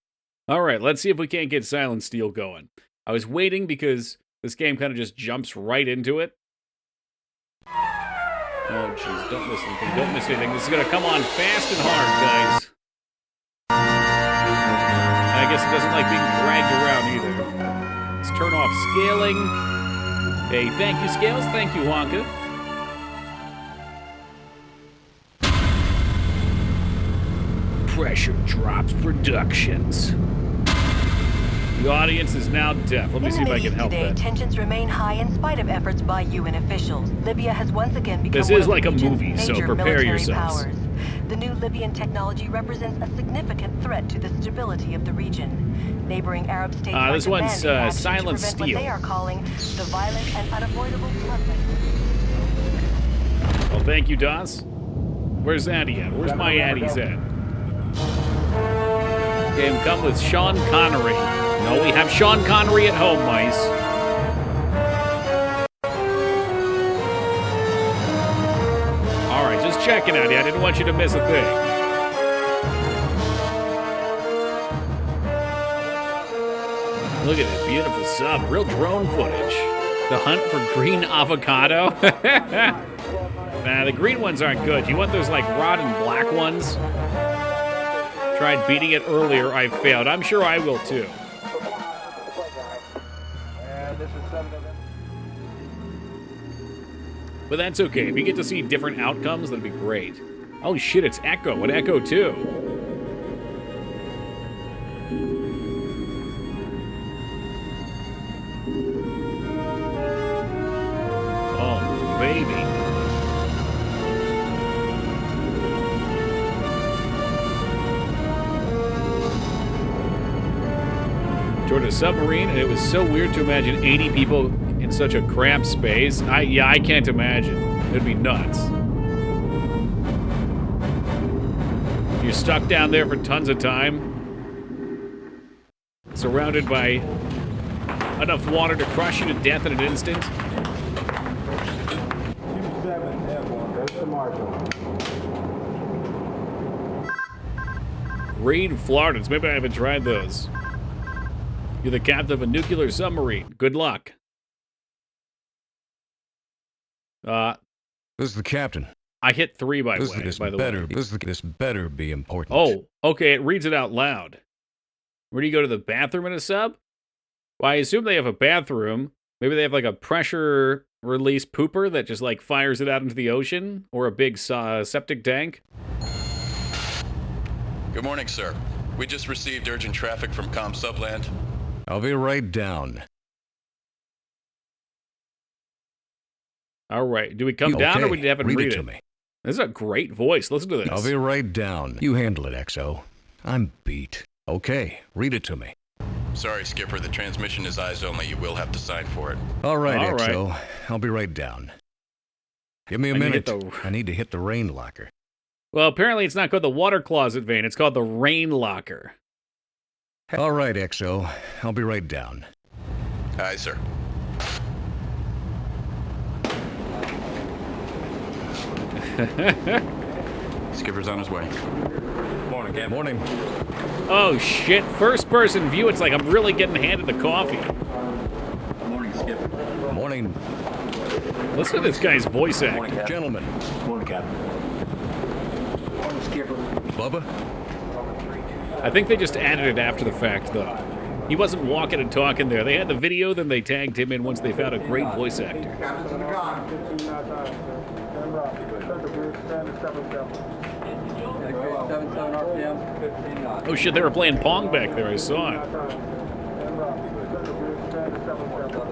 A: All right, let's see if we can't get Silent Steel going. I was waiting because this game kind of just jumps right into it. Oh, jeez, don't miss anything. Don't miss anything. This is going to come on fast and hard, guys. And I guess it doesn't like being dragged around either. Let's turn off scaling. Hey, thank you, Scales. Thank you, Wonka. Pressure Drops Productions. The audience is now deaf. Let me see if I can help that.
B: Tensions remain high in spite of efforts by UN officials. Libya has once again become
A: this is like a movie, so prepare yourselves.
B: Powers. The new Libyan technology represents a significant threat to the stability of the region. Neighboring Arab states are
A: this one's Silent Steel.
B: What they are calling the violent and unavoidable conflict.
A: Well, thank you, DOS. Where's Addy at? Where's my Addy's at? Game come with Sean Connery. No, we have Sean Connery at home, mice. All right, just checking out. I didn't want you to miss a thing. Look at that beautiful sub. Real drone footage. The hunt for green avocado. Nah, the green ones aren't good. You want those like rod and black ones? Tried beating it earlier, I failed. I'm sure I will too. But that's okay. If you get to see different outcomes, that'd be great. Oh shit, it's Echo. An Echo 2. Oh, baby. Toward a submarine, and it was so weird to imagine 80 people in such a cramped space. I can't imagine. It'd be nuts. You're stuck down there for tons of time, surrounded by enough water to crush you to death in an instant. Green Floridans. Maybe I haven't tried those. You're the captain of a nuclear submarine. Good luck.
C: This is the captain.
A: I hit 3 by the way.
C: This better be important.
A: Oh, okay, it reads it out loud. Where do you go to the bathroom in a sub? Well, I assume they have a bathroom. Maybe they have like a pressure release pooper that just like fires it out into the ocean, or a big septic tank.
D: Good morning, sir. We just received urgent traffic from Com Subland.
C: I'll be right down.
A: All right, do we come down or we have it read it?
C: To me.
A: This is a great voice. Listen to this.
C: I'll be right down. You handle it, XO. I'm beat. Okay, read it to me.
D: Sorry, Skipper, the transmission is eyes only. You will have to sign for it.
C: All right, XO. I'll be right down. Give me a minute. I need to hit the rain locker.
A: Well, apparently it's not called the water closet vein. It's called the rain locker.
C: All right, XO. I'll be right down.
D: Aye, sir. Skipper's on his way.
C: Morning, Captain. Morning.
A: Oh, shit. First person view. It's like I'm really getting handed the coffee.
E: Morning, Skipper.
C: Morning.
A: Listen to this guy's voice act.
E: Morning, Captain.
C: Gentlemen.
E: Morning, Captain. Morning, Skipper.
C: Bubba?
A: I think they just added it after the fact, though. He wasn't walking and talking there. They had the video, then they tagged him in once they found a great voice actor. Oh shit, they were playing Pong back there. I saw it.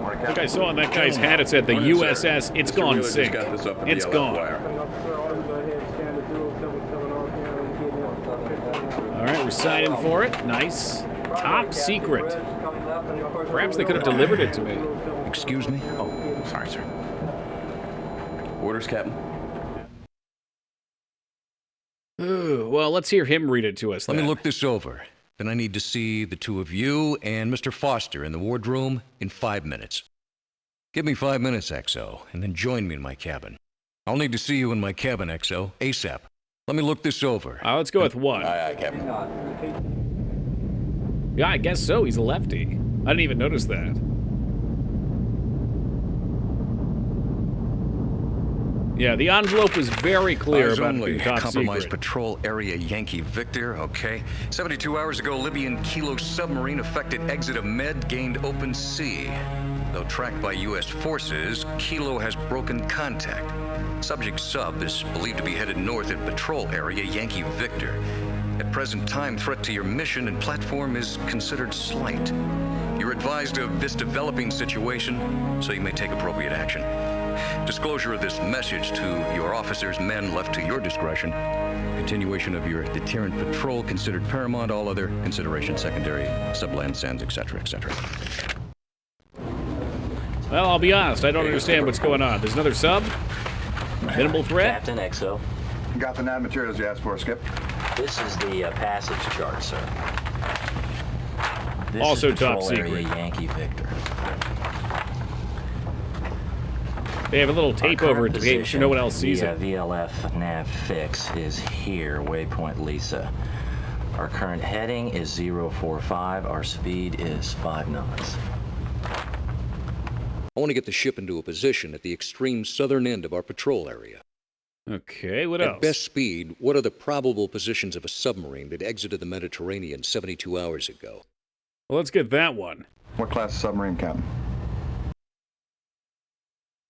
A: I think I saw on that guy's hat it said the USS It's Gone Sink. It's gone. Alright, we're signing for it. Nice. Top secret. Perhaps they could have delivered it to me.
C: Excuse me?
D: Oh, sorry, sir. Orders, Captain.
A: Ooh, well, let's hear him read it to us.
C: Let me look this over. Then I need to see the two of you and Mr. Foster in the wardroom in 5 minutes. Give me 5 minutes, XO, and then join me in my cabin. I'll need to see you in my cabin, XO, ASAP. Let me look this over.
A: Let's go with one.
D: Aye, Captain.
A: Yeah, I guess so. He's a lefty. I didn't even notice that. Yeah, the envelope was very clear about it being top
C: compromised
A: secret.
C: patrol area Yankee Victor, okay. 72 hours ago, Libyan Kilo submarine affected exit of Med, gained open sea. Though tracked by U.S. forces, Kilo has broken contact. Subject sub is believed to be headed north at patrol area Yankee Victor. At present time, threat to your mission and platform is considered slight. You're advised of this developing situation, so you may take appropriate action. Disclosure of this message to your officers, men left to your discretion. Continuation of your deterrent patrol considered paramount, all other consideration secondary, subland sands, etc., etc.
A: Well, I'll be honest, I don't understand what's going on. There's another sub? Minimal threat?
E: Captain XO.
F: Got the nav materials you asked for, Skip.
E: This is the passage chart, sir. This
A: Also
E: is
A: top
E: patrol
A: secret.
E: area Yankee Victor.
A: They have a little tape over it to make sure no one else sees it.
E: VLF nav fix is here, waypoint Lisa. Our current heading is 045. Our speed is 5 knots.
C: I want to get the ship into a position at the extreme southern end of our patrol area.
A: Okay, what else?
C: At best speed, what are the probable positions of a submarine that exited the Mediterranean 72 hours ago?
A: Well, let's get that one.
F: What class of submarine, Captain?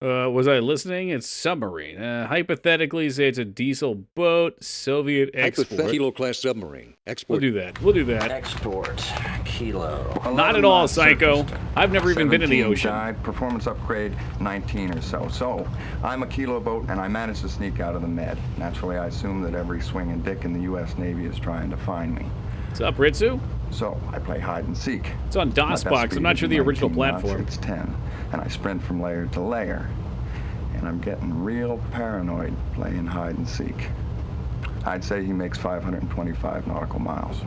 A: Was I listening? It's submarine. Hypothetically, say it's a diesel boat, Soviet export.
C: Kilo-class submarine. Export.
A: We'll do that. We'll do that.
E: Export Kilo.
A: Not at all, Psycho. I've never even been in the
F: 17
A: ocean.
F: Died, performance upgrade 19 or so. So, I'm a Kilo boat, and I managed to sneak out of the Med. Naturally, I assume that every swinging dick in the U.S. Navy is trying to find me.
A: What's up, Ritsu?
F: So, I play hide and seek.
A: It's on
F: Not that
A: DOSBox. I'm not sure
F: speed
A: the
F: is
A: original
F: 19 knots,
A: platform.
F: It's 10, and I sprint from layer to layer. And I'm getting real paranoid playing hide and seek. I'd say he makes 525 nautical miles.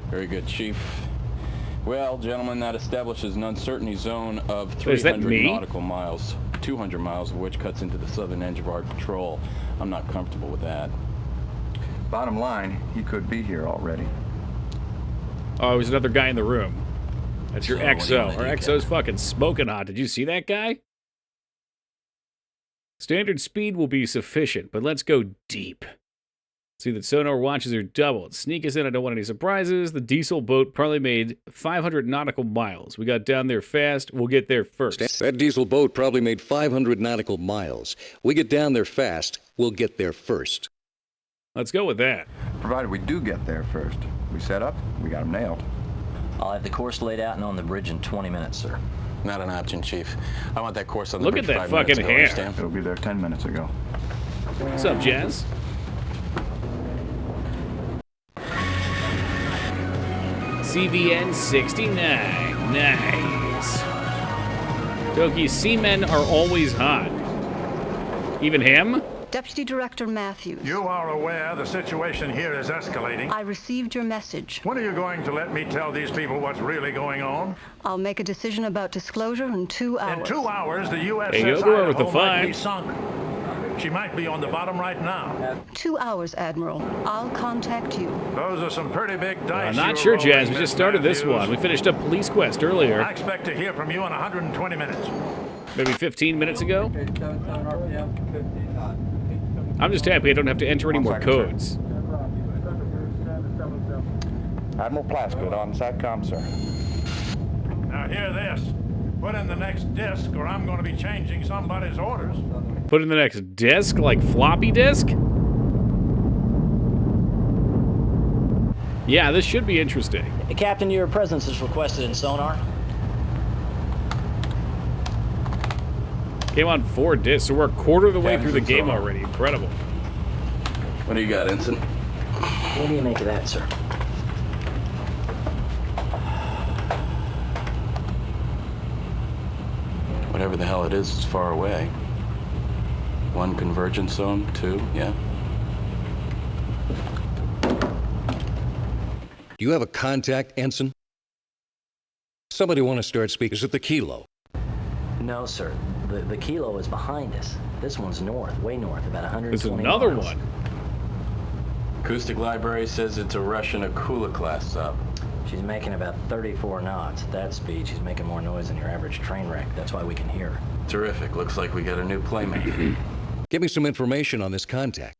G: Very good, Chief. Well, gentlemen, that establishes an uncertainty zone of
A: Is that
G: 300
A: me?
G: nautical miles, 200 miles of which cuts into the southern edge of our patrol. I'm not comfortable with that.
F: Bottom line, he could be here already.
A: Oh, there's another guy in the room. That's your
E: So, what do you
A: XO.
E: wanna
A: Our
E: do,
A: XO's fucking smoking hot. Did you see that guy? Standard speed will be sufficient, but let's go deep. See that sonar watches are doubled. Sneak us in, I don't want any surprises. The diesel boat probably made 500 nautical miles. We got down there fast, we'll get there first.
H: That diesel boat probably made 500 nautical miles. We get down there fast, we'll get there first.
A: Let's go with that.
F: Provided we do get there first. We set up, we got them nailed.
E: I'll have the course laid out and on the bridge in 20 minutes, sir.
G: Not an option, Chief. I want that course on the
A: Look
G: bridge
A: at that
G: 5 minutes
A: fucking
G: ago,
A: hair.
G: understand?
F: It'll be there 10 minutes ago.
A: What's up, Jazz? CVN 69. Nice. Toki, seamen are always hot. Even him?
I: Deputy Director Matthews.
J: You are aware the situation here is escalating.
I: I received your message.
J: When are you going to let me tell these people what's really going on?
I: I'll make a decision about disclosure in 2 hours.
J: In 2 hours, the USS
A: Hey, you'll go over with the
J: Idaho might be
A: five.
J: sunk. She might be on the bottom right now.
I: 2 hours, Admiral. I'll contact you.
J: Those are some pretty big dice.
A: I'm not
J: you're
A: sure,
J: rolling,
A: Jazz. We
J: Miss
A: just started this
J: Matthews.
A: one. We finished up Police Quest
J: I
A: earlier,
J: expect to hear from you in 120 minutes.
A: maybe 15 minutes ago. I'm just happy I don't have to enter any more codes.
F: Admiral Plaskett on SATCOM, sir.
J: Now hear this. Put in the next disk or I'm going to be changing somebody's orders.
A: Put in the next disk, like floppy disk? Yeah, this should be interesting.
E: Captain, your presence is requested in sonar.
A: Came on 4 discs, so we're a quarter of the way through the game already. Incredible.
G: What do you got, Ensign?
E: What do you make of that, sir?
G: Whatever the hell it is, it's far away. 1 convergence zone, 2, yeah.
H: Do you have a contact, Ensign? Somebody want to start speaking. Is it the Kilo?
E: No, sir. The Kilo is behind us. This one's north, way north, about 120
A: There's another
E: miles.
A: one.
G: Acoustic library says it's a Russian Akula class sub.
E: She's making about 34 knots. At that speed, she's making more noise than your average train wreck. That's why we can hear her.
G: Terrific. Looks like we got a new playmate.
H: Give me some information on this contact.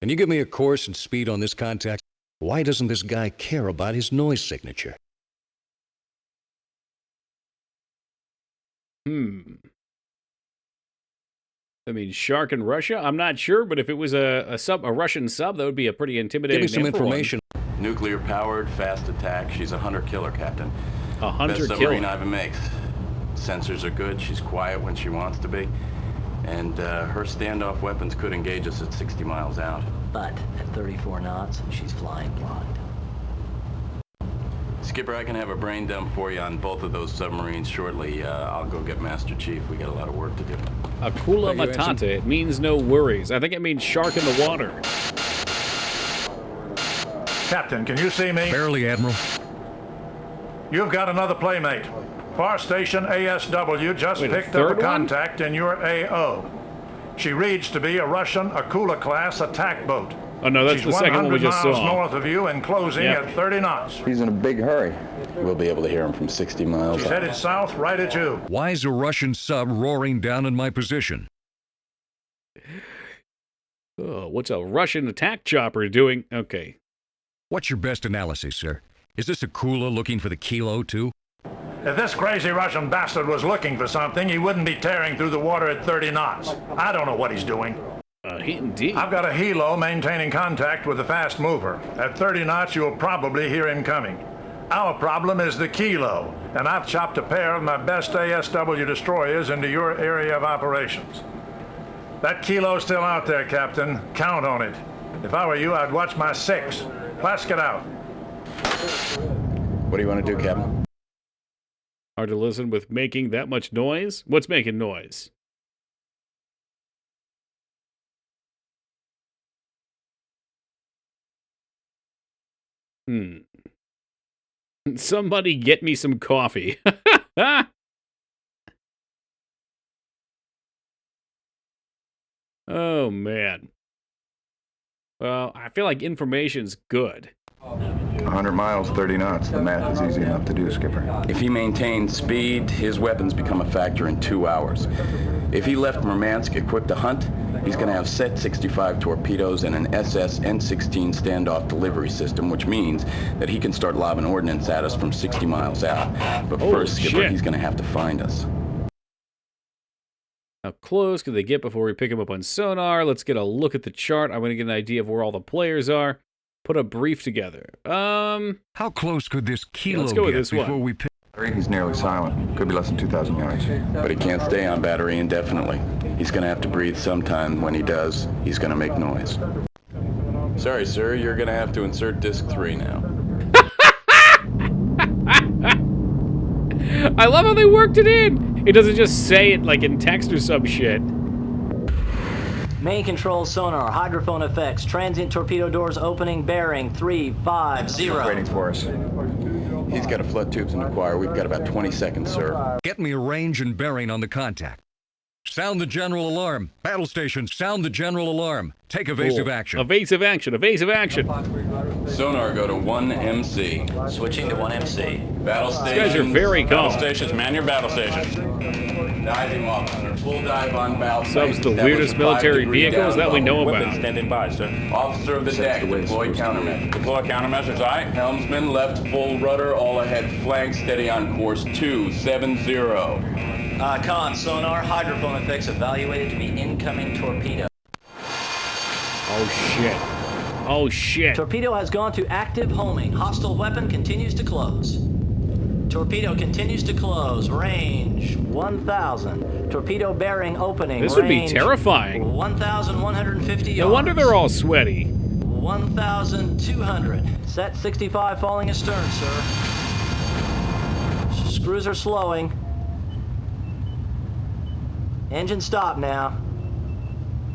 H: Can you give me a course and speed on this contact? Why doesn't this guy care about his noise signature?
A: I mean, shark in Russia? I'm not sure, but if it was a Russian sub, that would be a pretty intimidating
H: Give me some
A: name for one.
H: information.
G: Nuclear powered, fast attack. She's a hunter-killer, Captain.
A: A
G: Best submarine
A: hunter-killer.
G: Ivan makes. Sensors are good. She's quiet when she wants to be. And her standoff weapons could engage us at 60 miles out.
E: But at 34 knots, she's flying blind.
G: Skipper, I can have a brain dump for you on both of those submarines shortly. I'll go get Master Chief. We got a lot of work to do.
A: Akula
H: Thank you,
A: Matata. It means no worries. I think it means shark in the water.
J: Captain, can you see me?
H: Barely, Admiral.
J: You've got another playmate. Far Station ASW just
A: Wait, a
J: picked up
A: third
J: a
A: one?
J: contact in your AO. She reads to be a Russian Akula-class attack boat.
A: Oh, no, that's
J: She's
A: the second one we
J: 100
A: just
J: miles
A: saw.
J: north of you and closing
A: Yep.
J: at 30 knots.
F: He's in a big hurry.
G: We'll be able to hear him from 60 miles
J: She's
G: out.
J: headed south right at you.
K: Why is a Russian sub roaring down in my position?
A: Oh, what's a Russian attack chopper doing? Okay.
K: What's your best analysis, sir? Is this Akula looking for the Kilo, too?
J: If this crazy Russian bastard was looking for something, he wouldn't be tearing through the water at 30 knots. I don't know what he's doing.
A: Indeed.
J: I've got a helo maintaining contact with the fast mover. At 30 knots, you'll probably hear him coming. Our problem is the Kilo, and I've chopped a pair of my best ASW destroyers into your area of operations. That Kilo's still out there, Captain. Count on it. If I were you, I'd watch my 6. Plaskett out.
G: What do you want to do, Captain?
A: Hard to listen with making that much noise? What's making noise? Somebody get me some coffee. Oh, man. Well, I feel like information's good.
F: 100 miles, 30 knots. The math is easy enough to do, Skipper.
G: If he maintains speed, his weapons become a factor in 2 hours. If he left Murmansk equipped to hunt, he's going to have Set 65 torpedoes and an SS N-16 standoff delivery system, which means that he can start lobbing ordnance at us from 60 miles out. But first, Skipper, he's going to have to find us.
A: How close can they get before we pick him up on sonar? Let's get a look at the chart. I'm going to get an idea of where all the players are. Put a brief together.
K: How close could this kilo
A: let's go with
K: get
A: this
K: before
A: one.
K: we pick?
F: He's nearly silent. Could be less than 2,000 yards.
G: But he can't stay on battery indefinitely. He's going to have to breathe sometime. When he does, he's going to make noise. Sorry, sir. You're going to have to insert disc 3 now.
A: I love how they worked it in. It doesn't just say it like in text or some shit.
E: Main control sonar, hydrophone effects, transient torpedo doors opening, bearing 350.
F: Waiting for us.
G: He's got a flood tubes and acquire. We've got about 20 seconds, sir.
K: Get me a range and bearing on the contact. Sound the general alarm. Battle station, sound the general alarm. Take evasive action.
A: Evasive action, evasive action.
G: Sonar, go to 1MC.
E: Switching to 1MC.
G: Battle stations.
A: These guys are very calm.
G: Battle stations, man your battle stations. Diving officer, full dive on bow.
A: Subs the weirdest military vehicles that we know about.
G: Standing by, sir. Officer of the deck, deploy countermeasures. Deploy countermeasures, aye. Helmsman, left full rudder, all ahead flank, steady on course 270.
E: Con, sonar, hydrophone effects evaluated to be incoming torpedo.
A: Oh shit. Oh shit.
E: Torpedo has gone to active homing. Hostile weapon continues to close. Torpedo continues to close. Range 1,000. Torpedo bearing opening.
A: This would be terrifying.
E: 1,150 yards.
A: No wonder they're all sweaty.
E: 1,200. Set 65 falling astern, sir. Screws are slowing. Engine stop now.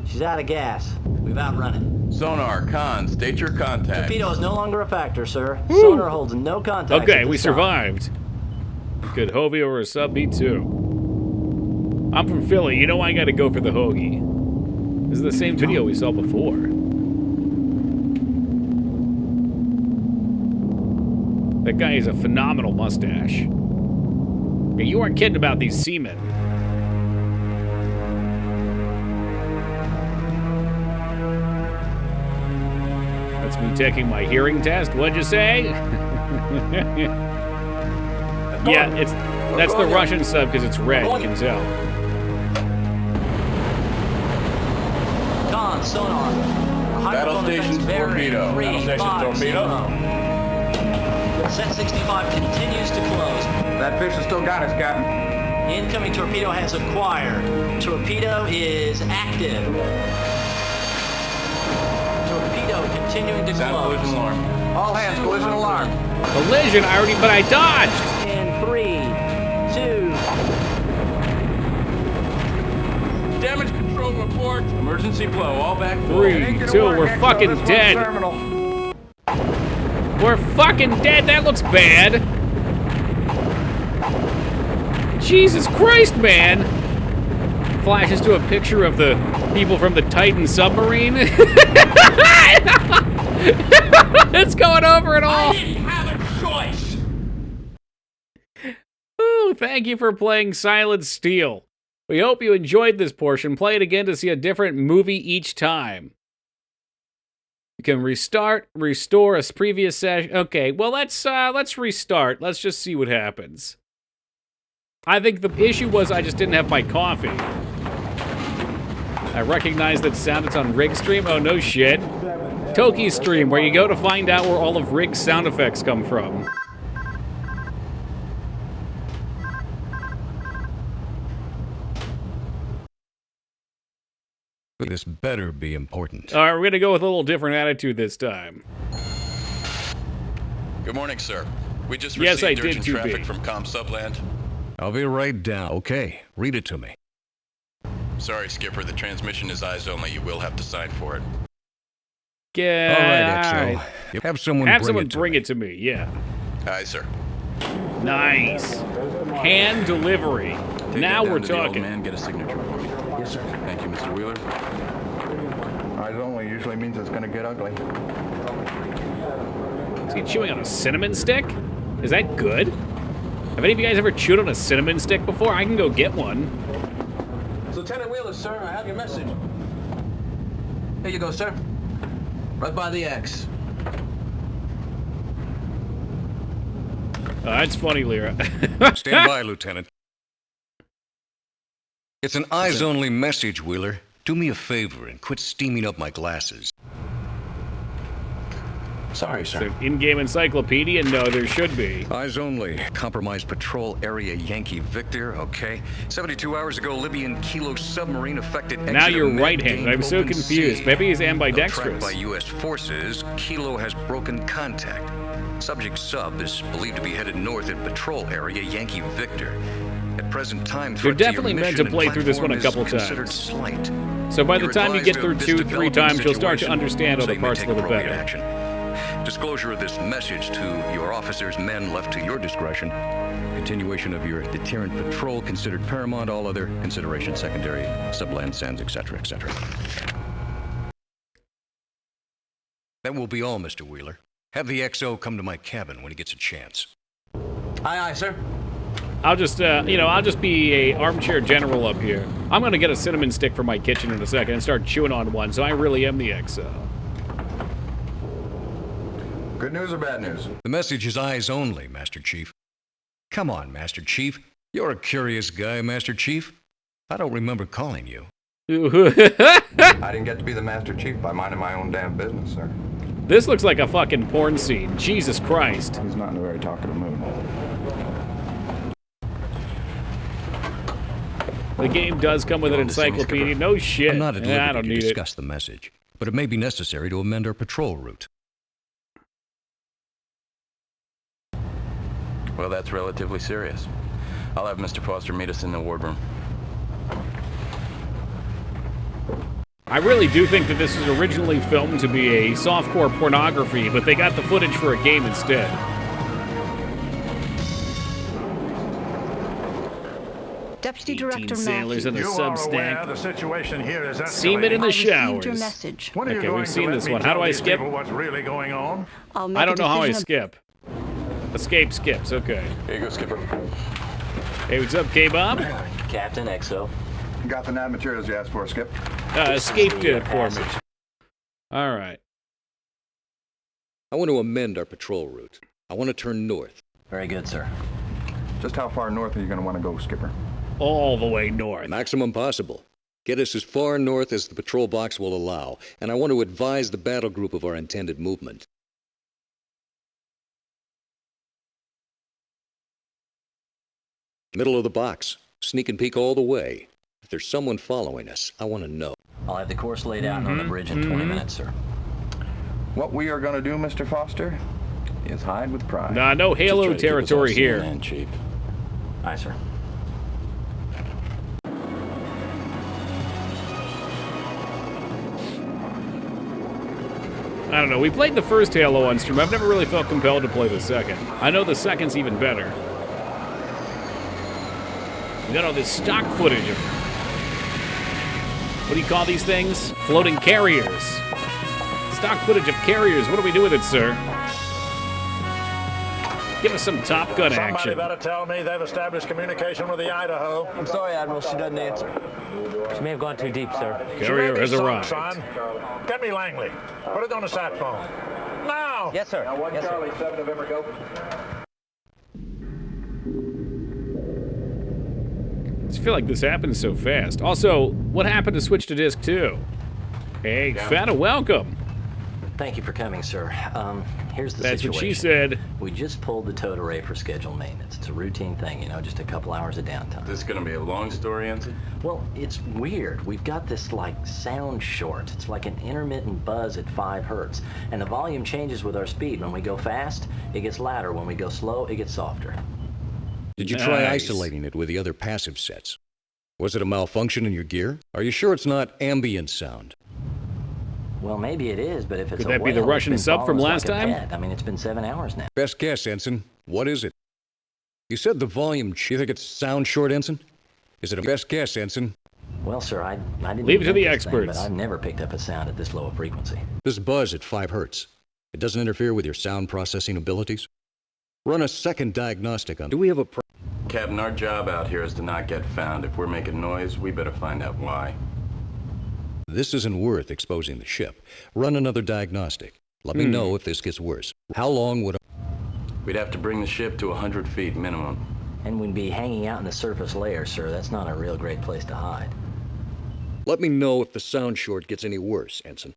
E: She's out of gas. We've outrun it.
G: Sonar, con, state your contact.
E: Torpedo is no longer a factor, sir.
A: Woo.
E: Sonar holds no contact.
A: Okay, we survived. Good Hovey over a sub, me too. I'm from Philly. You know I gotta go for the hoagie. This is the same video we saw before. That guy has a phenomenal mustache. You weren't kidding about these seamen. That's me taking my hearing test. What'd you say? Yeah, that's the Russian sub because it's red. You can tell.
E: Con, sonar.
G: Battle station torpedo. Battle station torpedo.
E: Set 65 continues to close.
F: That fish has still got us, Captain.
E: Incoming torpedo has acquired. Torpedo is active. Torpedo continuing to
G: Sound
E: close.
G: collision alarm.
F: All hands, collision alarm.
A: Collision, but I dodged.
E: In 3, 2.
G: Damage control report. Emergency flow. All back.
A: 3, 2, we're fucking dead. We're fucking dead. That looks bad. Jesus Christ, man. Flashes to a picture of the people from the Titan submarine. It's going over it all.
G: I didn't have a choice.
A: Ooh, thank you for playing Silent Steel. We hope you enjoyed this portion. Play it again to see a different movie each time. You can restart, restore a previous session. Okay, well let's restart. Let's just see what happens. I think the issue was I just didn't have my coffee. I recognize that sound. It's on Rig Stream. Oh, no shit. Toki Stream, where you go to find out where all of Rig's sound effects come from.
K: This better be important.
A: All right, we're going to go with a little different attitude this time.
D: Good morning, sir. We just
A: Yes,
D: received
A: I did
D: urgent
A: too,
D: traffic
A: B.
D: from Com Subland.
K: I'll be right down. Okay, read it to me.
D: Sorry, Skipper, the transmission is eyes only. You will have to sign for it.
A: Yeah.
K: All right, XO. Have someone
A: bring it to me. Yeah.
D: Aye, sir.
A: Nice. Hand delivery.
G: Take
A: Now
G: that down
A: we're
G: to the old
A: talking.
G: man, get a signature for me. Yes, sir. Thank you, Mr. Wheeler.
F: Eyes only, usually means it's gonna get ugly.
A: Is he chewing on a cinnamon stick? Is that good? Have any of you guys ever chewed on a cinnamon stick before? I can go get one.
E: Lieutenant Wheeler, sir, I have your message. Here you go, sir. Right by the X.
A: That's funny, Lyra.
K: Stand by, Lieutenant. It's an eyes-only message, Wheeler. Do me a favor and quit steaming up my glasses.
C: Sorry,
A: It's
C: sir.
A: an in-game encyclopedia? No, there should be.
K: Eyes only.
C: Compromised patrol area Yankee Victor, okay. 72 hours ago, Libyan Kilo submarine affected exit
A: Now you're
C: of
A: right-handed.
C: gained
A: I'm so
C: open
A: confused.
C: sea.
A: Maybe he's
C: Though
A: ambidextrous.
C: tracked by U.S. forces, Kilo has broken contact. Subject sub is believed to be headed north in patrol area Yankee Victor. At present time,
A: You're
C: threat to your
A: definitely meant
C: mission
A: to play
C: and
A: through this one a
C: platform
A: couple
C: is considered
A: times.
C: Slight.
A: So by the
C: You're
A: time you get
C: advised
A: through
C: of this
A: 2-3
C: developing
A: times, you'll start to
C: situation,
A: understand
C: so
A: other
C: you may
A: parts a
C: take
A: little
C: appropriate
A: better.
C: action. Disclosure of this message to your officers, men left to your discretion. Continuation of your deterrent patrol considered paramount, all other considerations secondary, subland sends, etc., etc.
K: That will be all, Mr. Wheeler. Have the XO come to my cabin when he gets a chance.
E: Aye, aye, sir.
A: I'll just, I'll just be a armchair general up here. I'm gonna get a cinnamon stick for my kitchen in a second and start chewing on one, so I really am the XO.
F: Good news or bad news?
K: The message is eyes only, Master Chief. Come on, Master Chief. You're a curious guy, Master Chief. I don't remember calling you.
F: I didn't get to be the Master Chief by minding my own damn business, sir.
A: This looks like a fucking porn scene. Jesus Christ.
F: He's not in a very talkative mood.
A: The game does come with an encyclopedia. No shit.
K: I'm not at
A: I
K: liberty
A: don't
K: to
A: need it.
K: discuss the message, but it may be necessary to amend our patrol route.
D: Well, that's relatively serious. I'll have Mr. Foster meet us in the wardroom.
A: I really do think that this was originally filmed to be a softcore pornography, but they got the footage for a game instead.
I: Deputy
A: 18
I: Director
A: sailors
I: Matthews.
A: in a
J: You are aware
A: substack.
J: the situation here is escalating.
A: Semen in the
I: I received
A: showers.
I: your message.
J: When are you
A: Okay,
J: going
A: we've
J: to
A: seen
J: let
A: this
J: me
A: one. How do
J: tell
A: I
J: these
A: skip?
J: people what's really going on?
I: I'll make
A: I don't
I: a
A: know how I
I: decision
A: skip. Escape skips, okay.
D: Here you go, Skipper.
A: Hey, what's up, K-Bob?
E: Captain XO.
F: Got the nav materials you asked for, Skip?
A: Escape did it for me. All right.
H: I want to amend our patrol route. I want to turn north.
E: Very good, sir.
F: Just how far north are you going to want to go, Skipper?
A: All the way north.
H: Maximum possible. Get us as far north as the patrol box will allow, and I want to advise the battle group of our intended movement. Middle of the box. Sneak and peek all the way. If there's someone following us, I want to know.
E: I'll have the course laid out and on the bridge in 20 minutes, sir.
F: What we are going to do, Mr. Foster, is hide with pride.
A: Nah, no Halo territory here.
D: And Chief.
E: Aye, sir.
A: I don't know. We played the first Halo on stream. I've never really felt compelled to play the second. I know the second's even better. We got all this stock footage of... What do you call these things? Floating carriers. Stock footage of carriers. What do we do with it, sir? Give us some Top Gun
J: Somebody
A: action.
J: better tell me they've established communication with the Idaho.
E: I'm sorry, Admiral. She doesn't answer. She may have gone too deep, sir.
A: Carrier has arrived.
J: Son. Get me Langley. Put it on the sat phone. Now!
E: Yes, sir. Yes, sir.
F: 7 November, go.
A: I just feel like this happens so fast. Also, what happened to switch to disc 2? Hey, Fanta, welcome.
E: Thank you for coming, sir. Here's the
A: That's
E: situation.
A: what she said.
E: We just pulled the towed array for scheduled maintenance. It's a routine thing, you know, just a couple hours of downtime.
D: This is gonna be a long story, Ensign?
E: Well, it's weird. We've got this, like, sound short. It's like an intermittent buzz at 5 hertz. And the volume changes with our speed. When we go fast, it gets louder. When we go slow, it gets softer.
H: Did you try
A: Nice.
H: isolating it with the other passive sets? Was it a malfunction in your gear? Are you sure it's not ambient sound?
E: Well, maybe it is, but if it's
A: Could
E: a
A: that be the
E: whale,
A: Russian
E: it's been
A: sub from
E: following
A: last
E: us like a
A: time?
E: pet. I mean, it's been 7 hours now.
H: Best guess, Ensign. What is it? You said the volume. You think it's sound short, Ensign? Is it a best guess, Ensign?
E: Well, sir, I didn't
A: Leave it to the
E: invent this thing,
A: experts.
E: but I've never picked up a sound at this low a frequency.
H: This buzz at 5 hertz. It doesn't interfere with your sound processing abilities? Run a second diagnostic on. Do we have a
G: Captain, our job out here is to not get found. If we're making noise, we better find out why.
H: This isn't worth exposing the ship. Run another diagnostic. Let me know if this gets worse. How long would...
G: We'd have to bring the ship to 100 feet minimum.
E: And we'd be hanging out in the surface layer, sir. That's not a real great place to hide.
H: Let me know if the sound short gets any worse, Ensign.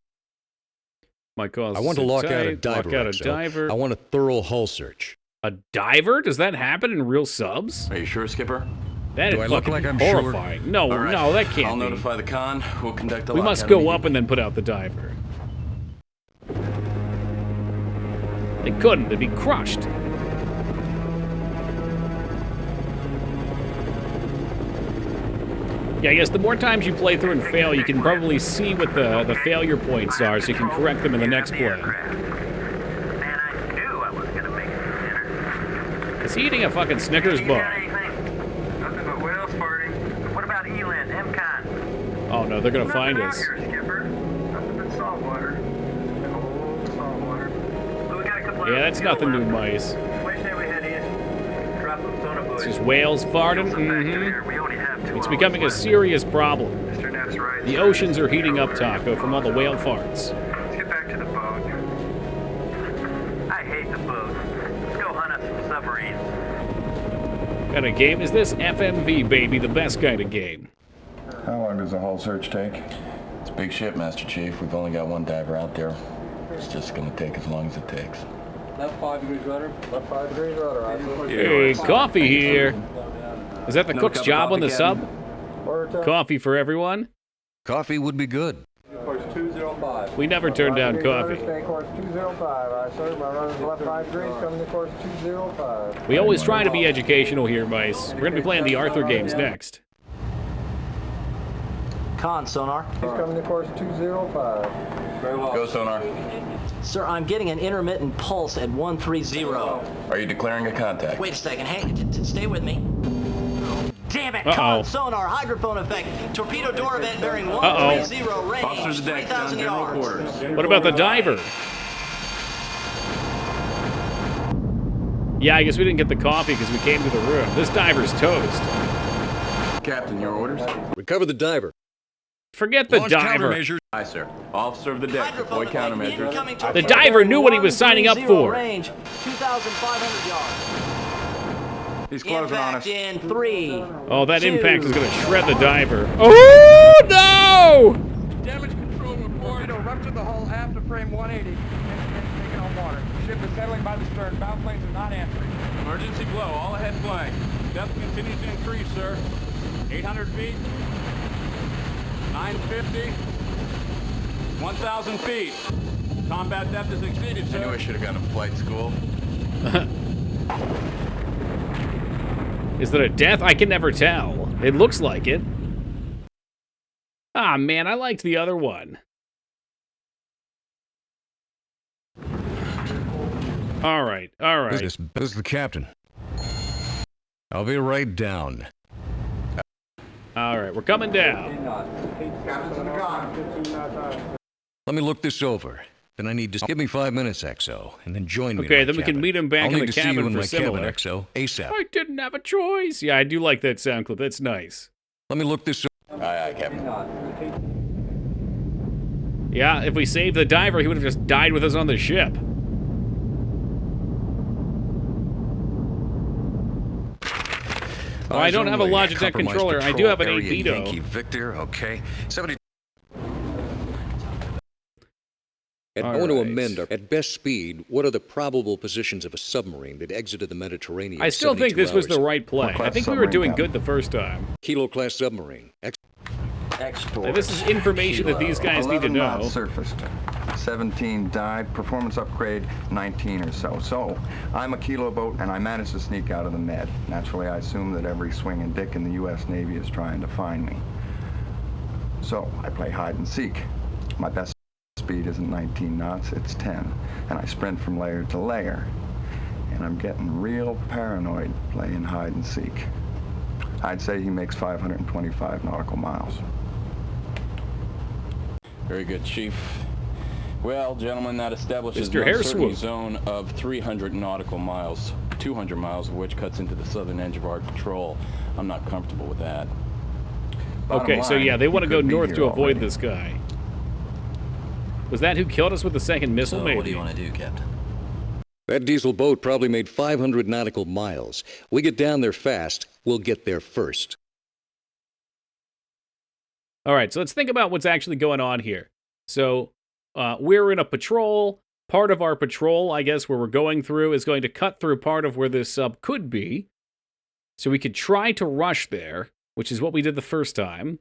A: Might cause
H: I want to lock out a diver.
A: Lock out a
H: XO.
A: diver.
H: I want a thorough hull search.
A: A diver? Does that happen in real subs?
G: Are you sure, Skipper?
A: That
K: Do
A: is
K: I look
A: fucking
K: like I'm sure?
A: horrifying. No,
G: All right.
A: no, that can't
G: I'll
A: be.
G: notify the con. We'll conduct a
A: We must
G: lockout
A: go
G: immediately.
A: up and then put out the diver. They couldn't. They'd be crushed. Yeah, I guess the more times you play through and fail, you can probably see what the failure points are, so you can correct them in the next play.
L: Man, I knew I was gonna make it to dinner.
A: Is he eating a fucking Snickers
L: You got
A: bar?
L: anything? Nothing but whales farting. What about Eland, MCON?
A: Oh no, they're gonna find
L: Nothing out
A: us.
L: here, Skipper. Nothing but salt water. Cold salt water. Well, we got a couple
A: Yeah,
L: hours
A: that's
L: to go
A: nothing new,
L: left.
A: mice.
L: What do you say we head in? Drop some soda bush.
A: It's just whales farting.
L: We only have 2
A: It's
L: hours
A: becoming a
L: left.
A: serious problem.
L: Mr. Knapp's right.
A: The oceans are heating up, Taco, from all the whale farts.
L: Let's get back to the boat. I hate the boat. Let's go hunt us some submarines.
A: What kind of game is this? FMV, baby, the best kind of game.
F: How long does the hull search take?
G: It's a big ship, Master Chief. We've only got one diver out there. It's just gonna take as long as it takes.
M: Left 5 degrees rudder. Left 5 degrees rudder. I see.
A: Hey, coffee here. Is that the
G: No
A: cook's
G: cup of
A: job on
G: coffee,
A: the
G: Captain?
A: sub? Coffee for everyone?
K: Coffee would be good.
M: Course 205.
A: We never turn down coffee.
M: Stay course 205. I sir, my runner's left 5 degrees, coming to course 205.
A: We always try to be educational here, mice. We're going to be playing the Arthur games next.
E: Con, sonar.
M: He's coming to course 205. Very well.
G: Go, sonar.
E: Sir, I'm getting an intermittent pulse at 130.
G: Are you declaring a contact?
E: Wait a second. Hey, stay with me. Damn it!
A: Uh-oh.
E: Con, sonar, hydrophone effect. Torpedo door event bearing 130 range.
G: Officers deck, down
E: 3,000
G: general
E: yards.
G: quarters.
A: What about the diver? Yeah, I guess we didn't get the coffee because we came to the room. This diver's toast.
G: Captain, your orders?
H: Recover the diver.
A: Forget the
K: Launch
A: diver.
K: countermeasures.
G: Aye, sir. Officer of the deck,
E: Hydrophone
G: deploy
E: effect.
G: countermeasures.
E: Incoming
A: The
E: torpedo
A: diver
E: bearing
A: knew what he was signing up
E: 130
A: for.
E: range, 2,500 yards.
F: He's closing on us.
E: Impact in 3.
A: Oh, that
E: 2.
A: impact is going to shred the diver. Oh, no!
M: Damage control report. Torpedo ruptured the hull after frame 180. Taking on water. Ship is settling by the stern. Bound planes are not answering. Emergency blow. All ahead flag. Depth continues to increase, sir. 800 feet. 950. 1,000 feet. Combat depth is exceeded,
G: I knew I
M: sir.
G: should have gone to flight school.
A: Is that a death? I can never tell. It looks like it. Ah, man, I liked the other one. All right, all right.
K: This is the captain. I'll be right down.
A: All right, we're coming down.
K: Let me look this over. Then I need to give me 5 minutes, XO, and then join me.
A: Okay,
K: in my
A: then we can
K: cabin.
A: meet him back
K: I'll
A: in
K: need
A: the
K: to see you
A: cabin
K: in
A: for
K: my
A: similar.
K: cabin, XO, ASAP.
A: I didn't have a choice. Yeah, I do like that sound clip. That's nice.
K: Let me look this over.
G: Aye, aye, Captain.
A: Yeah, if we saved the diver, he would have just died with us on the ship. Oh, I don't have a
C: only.
A: Logitech
C: Compromise
A: controller. I do
C: patrol
A: have an
C: area
A: 8-veto.
C: Yankee Victor, okay. 70.
H: I want to amend our, at best speed, what are the probable positions of a submarine that exited the Mediterranean?
A: I still think
H: 72
A: this was the
H: hours
A: right play.
F: What
A: I think
F: class
A: we were
F: submarine,
A: doing
F: Captain?
A: good the first time.
H: Kilo class submarine.
E: Export.
A: This is information that these guys need to
F: 11 knots
A: know.
F: surfaced, 17 dive, performance upgrade 19 or so. So, I'm a kilo boat and I managed to sneak out of the Med. Naturally, I assume that every swinging dick in the U.S. Navy is trying to find me. So, I play hide and seek. My best speed isn't 19 knots, it's 10. And I sprint from layer to layer. And I'm getting real paranoid playing hide and seek. I'd say he makes 525 nautical miles.
G: Very good, Chief. Well, gentlemen, that establishes
A: Mr.
G: an uncertainty
A: Hairswoop.
G: zone of 300 nautical miles, 200 miles of which cuts into the southern edge of our patrol. I'm not comfortable with that.
A: Okay, so yeah, they want to go north to avoid this guy. Was that who killed us with the second missile, maybe?
E: What do you want to do, Captain?
H: That diesel boat probably made 500 nautical miles. We get down there fast, we'll get there first.
A: All right, so let's think about what's actually going on here. So we're in a patrol. Part of our patrol, I guess, where we're going through is going to cut through part of where this sub could be. So we could try to rush there, which is what we did the first time.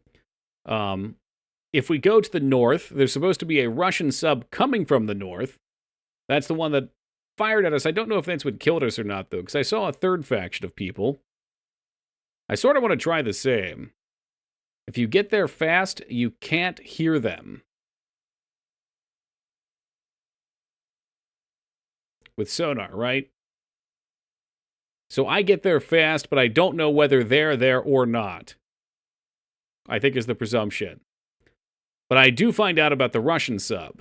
A: If we go to the north, there's supposed to be a Russian sub coming from the north. That's the one that fired at us. I don't know if that's what killed us or not, though, because I saw a third faction of people. I sort of want to try the same. If you get there fast, you can't hear them. With sonar, right? So I get there fast, but I don't know whether they're there or not. I think is the presumption. But I do find out about the Russian sub.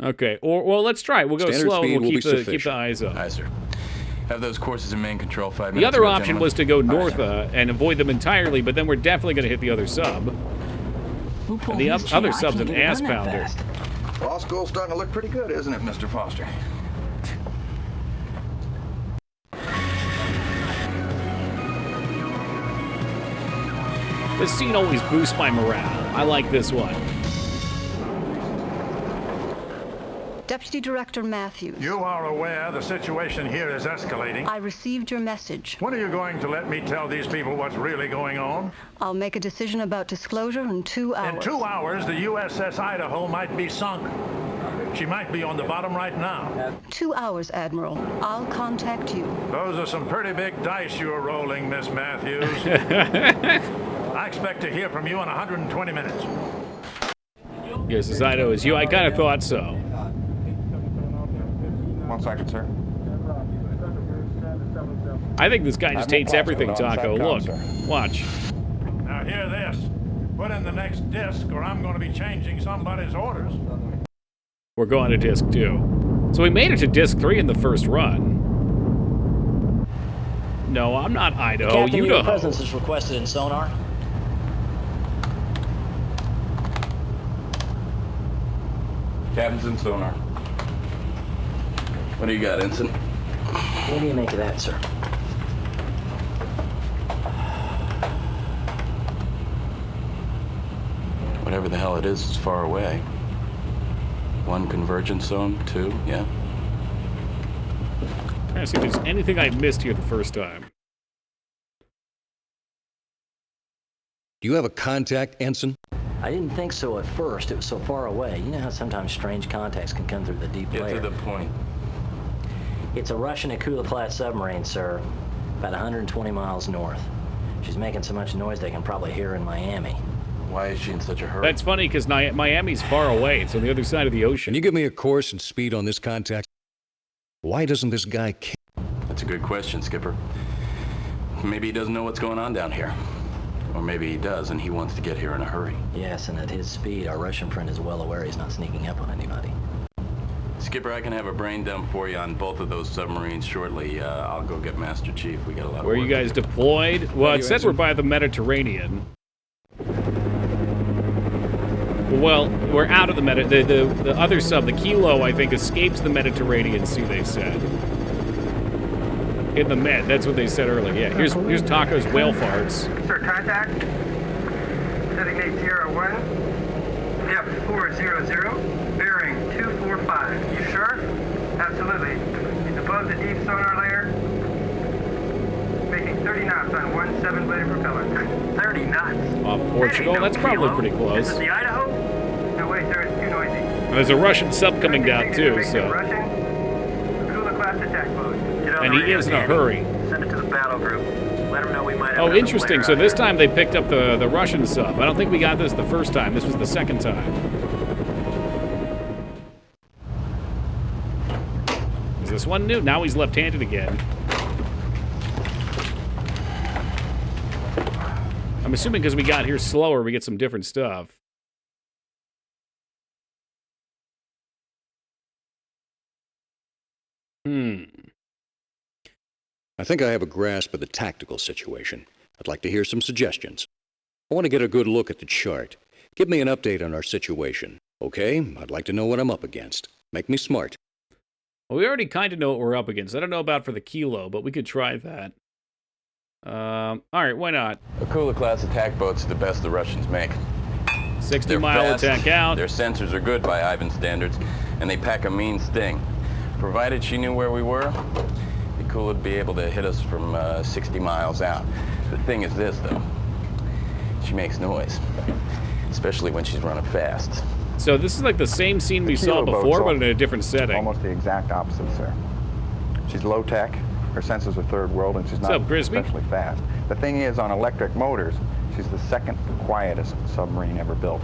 A: Okay, well, let's try it. We'll go
H: Standard
A: slow and
H: speed
A: we'll
H: will
A: keep
H: be
A: the eyes up.
G: Aye, sir. Have those courses in main control 5 minutes
A: The other
G: ago,
A: option
G: gentlemen.
A: was to go
G: Aye,
A: north
G: sir.
A: and avoid them entirely, but then we're definitely going to hit the other sub. And the other sub's an ass pounder.
F: Law school's starting to look pretty good, isn't it, Mr. Foster?
A: This scene always boosts my morale. I like this one.
I: Deputy Director Matthews.
J: You are aware the situation here is escalating.
I: I received your message.
J: When are you going to let me tell these people what's really going on?
I: I'll make a decision about disclosure in 2 hours.
J: In 2 hours, the USS Idaho might be sunk. She might be on the bottom right now.
I: 2 hours, Admiral. I'll contact you.
J: Those are some pretty big dice you're rolling, Miss Matthews. I expect to hear from you in 120 minutes.
A: Yes, as Idaho is you. I kind of thought so.
F: 1 second, sir.
A: I think this guy just hates everything,
F: Hold on,
A: Taco.
F: SATCOM,
A: Look,
F: sir.
A: watch.
J: Now hear this. Put in the next disc or I'm going to be changing somebody's orders.
A: We're going to disc 2. So we made it to disc 3 in the first run. No, I'm not Idaho.
E: Captain, your
A: Idaho.
E: presence is requested in sonar.
G: Captain's in sonar. What do you got, Ensign?
E: What do you make of that, sir?
G: Whatever the hell it is far away. 1 convergence zone, 2, yeah.
A: Trying to see if there's anything I missed here the first time.
H: Do you have a contact, Ensign?
E: I didn't think so at first. It was so far away. You know how sometimes strange contacts can come through the deep
G: Get
E: layer.
G: to the point.
E: It's a Russian Akula-class submarine, sir. About 120 miles north. She's making so much noise they can probably hear her in Miami.
G: Why is she in such a hurry?
A: That's funny because Miami's far away. It's on the other side of the ocean.
H: Can you give me a course and speed on this contact? Why doesn't this guy care?
G: That's a good question, Skipper. Maybe he doesn't know what's going on down here. Or maybe he does, and he wants to get here in a hurry.
E: Yes, and at his speed, our Russian friend is well aware he's not sneaking up on anybody.
G: Skipper, I can have a brain dump for you on both of those submarines shortly. I'll go get Master Chief. We got a lot of
A: Where are
G: work
A: you
G: to
A: guys
G: do.
A: deployed? Well, it
H: you,
A: said we're
H: Ensign?
A: by the Mediterranean. Well, we're out of the the other sub, the Kilo, I think, escapes the Mediterranean Sea, they said. In the Med, that's what they said earlier. Yeah, here's Taco's whale farts.
L: Sir, contact. Designate Sierra 1. Yep, 400. Bearing 245. You sure? Absolutely. It's above the deep sonar layer. Making 30 knots on 1 7-bladed propeller. 30 knots?
A: Off Portugal,
L: Hey, no
A: that's probably
L: kilo.
A: pretty close.
L: This is the Idaho? No, wait, sir, it's too noisy.
A: And there's a Russian sub coming down too,
L: Russian
A: so.
L: Akula-class attack mode. Get on
A: And
L: the
A: he
L: radio,
A: is in a
L: Danny.
A: hurry.
L: Send it to the battle group. Let them know we might have
A: Oh,
L: another
A: interesting.
L: flare
A: So
L: out
A: this
L: there.
A: time they picked up the Russian sub. I don't think we got this the first time. This was the second time. Is this one new? Now he's left-handed again. I'm assuming because we got here slower, we get some different stuff.
H: I think I have a grasp of the tactical situation. I'd like to hear some suggestions. I want to get a good look at the chart. Give me an update on our situation, okay? I'd like to know what I'm up against. Make me smart.
A: Well, we already kind of know what we're up against. I don't know about for the Kilo, but we could try that. All right, why not?
G: Akula-class attack boats are the best the Russians make.
A: 60-mile attack out.
G: Their sensors are good by Ivan standards, and they pack a mean sting. Provided she knew where we were, the Akula would be able to hit us from 60 miles out. The thing is this, though. She makes noise, especially when she's running fast.
A: So this is like the same scene we saw before, but in a different setting.
F: Almost the exact opposite, sir. She's low-tech, her sensors are third world, and she's not especially fast. The thing is, on electric motors, she's the second quietest submarine ever built,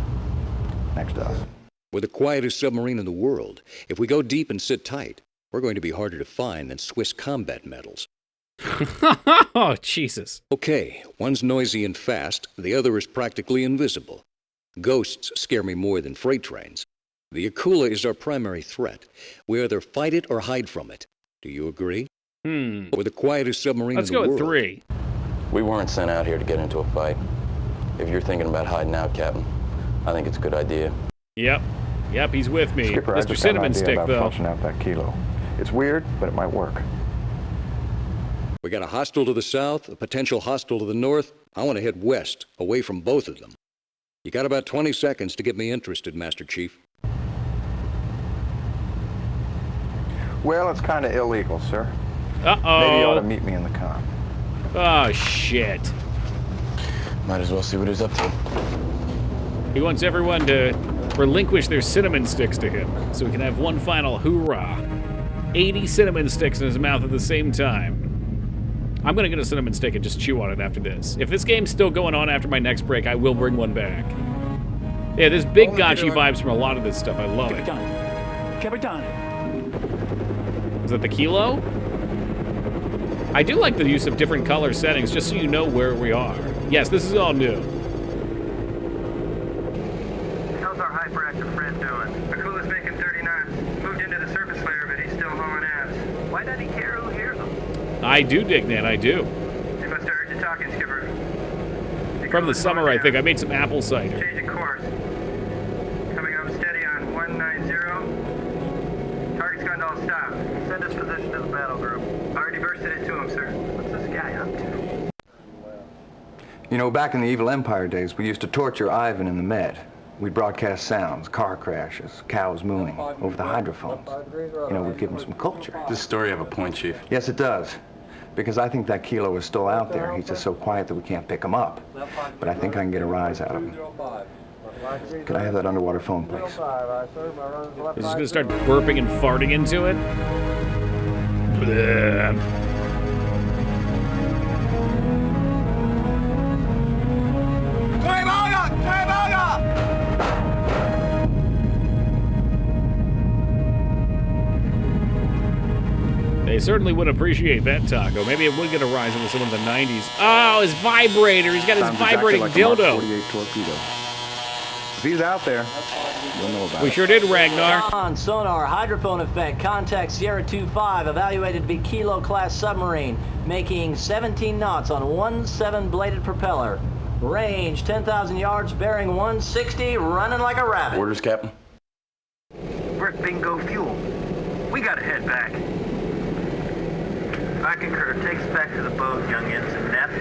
F: next to us.
H: We're the quietest submarine in the world. If we go deep and sit tight, we're going to be harder to find than Swiss combat medals.
A: Oh, Jesus.
H: Okay, one's noisy and fast, the other is practically invisible. Ghosts scare me more than freight trains. The Akula is our primary threat. We either fight it or hide from it. Do you agree? We're the quietest submarine in the world.
A: Let's go with 3.
G: We weren't sent out here to get into a fight. If you're thinking about hiding out, Captain, I think it's a good idea.
A: Yep, he's with me.
F: Skipper,
A: Mr. Cinnamon Stick, though.
F: Function out that Kilo. It's weird, but it might work.
H: We got a hostile to the south, a potential hostile to the north. I want to head west, away from both of them. You got about 20 seconds to get me interested, Master Chief.
F: Well, it's kind of illegal, sir.
A: Uh-oh.
F: Maybe you ought to meet me in the con.
A: Oh, shit.
G: Might as well see what he's up to.
A: He wants everyone to relinquish their cinnamon sticks to him, so he can have one final hoorah. 80 cinnamon sticks in his mouth at the same time. I'm gonna get a cinnamon stick and just chew on it after this. If this game's still going on after my next break, I will bring one back. Yeah, there's big gotchi vibes from a lot of this stuff. I love it.
N: Capitan.
A: Is that the Kilo? I do like the use of different color settings, just so you know where we are. Yes, this is all new.
L: How's our hyperactive friend doing? Akula's making 30 knots. Moved into the surface layer, but he's still hauling ass. Why doesn't he care who hears him?
A: I do, Dignan, I do.
L: He must have heard you talking, Skipper.
A: From the summer, I think. I made some apple cider.
L: Changing course. Coming up steady on 190. Target's gone to all stop. Send us position to the battle group. Already bursted it to him, sir. What's this guy up to?
F: You know, back in the Evil Empire days, we used to torture Ivan in the Med. We'd broadcast sounds, car crashes, cows mooing, over the hydrophones. You know, we'd give him some culture.
G: Does this story have a point, Chief?
F: Yes, it does. Because I think that Kilo is still out there. He's just so quiet that we can't pick him up. But I think I can get a rise out of him. Can I have that underwater phone, please?
A: He's just gonna start burping and farting into it. Bleh. They certainly would appreciate that taco. Maybe it would get a rise into some of the 90s. Oh, his vibrator. He's got his vibrating dildo.
F: Torpedo. If he's out there, we'll know about it.
A: We sure did, Ragnar.
E: On sonar, hydrophone effect, contact Sierra 25, evaluated to be Kilo-class submarine, making 17 knots on 17-bladed propeller. Range 10,000 yards, bearing 160, running like a rabbit.
G: Orders, Captain?
L: We're at bingo fuel. We gotta head back. I concur. Take us back to the boat, young ensign Neff.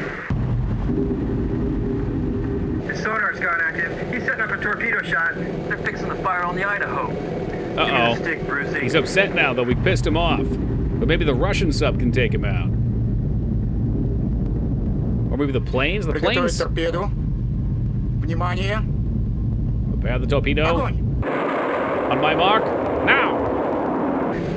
L: His sonar's gone active. He's setting up a torpedo shot. They're fixing the fire on the Idaho. Give me the stick, Brucey.
A: He's upset now, though. We pissed him off. But maybe the Russian sub can take him out. Or maybe the planes? The planes?
N: Torpedo. Внимание.
A: Prepare the torpedo. On my mark. Now.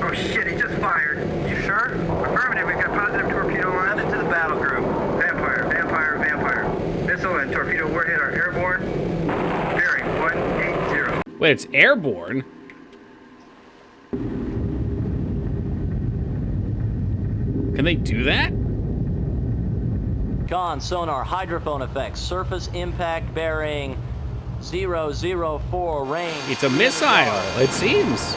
L: Oh shit, he just fired. You sure? Affirmative, we've got positive torpedo line into the battle group. Vampire, vampire, vampire. Missile and torpedo warhead are airborne. Bearing 180.
A: Wait, it's airborne? Can they do that?
E: Con, sonar, hydrophone effects, surface impact bearing 004 range.
A: It's a missile, it seems.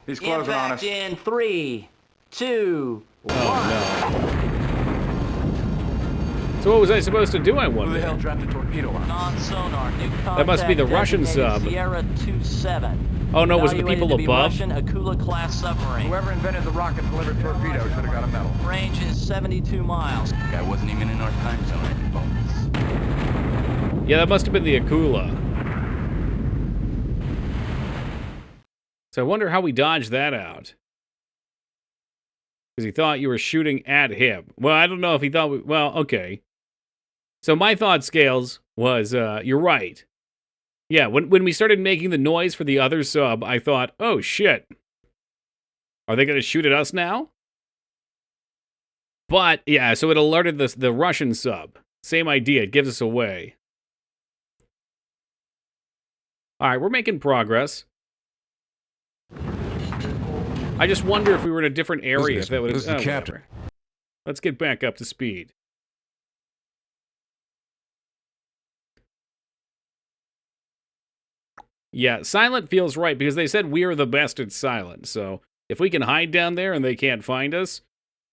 F: He's closing on us.
E: Impact in 3, 2, 1.
A: Oh, no. So what was I supposed to do, I wonder?
N: Who the hell dropped a torpedo on us?
E: Non-sonar, new contact.
A: That must be the Russian
E: designated
A: sub.
E: Sierra 27.
A: Oh, no, was it the people
E: Evaluated to be
A: above?
E: Russian Akula-class submarine.
N: Whoever invented the rocket-delivered torpedo should have got a medal.
E: Range is 72 miles.
G: Guy wasn't even in our time zone. I can bonus.
A: Yeah, that must have been the Akula. So I wonder how we dodged that out. Because he thought you were shooting at him. Well, I don't know if he thought well, okay. So my thought scales was, you're right. Yeah, when we started making the noise for the other sub, I thought, oh shit. Are they going to shoot at us now? But, yeah, so it alerted the Russian sub. Same idea, it gives us away. Alright, we're making progress. I just wonder if we were in a different area. If that would have.
K: This is the captain.
A: Whatever. Let's get back up to speed. Yeah, silent feels right because they said we are the best at silent. So if we can hide down there and they can't find us,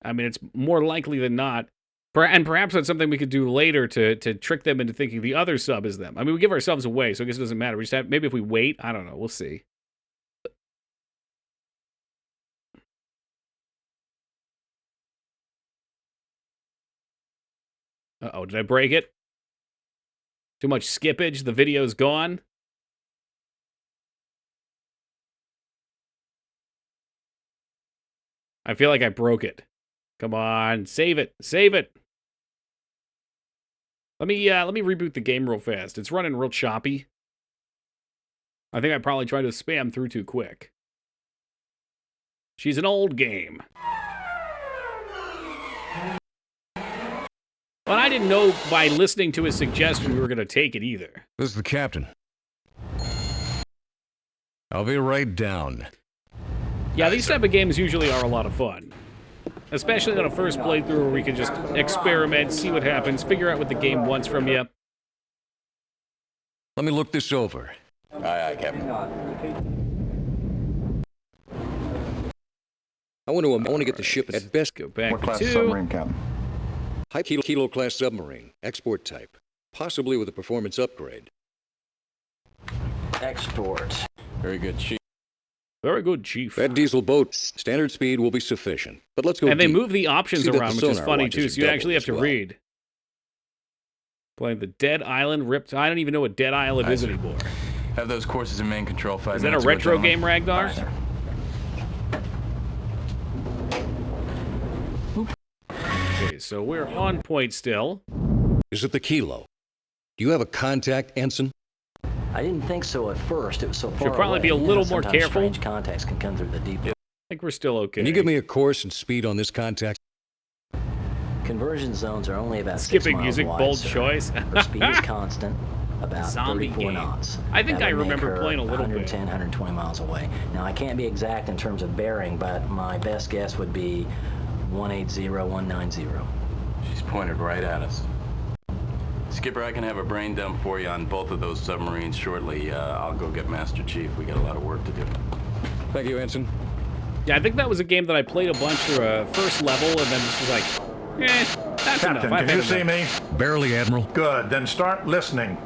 A: I mean, it's more likely than not. And perhaps that's something we could do later to trick them into thinking the other sub is them. I mean, we give ourselves away, so I guess it doesn't matter. We just have, maybe if we wait, I don't know. We'll see. Uh-oh, did I break it? Too much skippage? The video's gone? I feel like I broke it. Come on, save it. Save it. Let me reboot the game real fast. It's running real choppy. I think I probably tried to spam through too quick. She's an old game. But I didn't know by listening to his suggestion we were going to take it either.
K: This is the captain. I'll be right down.
A: Yeah, these type of games usually are a lot of fun. Especially on a first playthrough where we can just experiment, see what happens, figure out what the game wants from you.
K: Let me look this over.
G: Aye, aye, Captain.
H: I want to get the ship at best.
A: Go back
F: What
A: to
F: class
A: 2.
F: submarine, Captain?
H: High kilo class submarine, export type, possibly with a performance upgrade.
E: Export.
G: Very good, Chief.
A: Very good, Chief.
H: That diesel boat, standard speed will be sufficient. But let's go
A: And they
H: deep.
A: move the options
H: See that
A: around,
H: the
A: which is
H: sonar
A: funny
H: watches
A: too,
H: are
A: so you actually have
H: doubled
A: to
H: as well.
A: read. Playing the Dead Island Ripped. I don't even know what Dead Island is anymore.
D: Have those courses in main control 5
A: Is that a
D: minutes ago,
A: retro
D: gentlemen.
A: game, Ragnar? Okay, so we're on point still.
H: Is it the kilo? Do you have a contact, Ensign?
E: I didn't think so at first. It was so far
A: Should probably
E: away.
A: be a little more
E: Sometimes
A: careful.
E: Strange contacts can come through the deep.
A: I think we're still okay.
H: Can you give me a course and speed on this contact?
E: Conversion zones are only about 6
A: Skipping
E: miles
A: music,
E: wide,
A: bold
E: sir.
A: choice.
E: Her speed is constant, about
A: Zombie
E: 34
A: game.
E: knots.
A: I think
E: That
A: I
E: would make
A: remember
E: her
A: playing a little
E: 110,
A: bit.
E: 120 miles away. Now, I can't be exact in terms of bearing, but my best guess would be 180, 190.
G: She's pointed right at us. Skipper, I can have a brain dump for you on both of those submarines shortly. I'll go get Master Chief. We got a lot of work to do.
H: Thank you, Ensign.
A: Yeah, I think that was a game that I played a bunch through a first level and then just was like, that's
J: Captain,
A: enough. I've
J: can you
A: had
J: see
A: enough.
J: me?
K: Barely, Admiral.
J: Good, then start listening.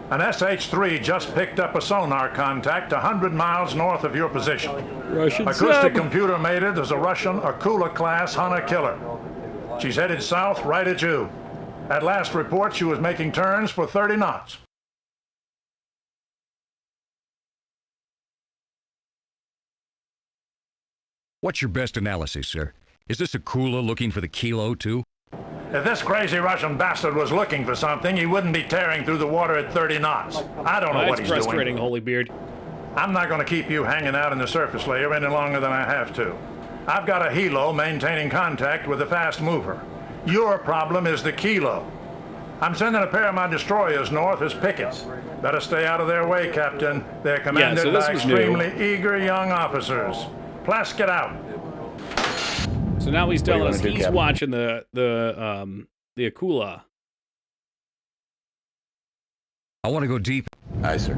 J: An SH-3 just picked up a sonar contact 100 miles north of your position.
A: Russian
J: Acoustic
A: sub.
J: computer made it as a Russian Akula-class Hunter killer. She's headed south right at you. At last report, she was making turns for 30 knots.
K: What's your best analysis, sir? Is this Akula looking for the kilo, too?
J: If this crazy Russian bastard was looking for something, he wouldn't be tearing through the water at 30 knots. I don't know what
A: That's
J: he's
A: frustrating,
J: doing.
A: Holybeard.
J: I'm not going to keep you hanging out in the surface layer any longer than I have to. I've got a helo maintaining contact with a fast mover. Your problem is the kilo. I'm sending a pair of my destroyers north as pickets. Better stay out of their way, Captain. They're commanded
A: so this
J: by
A: was new.
J: extremely eager young officers. Plask it out.
A: So now he's telling
G: wanna
A: us
G: do,
A: he's
G: Captain?
A: watching the the Akula.
K: I want to go deep.
G: Aye, sir.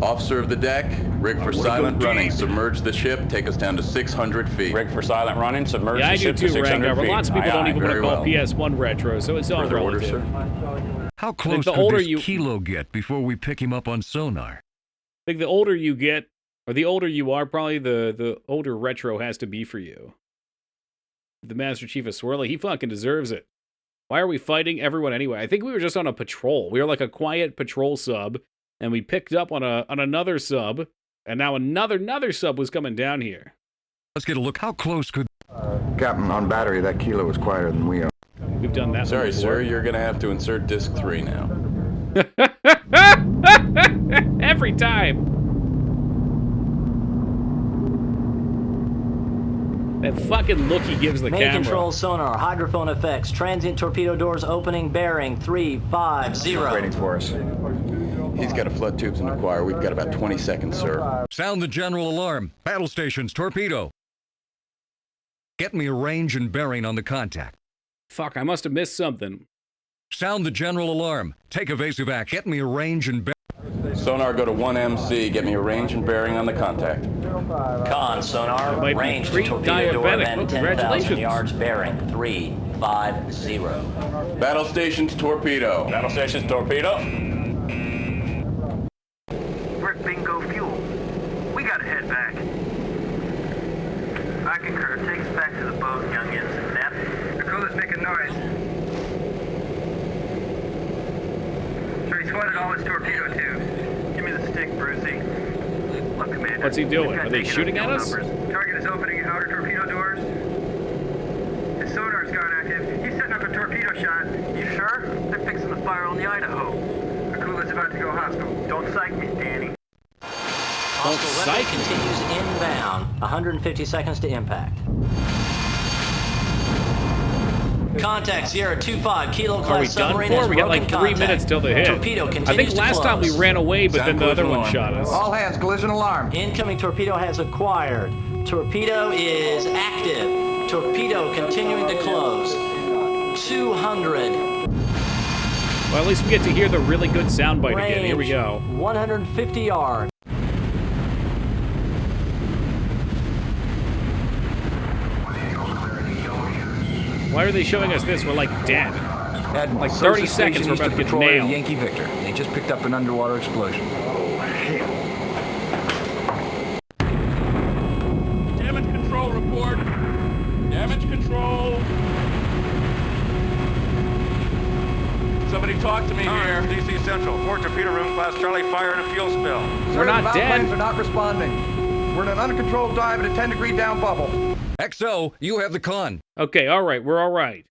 G: Officer of the deck, rig for silent running. Submerge the ship, take us down to 600 feet.
O: Rig for silent running, submerge
A: Yeah, I
O: the
A: do
O: ship to
A: too,
O: 600
A: Rangar, but
O: feet.
A: lots of people
O: Aye,
A: don't
O: aye.
A: even want to
G: Very
A: call
G: well.
A: PS1 retro, so it's all
G: Further
A: relative.
G: orders, sir.
K: How
A: think
K: close
A: the
K: could
A: older
K: this
A: you-
K: Kilo get before we pick him up on sonar?
A: I think the older you get, or the older you are, probably the older retro has to be for you. The Master Chief of Swirly, he fucking deserves it. Why are we fighting everyone anyway? I think we were just on a patrol. We were like a quiet patrol sub, and we picked up on another sub, and now another sub was coming down here.
K: Let's get a look. How close could...
F: Captain, on battery, that Kilo is quieter than we are.
A: We've done that.
G: Sorry,
A: before.
G: sir, you're gonna have to insert disc 3 now.
A: Every time. That fucking look he gives the
E: Main
A: camera.
E: control sonar, hydrophone effects, transient torpedo doors opening, bearing 350.
F: Waiting for us.
G: He's got to flood tubes and acquire. We've got about 20 seconds, sir.
K: Sound the general alarm. Battle stations, torpedo. Get me a range and bearing on the contact.
A: Fuck, I must have missed something.
K: Sound the general alarm. Take evasive act. Get me a range and bearing.
G: Sonar, go to 1MC. Get me a range and bearing on the contact.
E: Con sonar,
A: might be
E: range to
A: pre-diabetic.
E: torpedo door
A: Well,
E: event 10,000
A: congratulations.
E: yards, bearing 350.
G: Battle stations, torpedo.
O: Battle stations, torpedo.
L: We're at bingo fuel. We gotta head back. I concur. Take us back to the boat, youngins. Nap. Akula's making noise. So he swatted all his torpedo tubes. Give me the stick, Brucey. Look, Commander.
A: What's he doing?
L: we've got
A: Are they
L: taken
A: shooting
L: up
A: at
L: fuel
A: us?
L: numbers. Target is opening outer torpedo doors. His sonar's gone active. He's setting up a torpedo shot. You sure? They're fixing the fire on the Idaho. Akula's about to go hostile. Don't psych me, Danny.
E: Hostile weapon continues inbound. 150 seconds to impact. Contact Sierra 25, Kilo
A: Are we
E: class
A: done
E: submarine
A: for?
E: has
A: We got like
E: broken
A: 3
E: contact.
A: minutes till the hit.
E: Torpedo
A: I
E: continues
A: think
E: to
A: last time we
E: close.
A: ran away, but then the other one
G: alarm.
A: shot us.
F: All hands, collision alarm.
E: Incoming torpedo has acquired. Torpedo is active. Torpedo continuing to close. 200.
A: Well, at least we get to hear the really good soundbite
E: Range,
A: again. Here we go.
E: 150 yards.
A: Why are they showing us this? We're like dead.
F: Admiral,
A: Like 30 seconds, we're
F: east
A: about
F: of
A: to get
F: Troy,
A: nailed.
F: Yankee Victor. They just picked up an underwater explosion.
M: Damage control report. Damage control. Somebody talk to me here. DC Central. 4 torpedo room, class Charlie, fire and a fuel spill.
A: We're not
F: the
A: dead.
F: planes are not responding. We're in an uncontrolled dive at a 10-degree down bubble.
K: XO, you have the con.
A: Okay, all right, we're all right.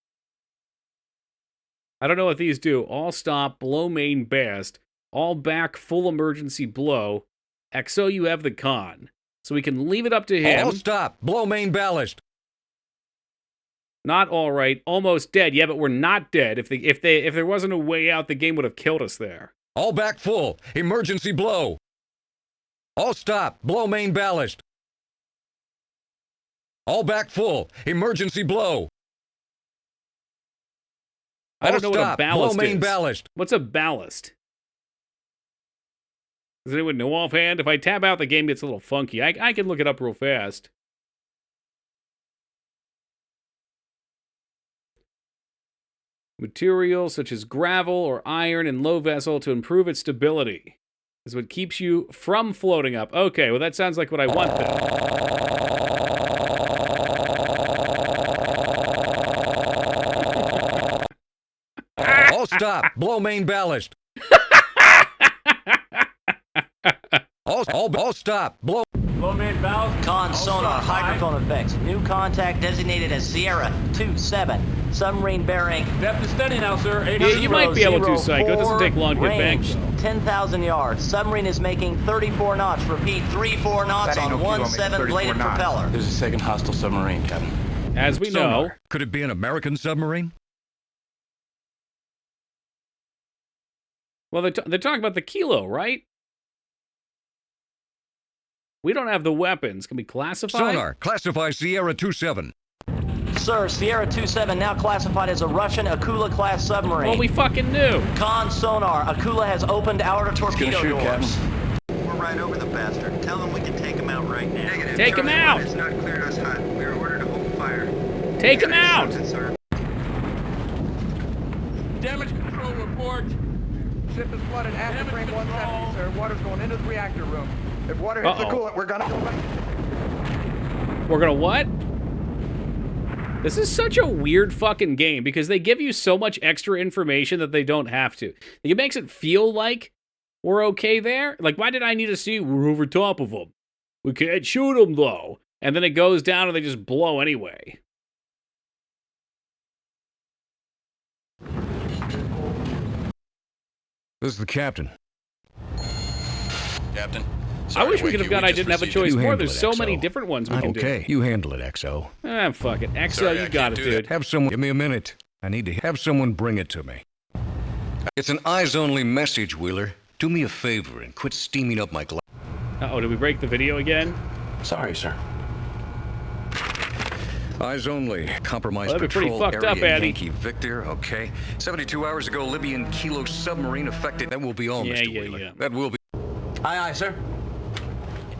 A: I don't know what these do. All stop, blow main bast, all back, full emergency blow. XO, you have the con. So we can leave it up to him.
K: All stop. Blow main ballast.
A: Not all right, almost dead. Yeah, but we're not dead. If there wasn't a way out, the game would have killed us there.
K: All back full. Emergency blow. All stop. Blow main ballast. All back full. Emergency blow.
A: I don't know what a
K: stop.
A: ballast
K: Blow main
A: is.
K: ballast.
A: What's a ballast? Does anyone know offhand? If I tab out, the game gets a little funky. I can look it up real fast. Materials such as gravel or iron in low vessel to improve its stability is what keeps you from floating up. Okay, well that sounds like what I want then.
K: All stop. Blow main ballast. All stop. Blow.
M: Blow main ballast.
E: Con sonar, hydrophone effects. New contact designated as Sierra 27. Submarine bearing.
M: Depth is steady now, sir.
A: Yeah, you might be able to, Psycho. It doesn't take long to get back,
E: range,
A: though.
E: 10,000 yards. Submarine is making 34 knots. Repeat, 34 knots
F: That ain't
E: on
F: no kilo,
E: one
F: making 34
E: 7-bladed
F: knots.
E: propeller.
G: There's a second hostile submarine, Captain.
A: As we know,
K: Sonar. Could it be an American submarine?
A: well, they're talking about the Kilo, right? We don't have the weapons. Can we classify?
K: Sonar. Classify Sierra 27.
E: Sir, Sierra 27 now classified as a Russian Akula-class submarine.
A: Well, we fucking knew.
E: Con sonar. Akula has opened outer torpedo
C: shoot,
E: doors.
C: Captain.
P: We're right over the bastard. Tell them we can take him out right now.
L: Negative.
A: Take him
L: Charlie
A: out.
L: one has not cleared us hot. We are ordered to hold fire.
A: Take him out.
L: Something, sir.
M: Damage control report.
N: Ship is flooded after frame 170, sir. Water's going into the reactor room. If water hits the coolant, we're gonna...
A: We're gonna what? This is such a weird fucking game because they give you so much extra information that they don't have to. It makes it feel like we're okay there. Like, why did I need to see we're over top of them? We can't shoot them, though. And then it goes down and they just blow anyway.
K: This is the captain.
D: Captain.
A: I
D: Sorry
A: wish
D: to
A: we
D: wake
A: could have
D: you.
A: gone I
D: just
A: didn't have a
D: received
A: choice
K: You
A: more.
K: handle
A: There's
K: it,
A: so
K: XO.
A: many different ones we can do.
K: Okay, you handle it, XO.
A: Ah, fuck it. XO,
D: Sorry, I
A: you got
D: can't
A: it,
D: do that.
A: dude.
K: Have someone... Give me a minute. I need to have someone bring it to me.
H: It's an eyes-only message, Wheeler. Do me a favor and quit steaming up my glass.
A: Uh-oh, did we break the video again?
G: Sorry, sir.
H: Eyes only. Compromised
A: Well, that'd be pretty
H: patrol
A: fucked
H: area
A: up, Addy.
H: Yankee Victor, okay. 72 hours ago, Libyan Kilo submarine affected. That will be all, Mr. Wheeler.
A: Yeah.
H: That will be.
E: Aye, aye, sir.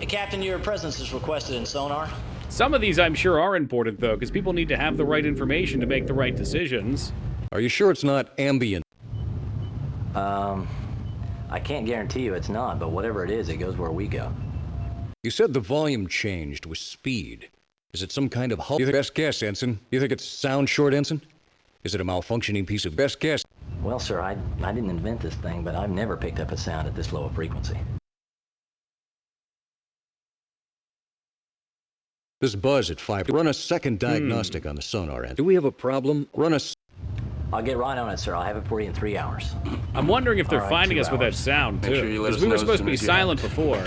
E: Captain, your presence is requested in sonar.
A: Some of these I'm sure are important, though, because people need to have the right information to make the right decisions.
H: Are you sure it's not ambient?
E: I can't guarantee you it's not, but whatever it is, it goes where we go.
H: You said the volume changed with speed. Is it some kind of hull? Best guess, Ensign. You think it's sound short, Ensign? Is it a malfunctioning piece of best guess?
E: Well, sir, I didn't invent this thing, but I've never picked up a sound at this low a frequency.
H: This buzz at 5. Run a second diagnostic on the sonar end. Do we have a problem? Run a...
E: I'll get right on it, sir. I'll have it for you in 3 hours.
A: I'm wondering if they're
E: All right,
A: finding
E: 2
A: us with that
E: hours.
A: sound, too.
G: Make sure you let
A: Because
G: us
A: we
G: know
A: were
G: as
A: supposed to
G: soon
A: be
G: as you
A: silent before.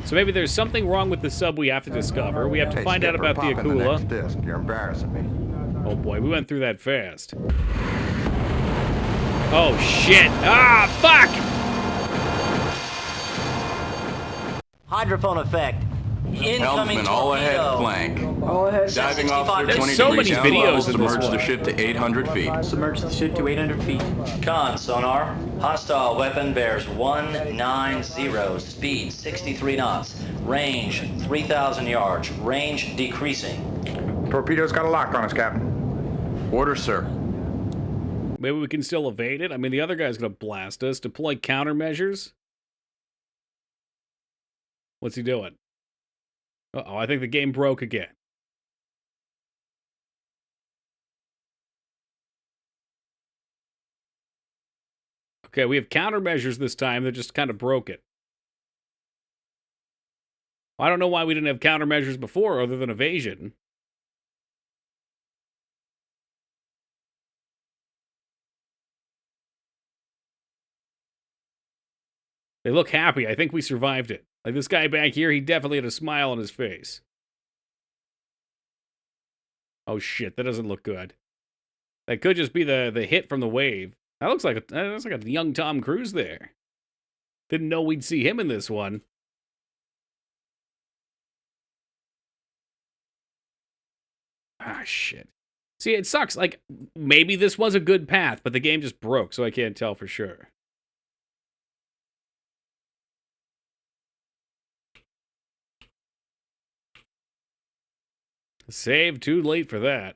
A: So maybe there's something wrong with the sub we have to discover. We have to find out about the Akula.
F: Disc. You're embarrassing me.
A: Oh boy, we went through that fast. Oh shit! Ah, fuck!
E: Hydrophone effect. Incoming
G: Helmsman, all ahead
E: torpedo.
G: flank.
L: All ahead.
G: Diving officer,
A: There's
G: 20
A: so
G: degrees
A: many
G: down
A: videos
G: low,
A: in this
G: submerge
A: one.
G: the ship to 800 feet.
L: Submerge the ship to 800 feet.
E: Con sonar. Hostile weapon bears 190. Speed 63 knots. Range 3,000 yards. Range decreasing.
N: Torpedo's got a lock on us, Captain.
G: Order, sir.
A: Maybe we can still evade it? I mean, the other guy's gonna blast us. Deploy countermeasures? What's he doing? Uh-oh, I think the game broke again. Okay, we have countermeasures this time that just kind of broke it. I don't know why we didn't have countermeasures before other than evasion. They look happy. I think we survived it. Like this guy back here, he definitely had a smile on his face. Oh shit, that doesn't look good. That could just be the hit from the wave. That looks like a young Tom Cruise there. Didn't know we'd see him in this one. Ah, shit. See, it sucks. Like, maybe this was a good path, but the game just broke, so I can't tell for sure. Save too late for that.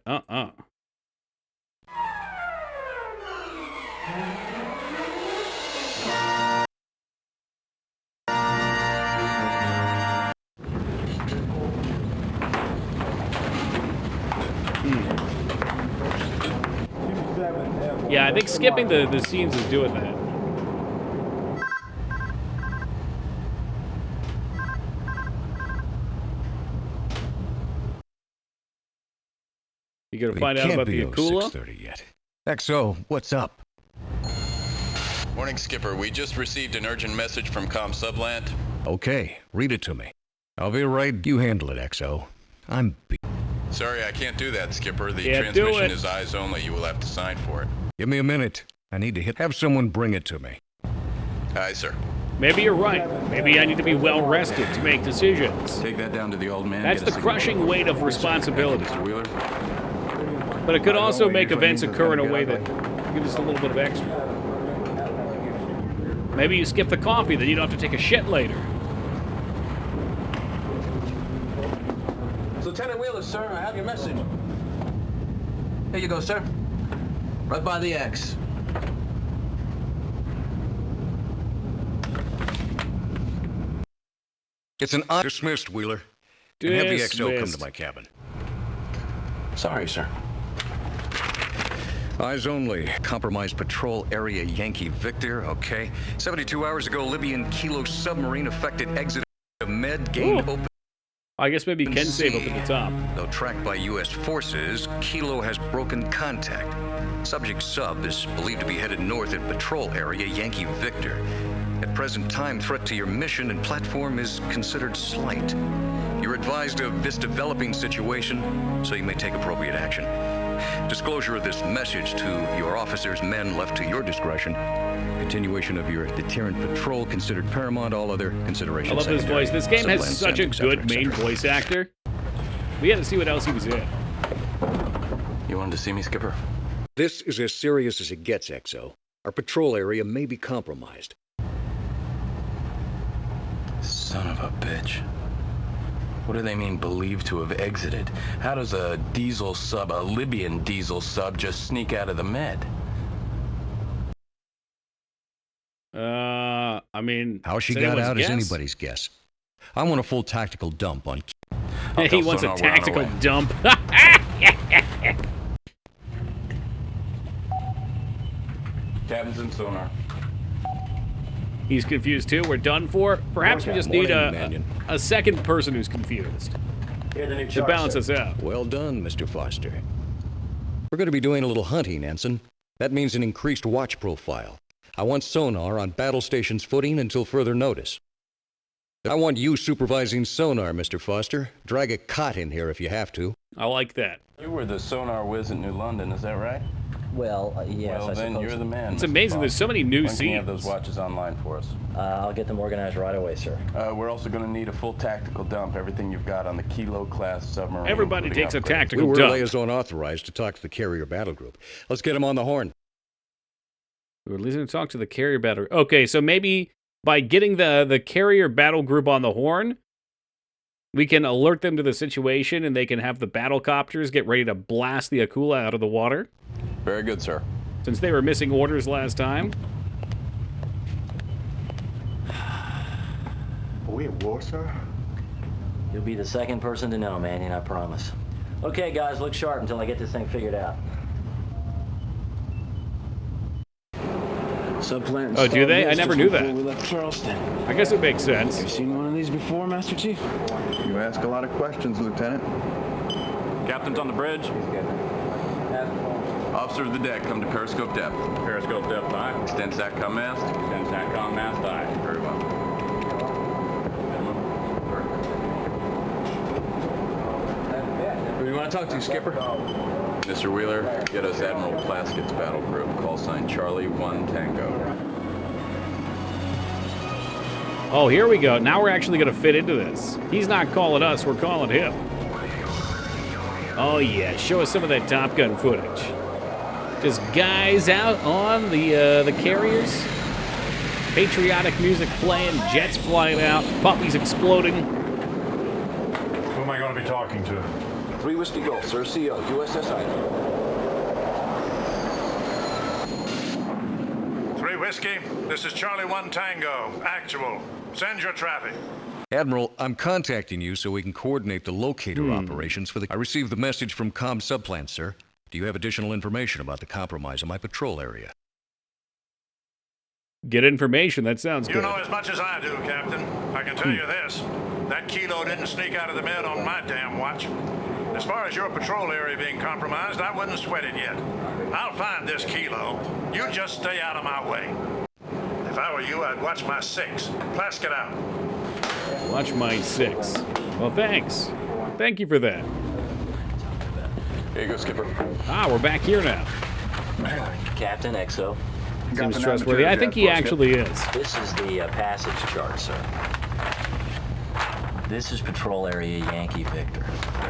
A: Yeah, I think skipping the scenes is doing that. You gonna find out about the Akula?
K: 6:30 yet. XO, what's up?
D: Morning, Skipper. We just received an urgent message from Com Subland.
K: Okay, read it to me. I'll be right. You handle it, XO. I'm...
D: Sorry, I can't do that, Skipper. The
K: Can't do
D: transmission
K: it.
D: is eyes only. You will have to sign for it.
K: Give me a minute. I need to have someone bring it to me.
D: Aye, sir.
A: Maybe you're right. Maybe I need to be well rested to make decisions.
G: Take that down to the old man.
A: That's
G: Get
A: the
G: us a
A: crushing weight of responsibility.
G: Mr. Wheeler.
A: But it could also
F: only
A: make
F: usually
A: events
F: means it's
A: occur in a
F: gonna
A: way
F: get
A: that gives us a little bit of extra. Maybe you skip the coffee, then you don't have to take a shit later.
E: Lieutenant Wheeler, sir, I have your message. Here you go, sir. Right by the X.
H: It's an dismissed, Wheeler. And have the XO come to
A: Dismissed.
H: my cabin.
G: Sorry, sir.
H: Eyes only.
C: Compromised patrol area Yankee Victor, okay. 72 hours ago, Libyan Kilo submarine affected exit of Med, gained
A: Ooh.
C: open
A: I guess maybe you can save up
C: sea.
A: at the top.
C: Though tracked by U.S. forces, Kilo has broken contact. Subject sub is believed to be headed north in patrol area Yankee Victor. At present time, threat to your mission and platform is considered slight. You're advised of this developing situation, so you may take appropriate action. Disclosure of this message to your officers, men left to your discretion. Continuation of your deterrent patrol considered paramount. All other
A: I
C: considerations
A: love this
C: secondary.
A: voice. This game has
C: Subland
A: such a
C: Sam, et cetera,
A: good
C: et
A: main
C: cetera.
A: voice actor. We had to see what else he was in.
G: You wanted to see me, Skipper?
H: This is as serious as it gets, XO. Our patrol area may be compromised.
G: Son of a bitch. What do they mean, believed to have exited? How does a diesel sub, a Libyan diesel sub, just sneak out of the Med?
A: I mean,
K: How she
A: it's
K: got
A: anyone's
K: out
A: guess.
K: is anybody's guess. I want a full tactical dump on...
A: He wants a tactical dump.
G: Captain's in sonar.
A: He's confused too. We're done for. Perhaps we just need a second person who's confused to balance us out.
H: Well done, Mr. Foster. We're going to be doing a little hunting, Ensign. That means an increased watch profile. I want sonar on battle station's footing until further notice. I want you supervising sonar, Mr. Foster. Drag a cot in here if you have to.
A: I like that.
G: You were the sonar whiz at New London, is that right?
E: Well, yes,
G: well,
E: I
G: then
E: suppose
G: you're the man.
A: It's
G: Mr.
A: amazing. There's so many new
G: When can you have
A: scenes.
G: those watches online for us?
E: I'll get them organized right away, sir.
G: We're also going to need a full tactical dump. Everything you've got on the Kilo class submarine.
A: Everybody
G: including
A: takes a
G: upgrades.
A: tactical
H: We were
A: dump.
H: liaison authorized to talk to the carrier battle group. Let's get him on the horn.
A: We're listening to talk to the carrier battle. Okay, so maybe by getting the carrier battle group on the horn, we can alert them to the situation and they can have the battle copters get ready to blast the Akula out of the water.
G: Very good, sir.
A: Since they were missing orders last time.
F: Are we at war, sir?
E: You'll be the second person to know, Mannion, I promise. Okay, guys, look sharp until I get this thing figured out.
Q: Subplant.
A: Oh, do they? I never knew that.
Q: We left Charleston.
A: I guess it makes sense.
Q: You seen one of these before, Master Chief?
F: You ask a lot of questions, Lieutenant.
D: Captain's on the bridge. Officer of the deck, come to periscope depth.
O: Periscope depth, aye.
D: Extend SATCOM mast.
O: Extend SATCOM mast, aye.
D: Very well.
G: Who do you want to talk to, Skipper?
D: Mr. Wheeler, get us Admiral Plaskett's battle group. Call sign Charlie 1 Tango.
A: Oh, here we go. Now we're actually going to fit into this. He's not calling us, we're calling him. Oh, yeah. Show us some of that Top Gun footage. Just guys out on the carriers. Patriotic music playing, jets flying out, puppies exploding.
J: Who am I going to be talking to?
Q: 3 Whiskey Golf, sir. CO, USS Idaho.
J: 3 Whiskey, this is Charlie 1 Tango. Actual. Send your traffic.
H: Admiral, I'm contacting you so we can coordinate the locator operations for the... I received the message from Com Subplant, sir. Do you have additional information about the compromise in my patrol area?
A: Get information. That sounds
J: You
A: good.
J: know as much as I do, Captain. I can tell you this. That Kilo didn't sneak out of the Med on my damn watch. As far as your patrol area being compromised, I wouldn't sweat it yet. I'll find this Kilo. You just stay out of my way. If I were you, I'd watch my 6. Plask it out.
A: Watch my 6. Well, thanks. Thank you for that.
G: Here you go, Skipper.
A: Ah, we're back here now.
E: Captain XO.
A: Seems trustworthy. I think he actually is.
E: This is the passage chart, sir. This is Patrol Area Yankee Victor.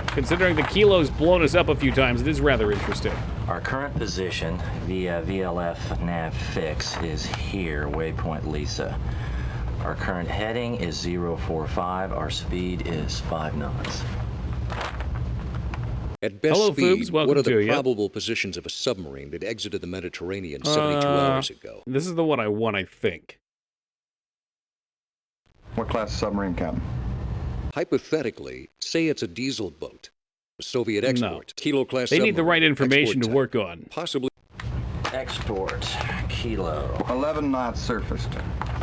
A: Considering the Kilo's blown us up a few times, it is rather interesting.
E: Our current position via VLF nav fix is here, waypoint Lisa. Our current heading is 045. Our speed is 5 knots.
H: At best
A: Hello,
H: speed,
A: Foobs. Welcome
H: what are the
A: to you.
H: probable positions of a submarine that exited the Mediterranean 72 hours ago?
A: This is the one I want, I think.
F: What class submarine, Captain?
H: Hypothetically, say it's a diesel boat, a Soviet export, Kilo-class
A: They
H: submarine.
A: need the right information to work on.
H: Possibly.
E: Export, Kilo.
F: 11 knots surfaced,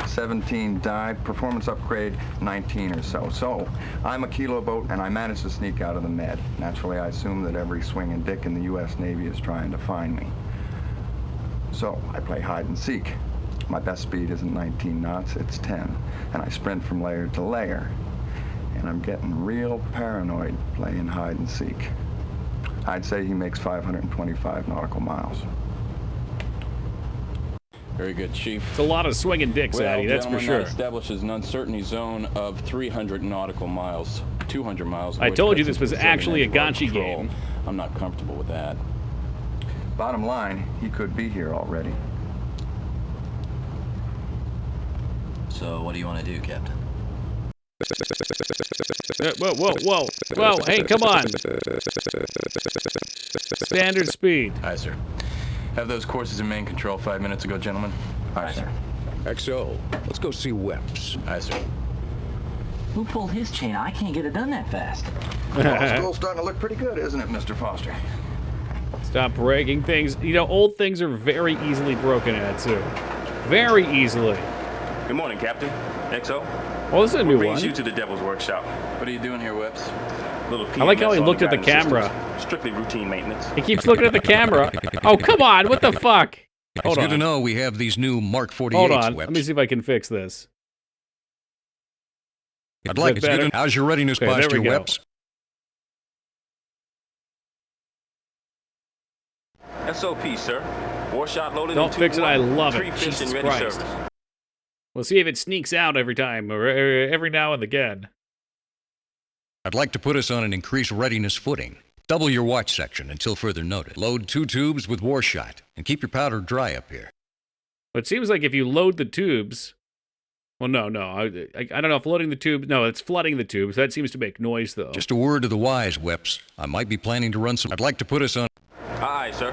F: 17 dive, performance upgrade 19 or so. So, I'm a Kilo boat and I managed to sneak out of the Med. Naturally, I assume that every swinging dick in the U.S. Navy is trying to find me. So, I play hide and seek. My best speed isn't 19 knots, it's 10. And I sprint from layer to layer. And I'm getting real paranoid playing hide and seek. I'd say he makes 525 nautical miles.
D: Very good, Chief.
A: It's a lot of swinging dicks,
D: Well,
A: Addy, that's for
D: gentlemen,
A: sure.
D: that establishes an uncertainty zone of 300 nautical miles, 200 miles.
A: I
D: which
A: told you
D: cuts
A: this was
D: into the
A: actually a
D: southern edge of our
A: gotcha
D: patrol.
A: game.
D: I'm not comfortable with that.
F: Bottom line, he could be here already.
E: So, what do you want to do, Captain?
A: Whoa, hey, come on. Standard speed.
D: Aye, sir. Have those courses in main control 5 minutes ago, gentlemen?
E: Aye, sir.
H: XO, let's go see Weps.
D: Aye, sir.
E: Who pulled his chain? I can't get it done that fast.
F: Well, school's starting to look pretty good, isn't it, Mr. Foster?
A: Stop breaking things. You know, old things are very easily broken at, too. Very easily.
O: Good morning, Captain. XO.
A: Oh, this is a new
O: brings
A: one.
O: you to the Devil's Workshop.
D: What are you doing here, Whips?
O: Little
A: I like how he
O: PMS on
A: looked at the
O: guidance
A: camera.
O: systems. Strictly routine maintenance.
A: He keeps looking at the camera. Oh, come on. What the fuck?
K: It's
A: Hold
K: good
A: on.
K: to know we have these new Mark 48s,
A: Hold on.
K: Weps.
A: Let me see if I can fix this.
K: I'd like
A: Is
K: it's
A: that
K: good to
A: better?
K: How's your readiness
A: Okay, there
K: posture,
A: we go.
K: Weps?
O: SOP, sir. War shot loaded.
A: Don't
O: in
A: fix it. I
O: 2-1.
A: love it.
O: Three fish
A: Jesus
O: in ready
A: Christ.
O: service.
A: We'll see if it sneaks out every time, or every now and again.
K: I'd like to put us on an increased readiness footing. Double your watch section until further notice. Load 2 tubes with war shot, and keep your powder dry up here.
A: But it seems like if you load the tubes... Well, no. I don't know if loading the tube... No, it's flooding the tubes. That seems to make noise, though.
K: Just a word to the wise, Weps. I might be planning to run some... I'd like to put us on...
O: Aye, sir.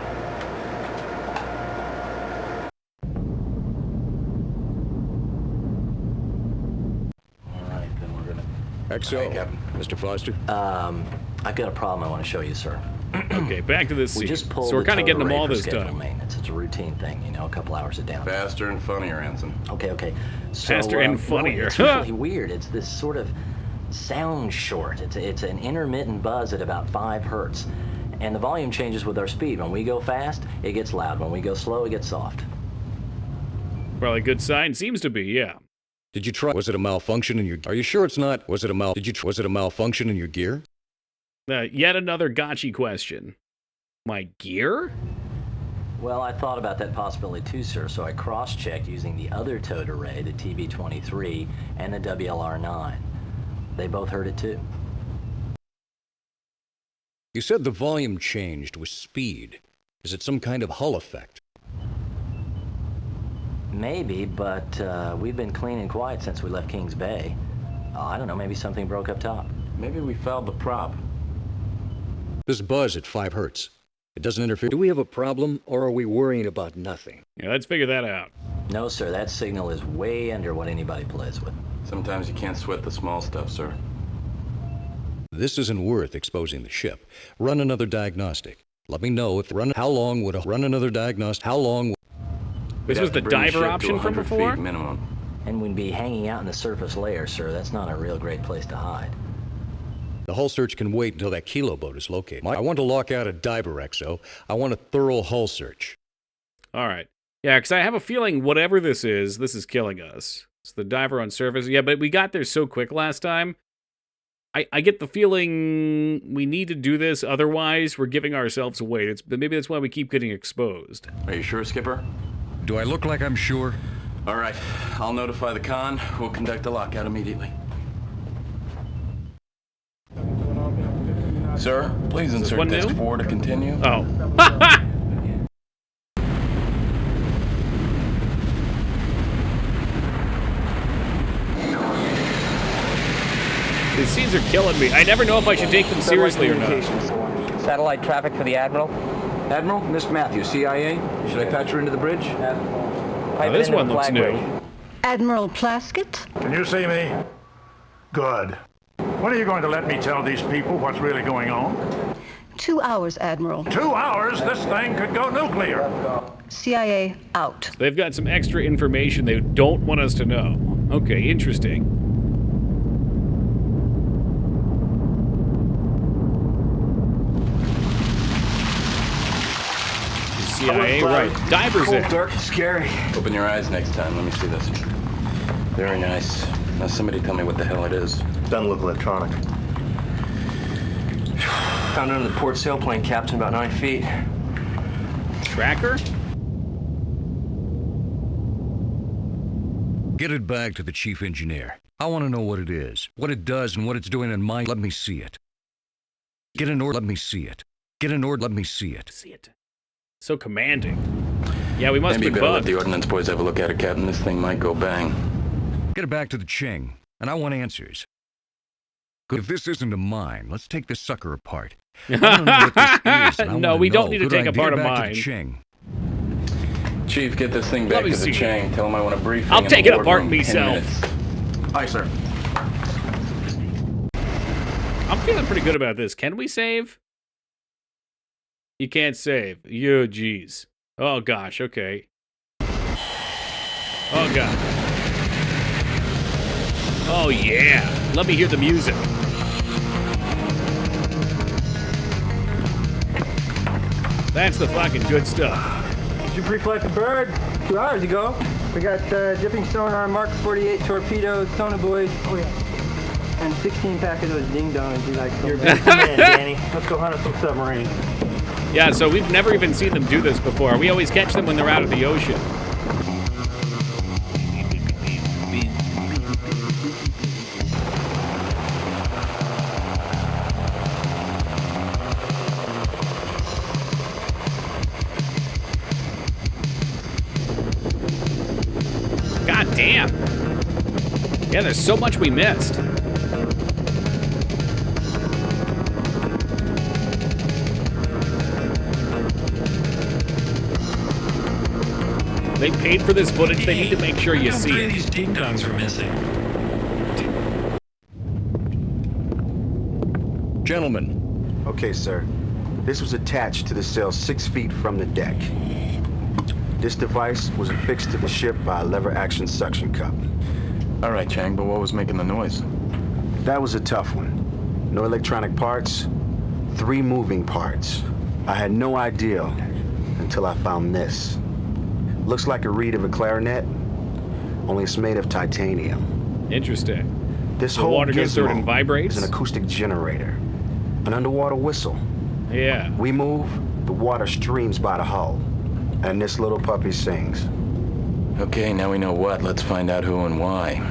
E: All right, then we're gonna...
H: XO, Mr. Foster.
E: I've got a problem I want to show you, sir.
A: Okay, back to this
E: We
A: scene.
E: just pulled
A: So we're
E: the
A: kind of getting
E: tow
A: them all
E: array for
A: this
E: scheduled
A: time.
E: Maintenance. It's a routine thing, you know, a couple hours of downtime.
D: Faster and funnier, Ensign.
E: Okay. So,
A: Faster and
E: no,
A: funnier.
E: it's really weird. It's this sort of sound short. It's an intermittent buzz at about 5 hertz. And the volume changes with our speed. When we go fast, it gets loud. When we go slow, it gets soft.
A: Probably a good sign. Seems to be, yeah.
H: Did you try? Was it a malfunction in your? Are you sure it's not? Was it a mal? Did you? Was it a malfunction in your gear?
A: Yet another gotcha question. My gear?
E: Well, I thought about that possibility too, sir, so I cross-checked using the other towed array, the TB-23, and the WLR-9. They both heard it too.
H: You said the volume changed with speed. Is it some kind of Hull effect?
E: Maybe, but we've been clean and quiet since we left Kings Bay. I don't know, maybe something broke up top.
D: Maybe we fouled the prop.
H: This buzz at 5 hertz. It doesn't interfere. Do we have a problem, or are we worrying about nothing?
A: Yeah, let's figure that out.
E: No, sir, that signal is way under what anybody plays with.
D: Sometimes you can't sweat the small stuff, sir.
H: This isn't worth exposing the ship. Run another diagnostic. Let me know if how long would a run another diagnostic? How long?
A: This was the diver option from before?
D: Minimum.
E: And we'd be hanging out in the surface layer, sir. That's not a real great place to hide.
H: The hull search can wait until that Kilo boat is located. I want to lock out a diver, XO. I want a thorough hull search.
A: All right. Yeah, because I have a feeling whatever this is killing us. It's the diver on surface. Yeah, but we got there so quick last time. I get the feeling we need to do this, otherwise we're giving ourselves away. Maybe that's why we keep getting exposed.
D: Are you sure, Skipper?
K: Do I look like I'm sure?
D: All right. I'll notify the con. We'll conduct a lockout immediately.
G: Sir, please
A: this
G: insert
A: one
G: disc
A: new?
G: 4 to continue.
A: Oh. These scenes are killing me. I never know if I should take them seriously or not.
E: Satellite traffic for the Admiral. Admiral, Miss Matthews, CIA. Should I patch her into the bridge?
A: Now, this one looks new.
I: Admiral Plaskett?
J: Can you see me? Good. When are you going to let me tell these people what's really going on?
I: 2 hours, Admiral.
J: 2 hours? This thing could go nuclear.
I: CIA out.
A: They've got some extra information they don't want us to know. Okay, interesting. CIA, right. Divers in.
G: Dark, scary. Open your eyes next time. Let me see this. Very nice. Now somebody tell me what the hell it is.
Q: Doesn't look electronic. Found it under the port sailplane, Captain, about 9 feet.
A: Tracker?
K: Get it back to the chief engineer. I want to know what it is, what it does, and what it's doing in my... Let me see it. Get an order. Let me see it. Get an order. Let me see it.
A: See it. So commanding. Yeah, we must
G: Maybe
A: be
G: better let
A: bugged.
G: the ordnance boys have a look at it, Captain. This thing might go bang.
K: Get it back to the Ching, and I want answers. Good. If this isn't a mine, let's take this sucker apart. I wanna know what this is, and I
A: No,
K: wanna
A: we don't
K: know.
A: need to
K: Good
A: take
K: idea.
A: apart a
K: Back to the
A: mine.
K: Ching.
G: Chief, get this thing
A: Let
G: back
A: me
G: to the
A: see.
G: Chang. Tell him I want a briefing.
A: I'll
G: in
A: take
G: the
A: it apart
G: boardroom. 10
A: myself.
G: minutes.
Q: Aye, sir.
A: I'm feeling pretty good about this. Can we save? You can't save. Yo, jeez. Oh, gosh. Okay. Oh, God. Oh, yeah. Let me hear the music. That's the fucking good stuff.
L: Did you pre-flight the bird 2 hours ago? We got dipping sonar, Mark 48 torpedoes, sonobuoys. Oh yeah. And 16 pack of those ding-dongs you like. You're a big man, Danny. Let's go hunt us some submarines.
A: Yeah, so we've never even seen them do this before. We always catch them when they're out of the ocean. God damn. Yeah, there's so much we missed. They paid for this footage. They need to make sure you see it.
R: These ding-dongs were missing.
Q: Gentlemen. Okay, sir. This was attached to the sail 6 feet from the deck. This device was affixed to the ship by a lever-action suction cup.
G: All right, Chang, but what was making the noise?
Q: That was a tough one. No electronic parts, 3 moving parts. I had no idea until I found this. Looks like a reed of a clarinet, only it's made of titanium.
A: Interesting.
Q: This
A: The
Q: whole
A: water goes through it and
Q: gizmo
A: vibrates?
Q: is an acoustic generator, an underwater whistle.
A: Yeah.
Q: We move, the water streams by the hull, and this little puppy sings.
G: Okay, now we know what. Let's find out who and why.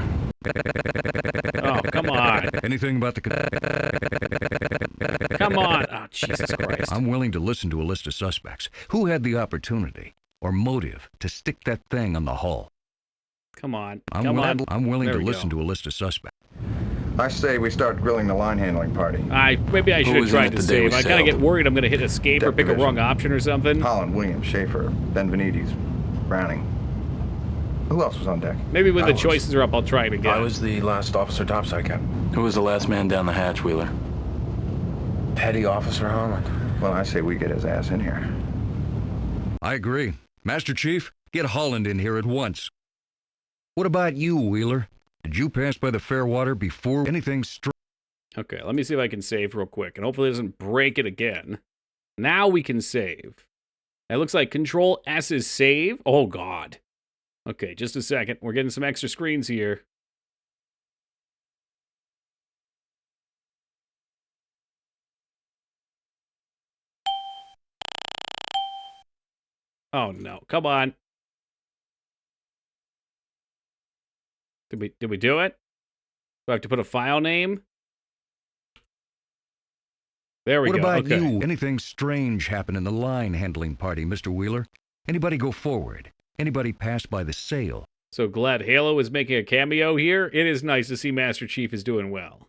A: Oh, come on.
K: Anything about the...
A: Come on. Oh, Jesus Christ.
K: I'm willing to listen to a list of suspects. Who had the opportunity or motive to stick that thing on the hull?
A: Come on.
K: I'm
A: Come
K: willing,
A: on.
K: I'm willing
A: There
K: to
A: we
K: listen
A: go.
K: to a list of suspects.
F: I say we start grilling the line handling party.
A: Maybe I should have
G: was in
A: tried
G: it
A: to
G: the day we
A: save. I kind of
G: sailed?
A: get worried I'm going to hit escape or
F: Depth
A: pick a
F: division.
A: wrong option or something.
F: Holland, Williams, Schaefer, Benvenides, Browning. Who else was on deck?
A: Maybe when
F: I
A: the
F: was.
A: choices are up, I'll try it again.
Q: I was the last officer topside, Captain.
G: Who was the last man down the hatch, Wheeler?
Q: Petty Officer Holland.
F: Well, I say we get his ass in here.
K: I agree. Master Chief, get Holland in here at once. What about you, Wheeler? Did you pass by the Fairwater before anything struck?
A: Okay, let me see if I can save real quick, and hopefully it doesn't break it again. Now we can save. It looks like Control S is save. Oh, God. Okay, just a second. We're getting some extra screens here. Oh, no. Come on. Did we do it? Do I have to put a file name? There we
K: What
A: go.
K: about
A: Okay.
K: you? Anything strange happen in the line handling party, Mr. Wheeler? Anybody go forward? Anybody pass by the sale?
A: So glad Halo is making a cameo here. It is nice to see Master Chief is doing well.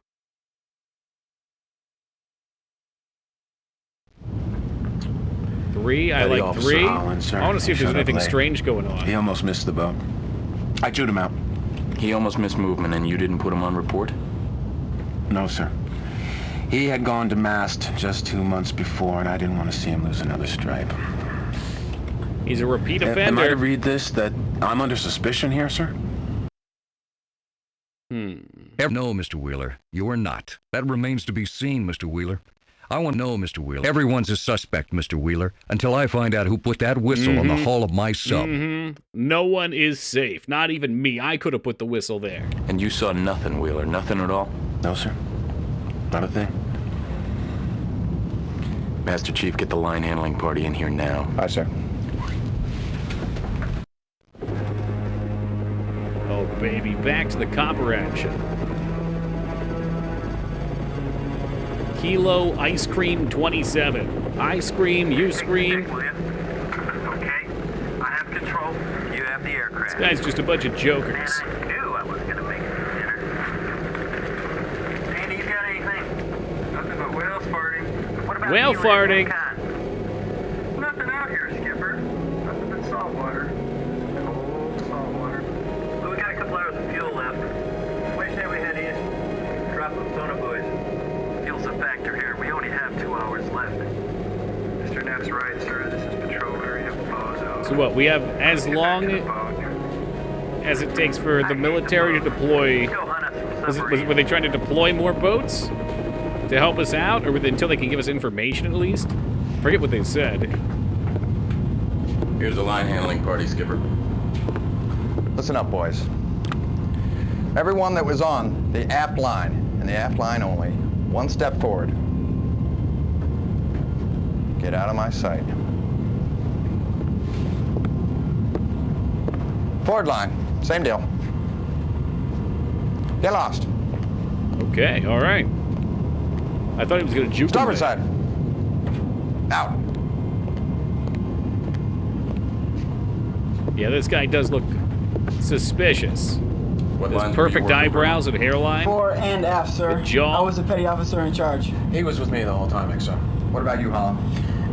A: Three. I
Q: Petty
A: like
Q: Officer
A: 3.
Q: Holland, sir.
A: I want to see if
Q: He
A: there's
Q: showed up
A: anything
Q: late.
A: strange going on.
Q: He almost missed the boat. I chewed him out.
G: He almost missed movement and you didn't put him on report?
Q: No, sir. He had gone to mast just 2 months before, and I didn't want to see him lose another stripe.
A: He's a repeat
Q: Am I to
A: offender.
Q: read this that I'm under suspicion here, sir?
K: No, Mr. Wheeler, you are not. That remains to be seen, Mr. Wheeler. I want to know, Mr. Wheeler. Everyone's a suspect, Mr. Wheeler, until I find out who put that whistle on the hull of my sub.
A: No one is safe. Not even me. I could have put the whistle there.
G: And you saw nothing, Wheeler? Nothing at all?
Q: No, sir. Not a thing.
G: Master Chief, get the line handling party in here now.
F: Aye, sir.
A: Oh, baby. Back to the copper action. Kilo Ice Cream 27. I scream, you scream.
L: Okay, I have control. You have the aircraft.
A: This guy's just a bunch of jokers.
L: I knew I was gonna make it for dinner. Andy, you got anything? Nothing but whale farting. What about
A: Whale
L: you,
A: farting.
L: Con? Nothing out here, Skipper. Nothing but salt water. Cold salt water. But we got a couple hours of fuel left. What do you say we head east? Drop those soda buoys. Fuel's a factor here. We only have 2 hours left. Mr. Neff's right, sir. This is patrol area Bozo.
A: So what, we have as long as it takes for the military to deploy... Were they trying to deploy more boats to help us out? Or were they, until they can give us information at least? Forget what they said.
G: Here's the line handling party, Skipper.
F: Listen up, boys. Everyone that was on the aft line, and the aft line only, one step forward. Get out of my sight. Forward line, same deal. Get lost.
A: Okay, all right. I thought he was going to juke him
F: Starboard
A: there.
F: side. Out.
A: Yeah, this guy does look suspicious.
G: What
A: His
G: lines were you
A: perfect
G: working
A: eyebrows and hairline.
N: Fore and aft, sir.
A: The jaw.
N: I was the petty officer in charge.
Q: He was with me the whole time, XO. What about you, Holland?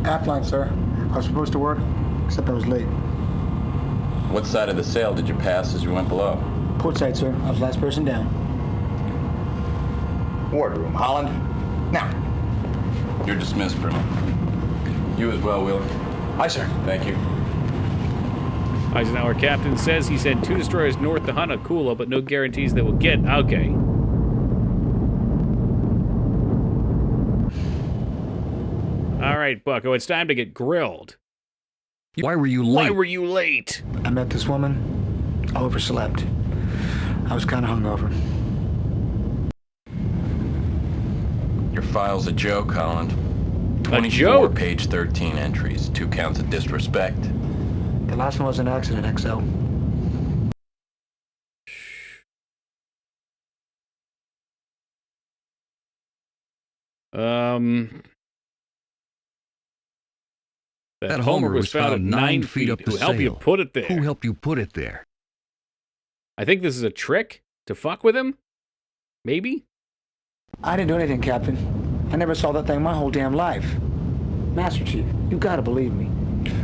N: Aft line, sir. I was supposed to work, except I was late.
G: What side of the sail did you pass as you went below?
N: Port side, sir. I was the last person down.
F: Wardroom, Holland. Now.
G: You're dismissed, Primal. You as well, Wheeler.
F: Aye, sir.
G: Thank you.
A: Eisenhower captain says he sent 2 destroyers north to hunt Akula, but no guarantees they will get. Okay. All right, Bucko, it's time to get grilled.
K: Why were you late?
A: Why were you late?
N: I met this woman. I overslept. I was kind of hungover.
G: Your file's a joke, Holland.
A: A
G: 24
A: joke?
G: page 13 entries, 2 counts of disrespect.
N: The last one was an accident, XO.
A: That Homer was found at 9 feet.
K: up the
A: Who helped you
K: sail.
A: put it there?
K: Who helped you put it there?
A: I think this is a trick to fuck with him. Maybe?
N: I didn't do anything, Captain. I never saw that thing my whole damn life. Master Chief, you gotta believe me.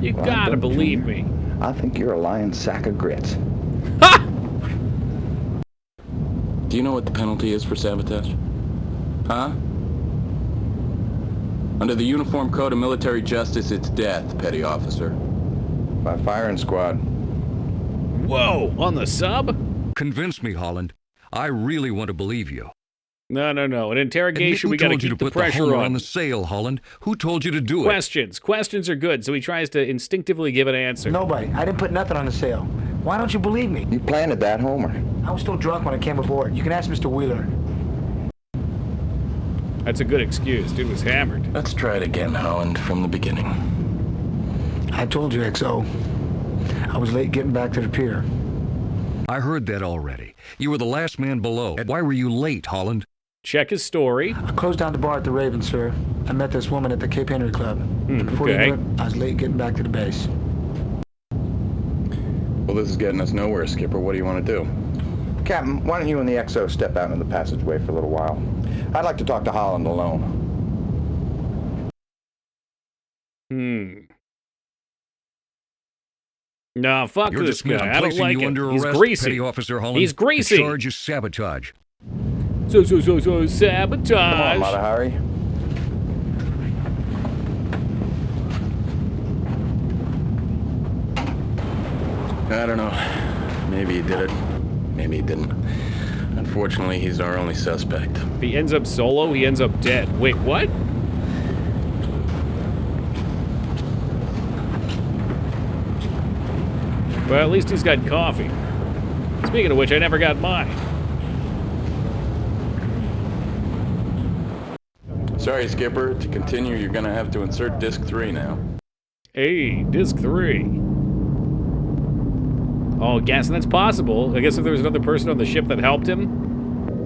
A: You gotta believe me.
F: I think you're a lying sack of grits.
G: Do you know what the penalty is for sabotage? Huh? Under the Uniform Code of Military Justice, it's death, petty officer.
F: By firing squad.
A: Whoa, on the sub?
K: Convince me, Holland. I really want to believe you.
A: No. An interrogation,
K: Who
A: we gotta
K: told you
A: keep
K: to
A: the
K: put the
A: pressure
K: Homer
A: on.
K: on the sail, Holland? Who told you to do it?
A: Questions. Questions are good, so he tries to instinctively give an answer.
N: Nobody. I didn't put nothing on the sail. Why don't you believe me?
F: You planted that, Homer.
N: I was still drunk when I came aboard. You can ask Mr. Wheeler.
A: That's a good excuse. Dude was hammered.
G: Let's try it again, Holland, from the beginning.
N: I told you, XO. I was late getting back to the pier.
K: I heard that already. You were the last man below. Why were you late, Holland?
A: check his story.
N: I closed down the bar at the Raven, sir. I met this woman at the Cape Henry Club. Before you knew it, I was late getting back to the base.
G: Well, this is getting us nowhere, Skipper. What do you want to do?
F: Captain, why don't you and the XO step out into the passageway for a little while? I'd like to talk to Holland alone.
A: Nah, fuck
K: You're
A: this
K: dismissed.
A: guy.
K: I'm
A: I don't
K: placing
A: like
K: you
A: it.
K: under
A: He's
K: arrest,
A: greasy.
K: Petty Officer Holland.
A: He's greasy.
K: The charge is sabotage.
A: So sabotage.
F: Come on, Mata Hari.
G: I don't know. Maybe he did it. Maybe he didn't. Unfortunately, he's our only suspect.
A: If he ends up solo, he ends up dead. Wait, what? Well, at least he's got coffee. Speaking of which, I never got mine.
G: Sorry, Skipper. To continue, you're gonna have to insert disc 3 now.
A: Hey, disc 3. Oh, gas, and that's possible. I guess if there was another person on the ship that helped him.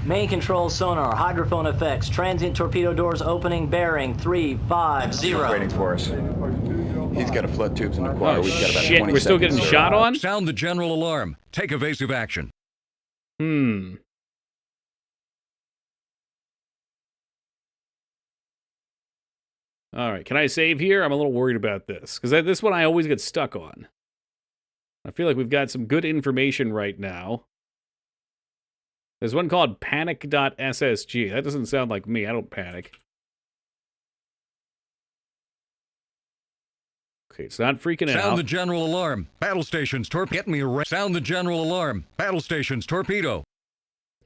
E: Main control sonar, hydrophone effects, transient torpedo doors opening, bearing 350.
F: Waiting for us.
G: He's got to flood tubes in the choir. We've got about 20
A: we're still
G: seconds,
A: getting
G: sir.
A: shot on?
K: Sound the general alarm. Take evasive action.
A: All right, can I save here? I'm a little worried about this, because this one I always get stuck on. I feel like we've got some good information right now. There's one called panic.ssg. That doesn't sound like me. I don't panic. Okay, it's not freaking out.
K: Sound the general alarm. Battle stations, get me a Sound the general alarm. Battle stations, torpedo.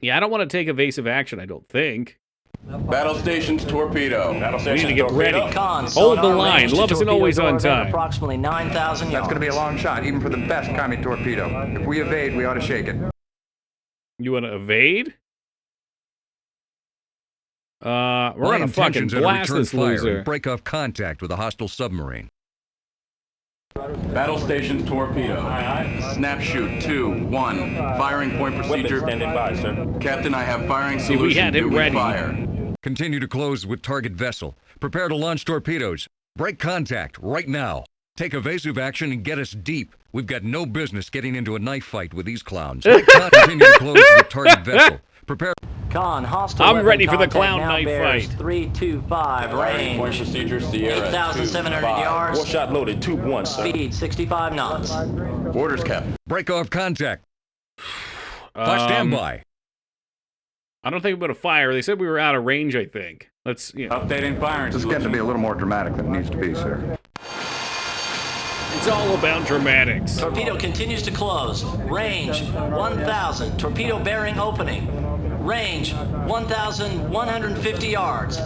A: Yeah, I don't want to take evasive action, I don't think.
G: Battle stations, torpedo. Battle
A: We need to get ready.
E: Con,
A: Hold the
E: sonar,
A: line.
E: range
A: Love
E: to
A: isn't
E: torpedo
A: always
E: door
A: on
E: at
A: time.
E: Approximately 9,000 yards.
F: That's going to be a long shot, even for the best Kami torpedo. If we evade, we ought to shake it.
A: You want to evade? We're
K: My
A: gonna fucking
K: intentions are to
A: blast
K: return
A: this
K: fire
A: loser.
K: and break off contact with a hostile submarine.
G: Battle stations, torpedo. Snap shoot 2, 1. Firing point procedure.
O: Standing by, sir.
G: Captain, I have firing
A: See, we
G: solution.
A: had him
G: Do we
A: ready.
G: fire?
K: Continue to close with target vessel. Prepare to launch torpedoes. Break contact right now. Take evasive action and get us deep. We've got no business getting into a knife fight with these clowns. Continue to close with target vessel. Prepare.
E: Con, hostile
A: I'm
E: weapon
A: ready for the
E: contact
A: clown
E: now
A: knife
E: bears
A: fight.
E: 325
G: Firing point
E: range.
G: procedure, Sierra
E: 8,700
G: 2, 5.
E: yards.
O: 4 shot loaded, tube 1, sir.
E: Speed 65 knots.
G: Orders, Captain.
K: Break off contact. Flash standby.
A: I don't think I'm gonna fire. They said we were out of range, I think. Let's, you know.
G: Updating firing
F: This is getting to be a little more dramatic than it needs to be, sir.
A: It's all about dramatics.
E: Torpedo continues to close. Range 1,000. Torpedo bearing opening. Range 1,150 yards.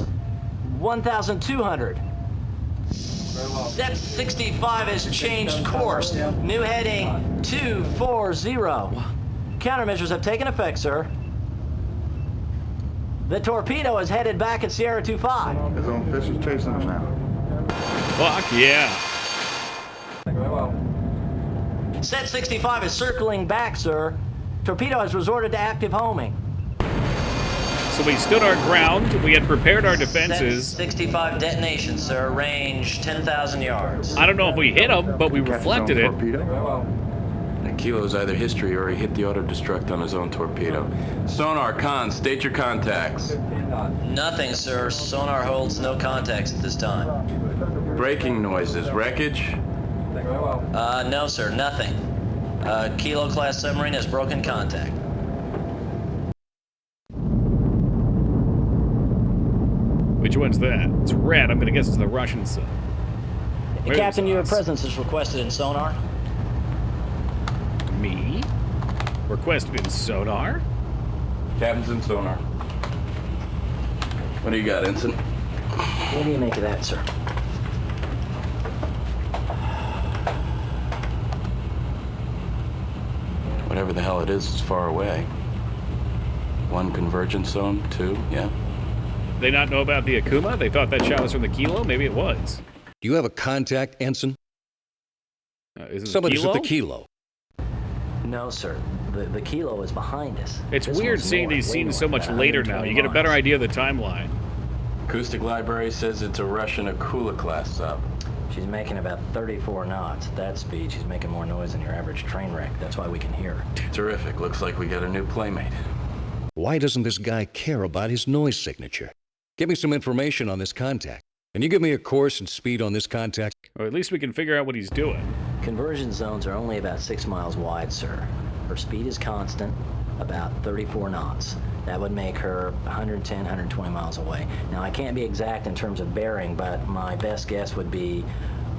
E: 1,200. Set 65 has changed course. New heading 240. Countermeasures have taken effect, sir. The torpedo is headed back at Sierra 25.
F: His own fish is chasing him now.
A: Fuck yeah.
E: Set 65 is circling back, sir. Torpedo has resorted to active homing.
A: So we stood our ground. We had prepared our
E: Set
A: defenses.
E: 65 detonation, sir. Range 10,000 yards.
A: I don't know if we hit him, but we reflected it.
G: The Kilo's either history or he hit the auto-destruct on his own torpedo. Sonar, Con, state your contacts.
E: Nothing, sir. Sonar holds no contacts at this time.
G: Braking noises, wreckage?
E: No, sir. Nothing. Kilo class submarine has broken contact.
A: Which one's that? It's red. I'm gonna guess it's the Russian sub. Where's
E: Captain, your
A: us?
E: presence is requested in sonar.
A: Me? Requested in sonar?
G: Captain's in sonar. What do you got, Ensign?
E: What do you make of that, sir?
G: Whatever the hell it is far away. 1 convergence zone, 2, yeah.
A: They not know about the Akuma? They thought that shot was from the Kilo? Maybe it was.
H: Do you have a contact, Ensign?
A: Is it
H: Somebody's
A: the
H: at
A: Kilo?
H: the Kilo.
E: No, sir. The Kilo is behind us.
A: It's
E: This
A: weird
E: one's
A: seeing
E: north,
A: these
E: way
A: scenes
E: north,
A: so much
E: about
A: later now.
E: 120
A: You get a better
E: miles.
A: idea of the timeline.
G: Acoustic Library says it's a Russian Akula class sub.
E: She's making about 34 knots. At that speed, she's making more noise than your average train wreck. That's why we can hear her.
G: Terrific. Looks like we got a new playmate.
H: Why doesn't this guy care about his noise signature? Give me some information on this contact. Can you give me a course and speed on this contact?
A: Or at least we can figure out what he's doing.
E: Conversion zones are only about 6 miles wide, sir. Her speed is constant, about 34 knots. That would make her 110, 120 miles away. Now, I can't be exact in terms of bearing, but my best guess would be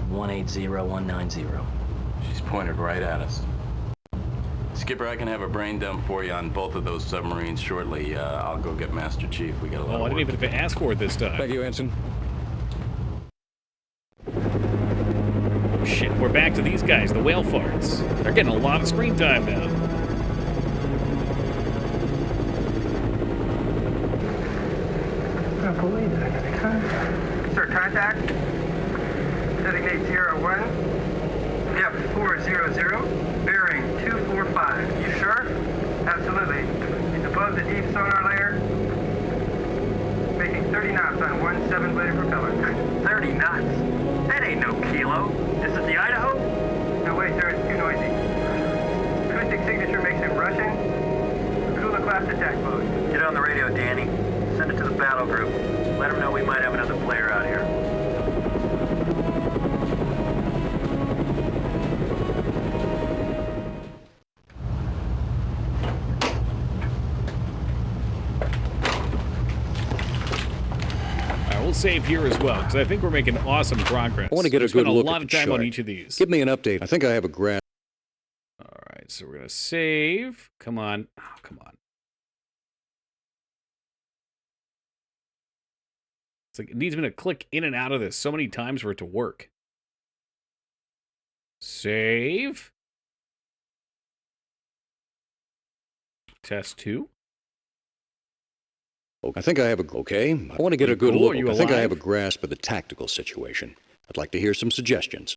E: 180, 190.
G: She's pointed right at us. Skipper, I can have a brain dump for you on both of those submarines shortly. I'll go get Master Chief. We got a lot
A: Oh, I
G: of
A: didn't
G: work.
A: even ask for it this time.
H: Thank you, Ensign.
A: Oh shit, we're back to these guys, the whale farts. They're getting a lot of screen time now.
L: I don't believe that. Sir, contact. Designate Sierra 1. Depth 400. Bearing 245. You sure? Absolutely. It's above the deep sonar layer. Making 30 knots on 17-bladed propeller. 30 knots? That ain't no Kilo. This is the Idaho? No, wait, sir. It's too noisy. Acoustic signature makes it Russian. Akula class attack mode. Get on the radio, Danny. Send it to the battle group. Let them know we might have another player out here.
A: We'll save here as well, because I think we're making awesome progress.
H: I want to get a
A: Spent
H: good look
A: a lot
H: at
A: of
H: the
A: time on
H: chart.
A: each of these.
H: Give me an update. I think I have a graph.
A: All right, so we're going to save. Come on. Oh, come on. It's like it needs me to click in and out of this so many times for it to work. Save. Test 2.
H: I think I have a... Okay, I want to get
A: You
H: a good
A: cool?
H: look.
A: Are you
H: I think I
A: alive?
H: have a grasp of the tactical situation. I'd like to hear some suggestions.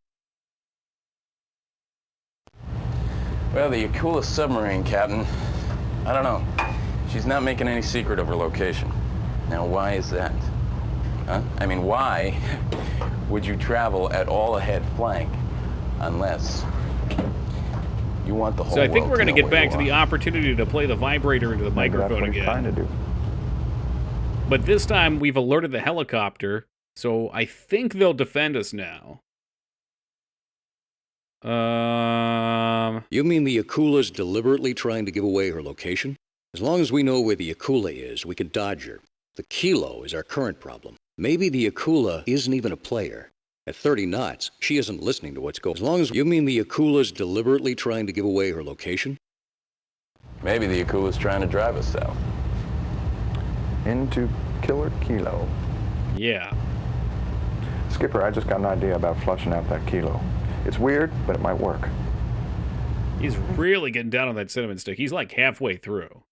G: Well, the Akula submarine, Captain. I don't know. She's not making any secret of her location. Now, why is that? Huh? I mean, why would you travel at all ahead flank unless you want the whole
A: So I think
G: world
A: we're going to
G: know
A: get
G: where
A: back
G: you
A: to the
G: are?
A: opportunity to play the vibrator into the microphone again. But this time we've alerted the helicopter, so I think they'll defend us now.
H: You mean the Akula's deliberately trying to give away her location? As long as we know where the Akula is, we can dodge her. The Kilo is our current problem. Maybe the Akula isn't even a player. At 30 knots, she isn't listening to what's going on. As long as you mean the Akula's deliberately trying to give away her location?
G: Maybe the Akula's trying to drive us south.
F: Into Killer Kilo.
A: Yeah.
F: Skipper, I just got an idea about flushing out that Kilo. It's weird, but it might work.
A: He's really getting down on that cinnamon stick. He's like halfway through.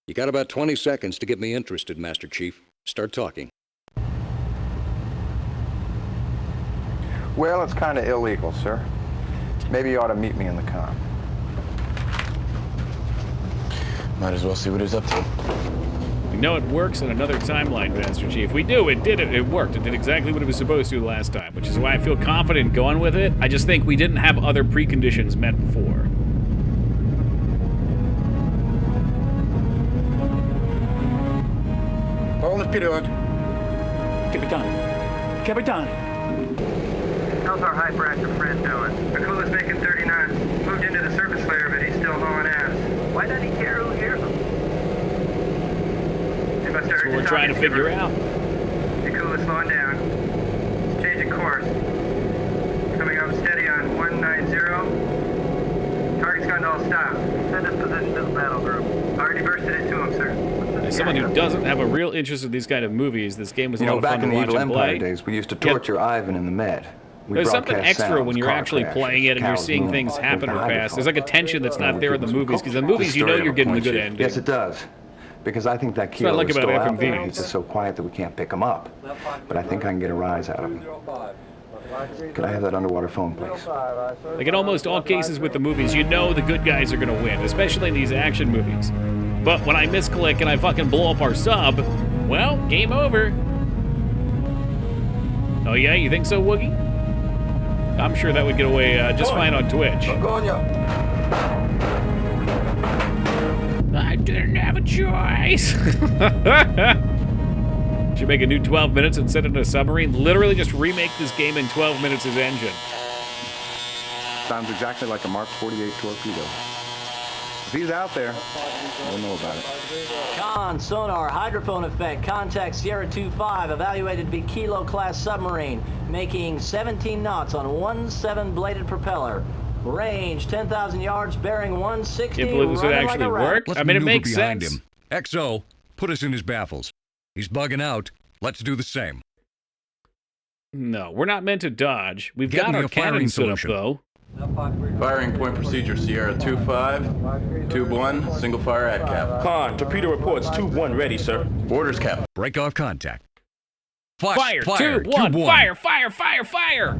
H: You got about 20 seconds to get me interested, Master Chief. Start talking.
F: Well, it's kind of illegal, sir. Maybe you ought to meet me in the con.
G: Might as well see what he's up to.
A: We know it works in another timeline, Master Chief. We do. It did it. It worked. It did exactly what it was supposed to last time, which is why I feel confident going with it. I just think we didn't have other preconditions met before.
N: Hold the period. Capitan. Capitan.
L: How's our hyperactive friend doing? Akula's making 30 knots. Moved into the surface layer, but he's still hauling ass. Why doesn't he care who hears him?
A: That's what we're trying to figure out.
L: Akula's slowing down. He's changing course. Coming up steady on 190. Target's gone to all stop. Send us position to the battle group. Already bursted it to him, sir.
A: As someone who doesn't have a real interest in these kind of movies, this game was a
F: You
A: lot
F: know,
A: of
F: back
A: fun
F: in
A: to
F: the
A: watch
F: Evil
A: and
F: Empire
A: play.
F: days, we used to torture Ivan in the Med. We
A: There's something
F: broadcast
A: extra
F: sounds,
A: when you're
F: car
A: actually
F: crashes,
A: playing it and you're
F: cows
A: seeing
F: mooing,
A: things happen or
F: the
A: pass. There's like a tension that's not there in the movies, because the movies, you know you're getting the good ending.
F: Yes, it does. Because I think that
A: That's what I
F: Kilo
A: like
F: is
A: about
F: still out there.
A: FMVs.
F: He's just so quiet that we can't pick him up. But I think I can get a rise out of him. Could I have that underwater phone, please?
A: Like in almost all cases with the movies, you know the good guys are gonna win, especially in these action movies. But when I misclick and I fucking blow up our sub, well, game over. Oh yeah, you think so, Woogie? I'm sure that would get away just fine on Twitch. I didn't have a choice. Should make a new 12 minutes and set it in a submarine. Literally just remake this game in 12 minutes as engine.
F: Sounds exactly like a Mark 48 torpedo. If he's out there, we'll know about it.
E: Con, sonar, hydrophone effect, contact Sierra 25, evaluated to be Kilo class submarine, making 17 knots on 17-bladed propeller. Range 10,000 yards, bearing 160.
A: Can't believe this would actually work.
K: Let's
A: I mean, it
K: maneuver
A: makes
K: behind
A: sense.
K: him. XO, put us in his baffles. He's bugging out. Let's do the same.
A: No, we're not meant to dodge. We've
K: Get
A: got
K: me
A: our
K: a firing
A: cannon set up,
K: solution.
A: though.
D: Firing point procedure, Sierra 2-5, Tube 1, single fire at cap.
O: Con, torpedo reports Tube 1 ready, sir.
D: Orders, Cap.
K: Break off contact.
A: Fire, Tube 1, fire, fire, fire, fire!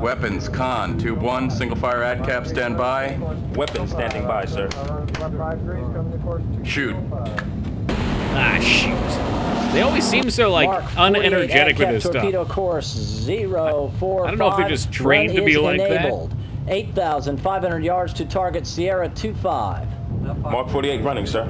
D: Weapons, Con, Tube 1, single fire at cap, stand by.
O: Weapons standing by, sir.
D: Shoot.
A: Ah, shoot. They always seem so, like,
E: Mark 48
A: unenergetic with
E: AdCap
A: this stuff.
E: torpedo course 045.
A: I don't know if they're just trained to be like that.
E: Enabled. 8,500 yards to target Sierra 25.
O: Mark 48 running, sir.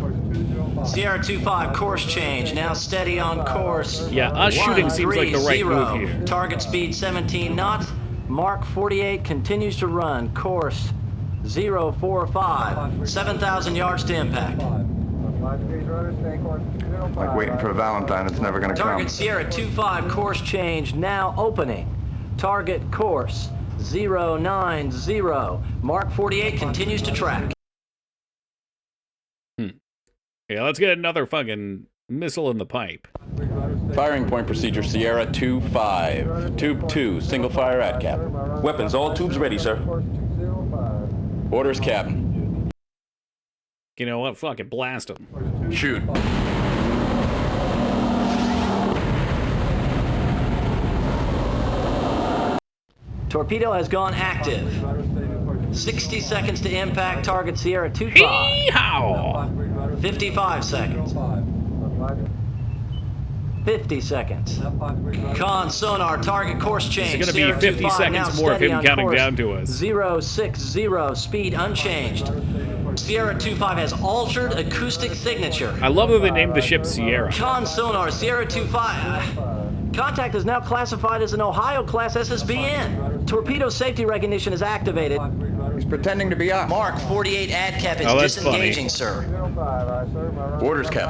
E: Sierra 25, course change. Now steady on course.
A: Yeah, us shooting seems like the right
E: 130.
A: move here.
E: Target speed 17 knots. Mark 48 continues to run. Course 045. 7,000 yards to impact.
F: Like waiting for a Valentine, it's never gonna come.
E: Target Sierra 25, course change now opening. Target course 090. Mark 48 continues to track.
A: Yeah, let's get another fucking missile in the pipe.
D: Firing point procedure, Sierra 2-5, Tube 2, single fire at cap.
O: Weapons, all tubes ready, sir.
D: Orders, Captain.
A: You know what? Fuck it, blast them.
D: Shoot.
E: Torpedo has gone active. 60 seconds to impact. Target Sierra 25.
A: Hee-haw!
E: 55 seconds. 50 seconds. Con sonar, target course change.
A: It's gonna be 50 seconds more of him counting down to us.
E: 060, speed unchanged. Sierra 25 has altered acoustic signature.
A: I love that they named the ship Sierra.
E: Con sonar, Sierra 25. Contact is now classified as an Ohio class SSBN. Torpedo safety recognition is activated.
F: He's pretending to be us.
E: Mark 48 AdCap is
A: Oh, that's
E: disengaging,
A: funny.
E: sir.
D: Orders, Cap.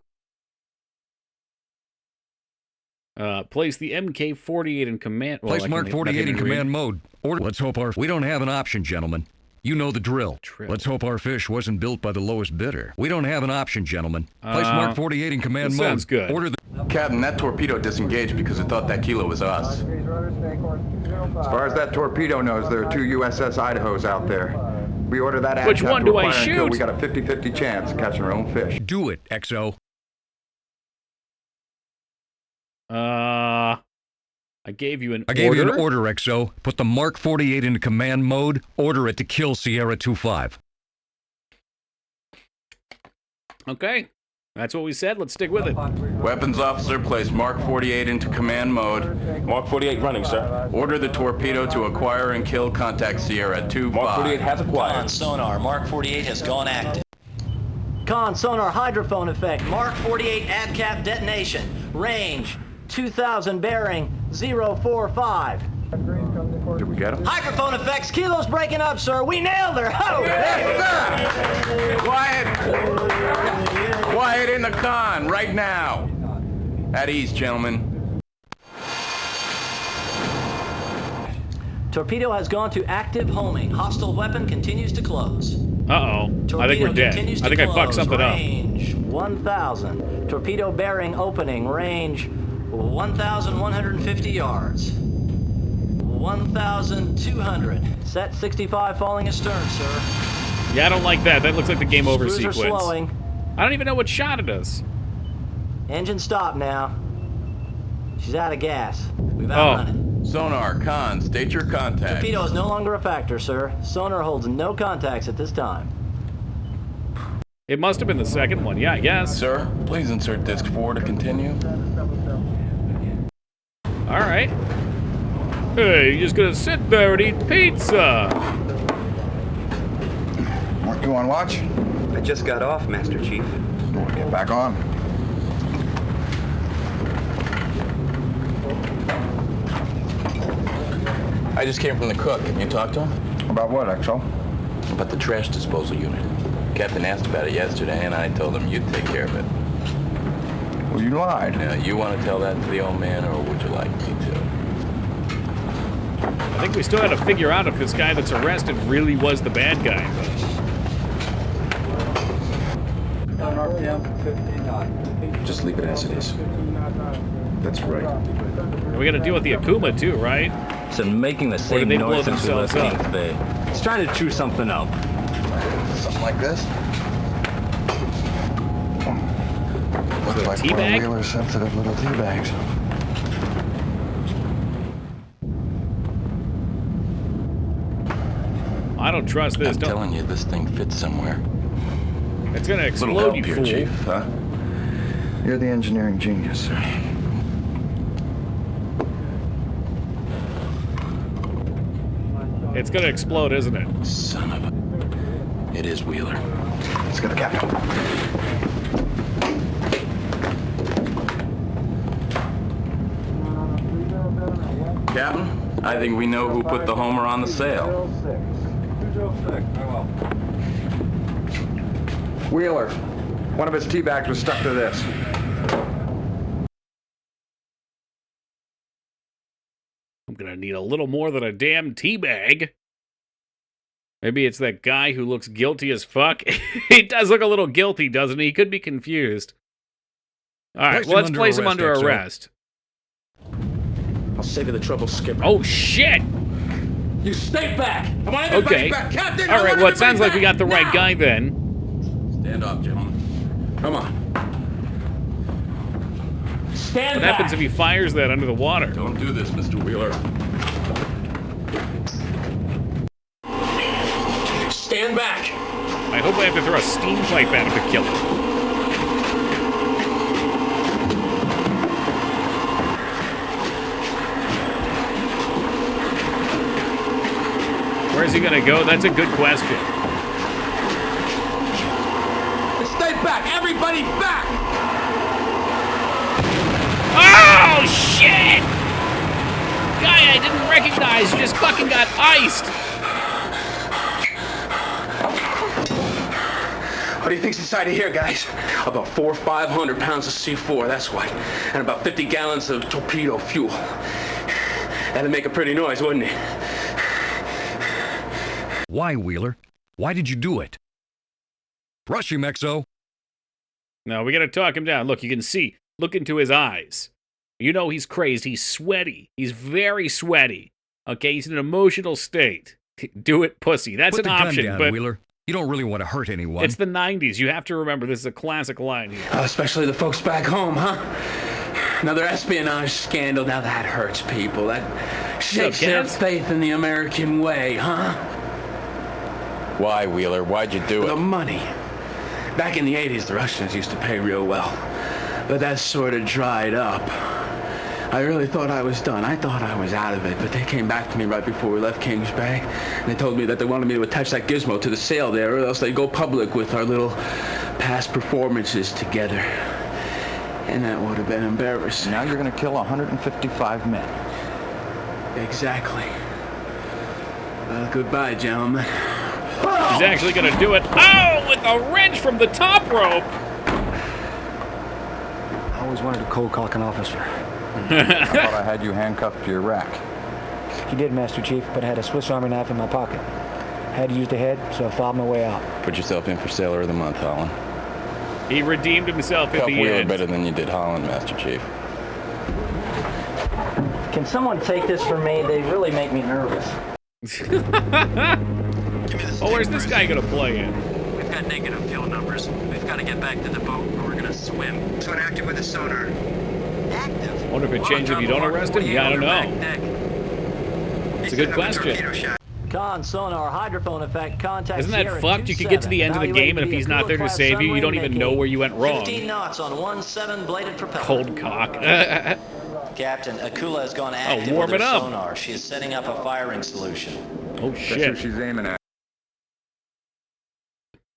A: Place the MK-48 in command. Well,
K: Place
A: I
K: Mark
A: can-
K: 48
A: I
K: in
A: can read.
K: command mode. Order. Let's hope our... We don't have an option, gentlemen. You know the drill. Let's hope our fish wasn't built by the lowest bidder. We don't have an option, gentlemen. Place Mark 48 in command
A: that
K: mode.
A: sounds good.
K: Order the...
D: Captain, that torpedo disengaged because it thought that Kilo was us.
F: As far as that torpedo knows, there are 2 USS Idahos out there. We order that
A: Which
F: AdCap
A: one
F: to
A: do I
F: acquire and kill,
A: shoot?
F: we got a 50-50 chance of catching our own fish.
K: Do it, XO.
A: I gave you an
K: I gave you an order, XO. Put the Mark 48 into command mode. Order it to kill Sierra 25.
A: Okay. That's what we said. Let's stick with it.
D: Weapons officer, place Mark 48 into command mode.
O: Mark 48 running, sir.
D: Order the torpedo to acquire and kill. Contact Sierra 2-5.
O: Mark 48 has acquired.
E: Con sonar, Mark 48 has gone active. Con sonar hydrophone effect, Mark 48 AdCap detonation. Range 2,000, bearing 045.
F: Did we get him?
E: Hydrophone effects, Kilo's breaking up, sir. We nailed her. Oh,
D: Quiet! Quiet in the con, right now. At ease, gentlemen.
E: Torpedo has gone to active homing. Hostile weapon continues to close.
A: Uh-oh. I think we're dead.
E: Continues
A: I
E: to
A: think I fucked
E: close.
A: something up.
E: Range 1,000. Torpedo bearing opening. Range 1,150 yards. 1,200. Set 65 falling astern, sir.
A: Yeah, I don't like that. That looks like the game over
E: Screws are
A: sequence.
E: slowing.
A: I don't even know what shot it is.
E: Engine stop now. She's out of gas. We've
A: Oh,
E: outrun
D: Sonar, con, state your contact.
E: Torpedo is no longer a factor, sir. Sonar holds no contacts at this time.
A: It must have been the second one, yeah, I guess.
D: Sir, please insert disc 4 to continue.
A: All right. Hey, you're just gonna sit there and eat pizza.
F: Weren't you on watch?
R: I just got off, Master Chief.
F: Get back on.
G: I just came from the cook. Can you talk to him?
F: About what, XO?
G: About the trash disposal unit. Captain asked about it yesterday, and I told him you'd take care of it.
F: Well, you lied.
G: Now, you want to tell that to the old man, or would you like me to?
A: I think we still got to figure out if this guy that's arrested really was the bad guy.
Q: Just leave it as it is. That's right.
A: And we got to deal with the Akuma too, right?
E: So making the
A: Or did
E: same
A: they blow
E: noise since we
A: themselves
E: left
A: up?
E: Kings Bay. It's trying to chew something up.
F: Something like this? Looks like
A: tea
F: one
A: bag?
F: of Wheeler's sensitive little tea bags.
A: I don't trust this.
G: I'm telling you, this thing fits somewhere.
A: It's gonna
F: Little
A: explode,
F: help
A: you
F: here,
A: fool.
F: Chief, huh? You're the engineering genius, sir.
A: It's gonna explode, isn't it?
G: Son of a... It is Wheeler.
F: Let's go to Captain.
G: Captain, I think we know who put the Homer on the sail.
F: Wheeler. One of his tea bags was stuck to this.
A: I'm gonna need a little more than a damn tea bag. Maybe it's that guy who looks guilty as fuck. He does look a little guilty, doesn't he? He could be confused. All right, well, let's place him under arrest.
O: I'll save you the trouble, Skipper.
A: Oh, shit!
O: You stay back! I want everybody
A: Okay.
O: back! Captain,
A: All right, well, it sounds like we got the right guy then.
G: Stand off, gentlemen.
O: Come on. Stand
A: What
O: back!
A: happens if he fires that under the water?
G: Don't do this, Mr. Wheeler.
O: Stand back!
A: I hope I have to throw a steam pipe at him to kill him. Where's he gonna go? That's a good question.
O: Stay back! Everybody back!
A: Oh, shit! Guy I didn't recognize just fucking got iced.
O: What do you think's inside of here, guys? About 400 or 500 pounds of C4, that's what. And about 50 gallons of torpedo fuel. That'd make a pretty noise, wouldn't it?
K: Why, Wheeler? Why did you do it? Rush him, XO.
A: No, we gotta talk him down. Look, you can see. Look into his eyes. You know he's crazed. He's sweaty. He's very sweaty. Okay, he's in an emotional state. Do it, pussy. That's
K: Put
A: an
K: the gun
A: option,
K: down,
A: but
K: Wheeler. You don't really want to hurt anyone.
A: it's the 90s. You have to remember this is a classic line here.
O: Especially the folks back home, huh? Another espionage scandal. Now that hurts people. That shakes their
A: Gaz?
O: faith in the American way, huh?
G: Why, Wheeler? Why'd you do
O: The
G: it?
O: money. Back in the 80s, the Russians used to pay real well. But that sort of dried up. I really thought I was done. I thought I was out of it, but they came back to me right before we left Kings Bay. And they told me that they wanted me to attach that gizmo to the sail there, or else they'd go public with our little past performances together. And that would have been embarrassing.
F: Now you're going to kill 155 men.
O: Exactly. Well, goodbye, gentlemen.
A: He's actually gonna do it. Oh, with a wrench from the top rope.
N: I always wanted to cold cock an officer.
F: I thought I had you handcuffed to your rack.
N: You did, Master Chief, but I had a Swiss Army knife in my pocket. Had to use the head, so I filed my way out.
G: Put yourself in for Sailor of the Month, Holland.
A: He redeemed himself at
G: Cup
A: the
G: Wheeler
A: end.
G: better than you did Holland, Master Chief.
E: Can someone take this from me? They really make me nervous.
A: Oh, where's this guy gonna play in?
P: We've got negative fuel numbers. We've got to get back to the boat or we're going to swim. So active with the sonar. Active?
A: Wonder if it changes if you don't arrest him? Yeah, I don't know.
P: Deck.
A: That's a good question.
E: Con sonar hydrophone effect contact.
A: Isn't that fucked? You could get to the end of the game, and if he's not there to save you, you don't even know where you went wrong.
E: 15 knots on 17 bladed propeller.
A: Cold cock.
E: Captain, Akula has gone active
A: warm
E: with
A: it
E: her
A: up.
E: sonar. She is setting up a firing solution.
A: Oh
F: That's
A: shit.
F: what she's aiming at.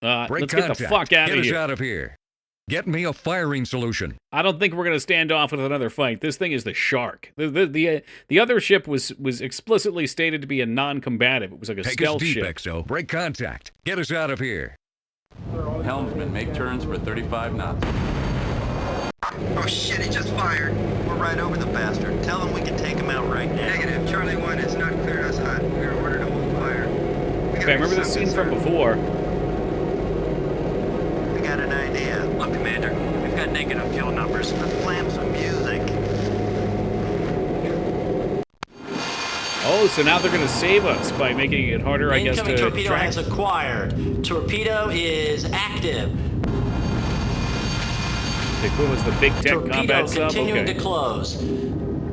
A: Let's get the fuck out of
K: Get
A: here.
K: us out of here. Get me a firing solution.
A: I don't think we're gonna stand off with another fight. This thing is the Shark. The other ship was explicitly stated to be a non-combative. It was like a
K: Take us
A: stealth
K: deep,
A: ship.
K: XO. Break contact. Get us out of here.
G: Helmsman, make turns for 35 knots.
R: Oh shit, he just fired. We're right over the bastard. Tell him we can take him out right now. Negative. Charlie 1 has not cleared us hot. We are ordered to hold fire.
A: Okay, I remember this scene from before.
R: We got an idea.
P: Look, Commander, we've got negative fuel numbers.
R: Let's slam some music.
A: Oh, so now they're gonna save us by making it harder, I guess,
E: Incoming
A: to
E: torpedo
A: track.
E: has acquired. Torpedo is active.
A: The equivalent's the big tech
E: Torpedo
A: combat sub.
E: continuing
A: Okay.
E: to close.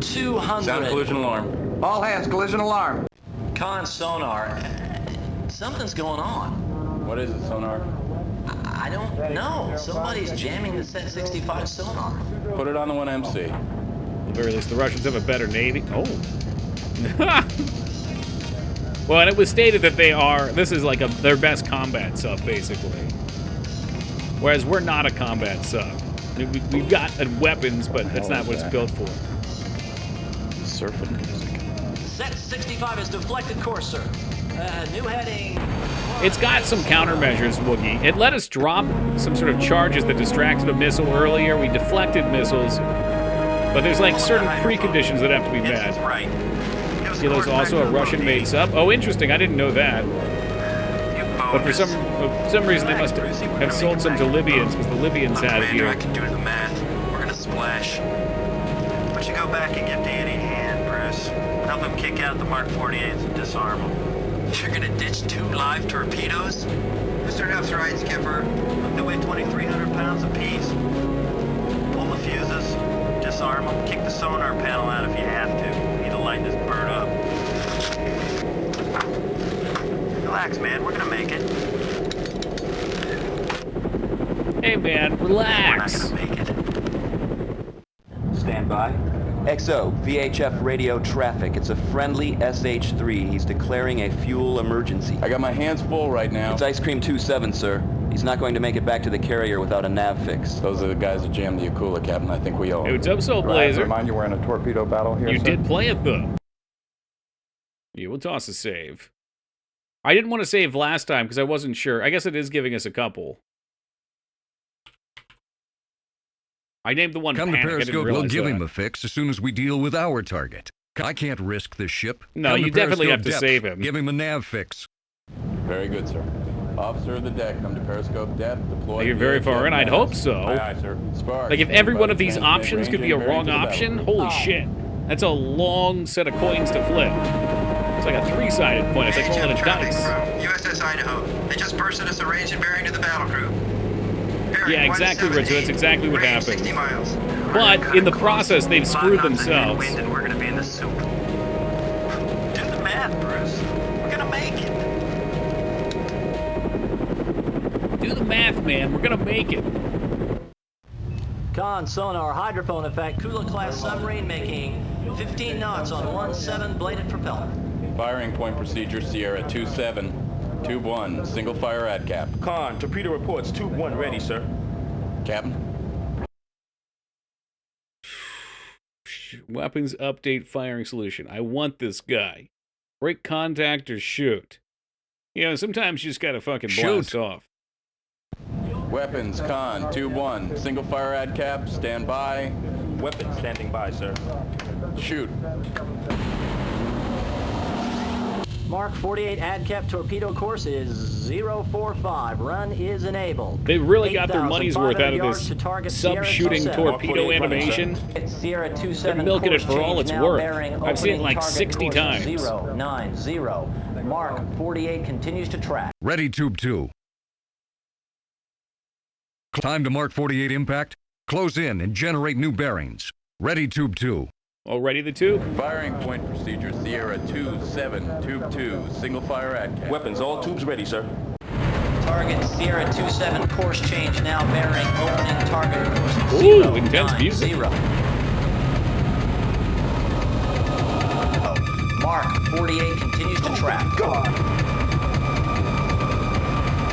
E: 200.
G: Sound collision alarm.
F: All hands, collision alarm.
E: Con sonar. Something's going on.
G: What is it, sonar?
E: I don't know. Somebody's jamming the Set 65 sonar.
G: Put it on the 1MC.
A: At the very least, the Russians have a better navy. Oh. Well, and it was stated that this is like their best combat sub, basically. Whereas we're not a combat sub. We've got weapons, but that's not what it's built for.
G: Surfing music.
E: Set 65 has deflected course, sir. New heading.
A: It's got some countermeasures, Woogie. It let us drop some sort of charges that distracted a missile earlier. We deflected missiles. But there's like certain preconditions that have to be met.
R: Right.
A: Kilo's also a Russian-made sub. Oh, interesting. I didn't know that. But for some reason, they must have sold some to Libyans, because the Libyans had it
R: Commander,
A: here.
R: I can do the math. We're gonna splash. Why don't you go back and give Danny a hand, Bruce? Help him kick out the Mark 48s and disarm them. You're gonna ditch 2 live torpedoes? Mr. Huff's right, Skipper. They weigh 2,300 pounds apiece. Pull the fuses, disarm them, kick the sonar panel out if you have to. Need to light this bird up. Relax, man. We're gonna make it.
A: Hey, man, relax.
R: We're not gonna make it.
S: Stand by. XO, VHF radio traffic. It's a friendly SH-3. He's declaring a fuel emergency.
G: I got my hands full right now.
S: It's Ice Cream 27, sir. He's not going to make it back to the carrier without a nav fix.
G: Those are the guys that jammed the Akula, Captain. I think we owe
A: Hey,
G: them.
A: what's up, Soul
F: Do I have to
A: Blazer?
F: remind you we're in a torpedo battle here,
A: You
F: sir?
A: did play it, though. Yeah, we'll toss a save. I didn't want to save last time because I wasn't sure. I guess it is giving us a couple. I named the one
K: Come to
A: Panic. I didn't
K: Periscope, we'll
A: realize
K: give
A: that.
K: him a fix as soon as we deal with our target. I can't risk this ship.
A: No,
K: Come
A: you definitely
K: Periscope
A: have to
K: depth.
A: save him.
K: Give him a nav fix.
G: Very good, sir. Officer of the deck, come to Periscope depth, deploy.
A: You're very far in. I'd hope so.
G: Aye, aye, sir. Spark.
A: Like, if every one of these
G: Transmit
A: options could be a
G: range
A: wrong
G: bearing to the
A: option,
G: battle.
A: holy shit. That's a long set of coins to flip. It's like a 3-sided coin. It's like rolling a
R: traffic
A: dice.
R: from USS Idaho. They just bursted us a range and bearing to the battle group. Bearing
A: Yeah, exactly, Rizzo. That's exactly what
R: range
A: happened.
R: 60 miles.
A: But in the process, they've screwed
R: 5 knots ahead
A: themselves.
R: wind and we're gonna be in the soup. Do the math, Bruce. We're gonna make it.
A: Do the math, man. We're gonna make it.
E: Con sonar hydrophone effect. Kula-class submarine making 15 knots on 17 bladed propeller.
G: Firing point procedure, Sierra 27, Tube 1, single fire ad cap.
M: Con, torpedo reports, Tube 1 ready, sir.
G: Captain?
A: Weapons update firing solution. I want this guy. Break contact or shoot. You know, sometimes you just gotta fucking blast off.
G: Weapons, Con, Tube 1, single fire ad cap, stand by.
M: Weapons standing by, sir.
G: Shoot.
E: Mark 48 ADCAP torpedo course is 045. Run is enabled.
A: They really got their money's worth out of this sub-shooting torpedo animation.
E: Sierra 27
A: They're milking it for all it's worth. I've seen it like
E: target
A: 60
E: course
A: times.
E: 090. Mark 48 continues to track.
K: Ready, Tube 2. Time to Mark 48 impact. Close in and generate new bearings. Ready, Tube 2.
A: Already the tube?
G: Firing point procedure, Sierra 27, tube 2, single fire at.
O: Weapons, all tubes ready, sir.
E: Target Sierra 27, course change now bearing, opening target course
A: Ooh,
E: 0,
A: intense
E: 9,
A: music.
E: 0. Mark 48 continues to track.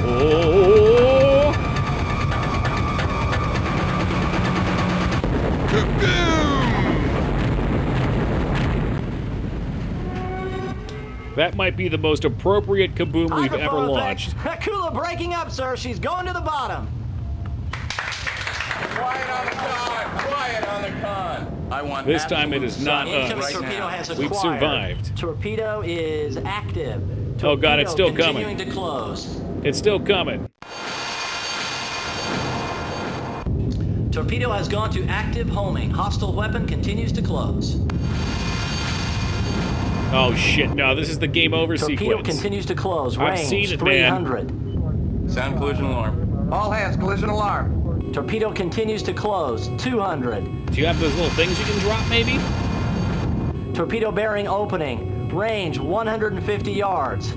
A: Oh! That might be the most appropriate kaboom we've ever launched.
E: Kula breaking up, sir. She's going to the bottom.
D: Quiet on the con! Quiet on the con!
G: I want
A: This time it is not
E: Incoming
A: us.
E: torpedo has acquired.
A: We've survived.
E: Torpedo is active.
A: Oh god, it's still
E: continuing
A: coming.
E: to close.
A: It's still coming.
E: Torpedo has gone to active homing. Hostile weapon continues to close.
A: Oh shit, no, this is the game over
E: Torpedo
A: sequence.
E: continues to close.
A: I've
E: Range
A: seen it,
E: 300.
D: Sound collision alarm. All hands, collision alarm.
E: Torpedo continues to close. 200.
A: Do you have those little things you can drop, maybe?
E: Torpedo bearing opening. Range 150 yards.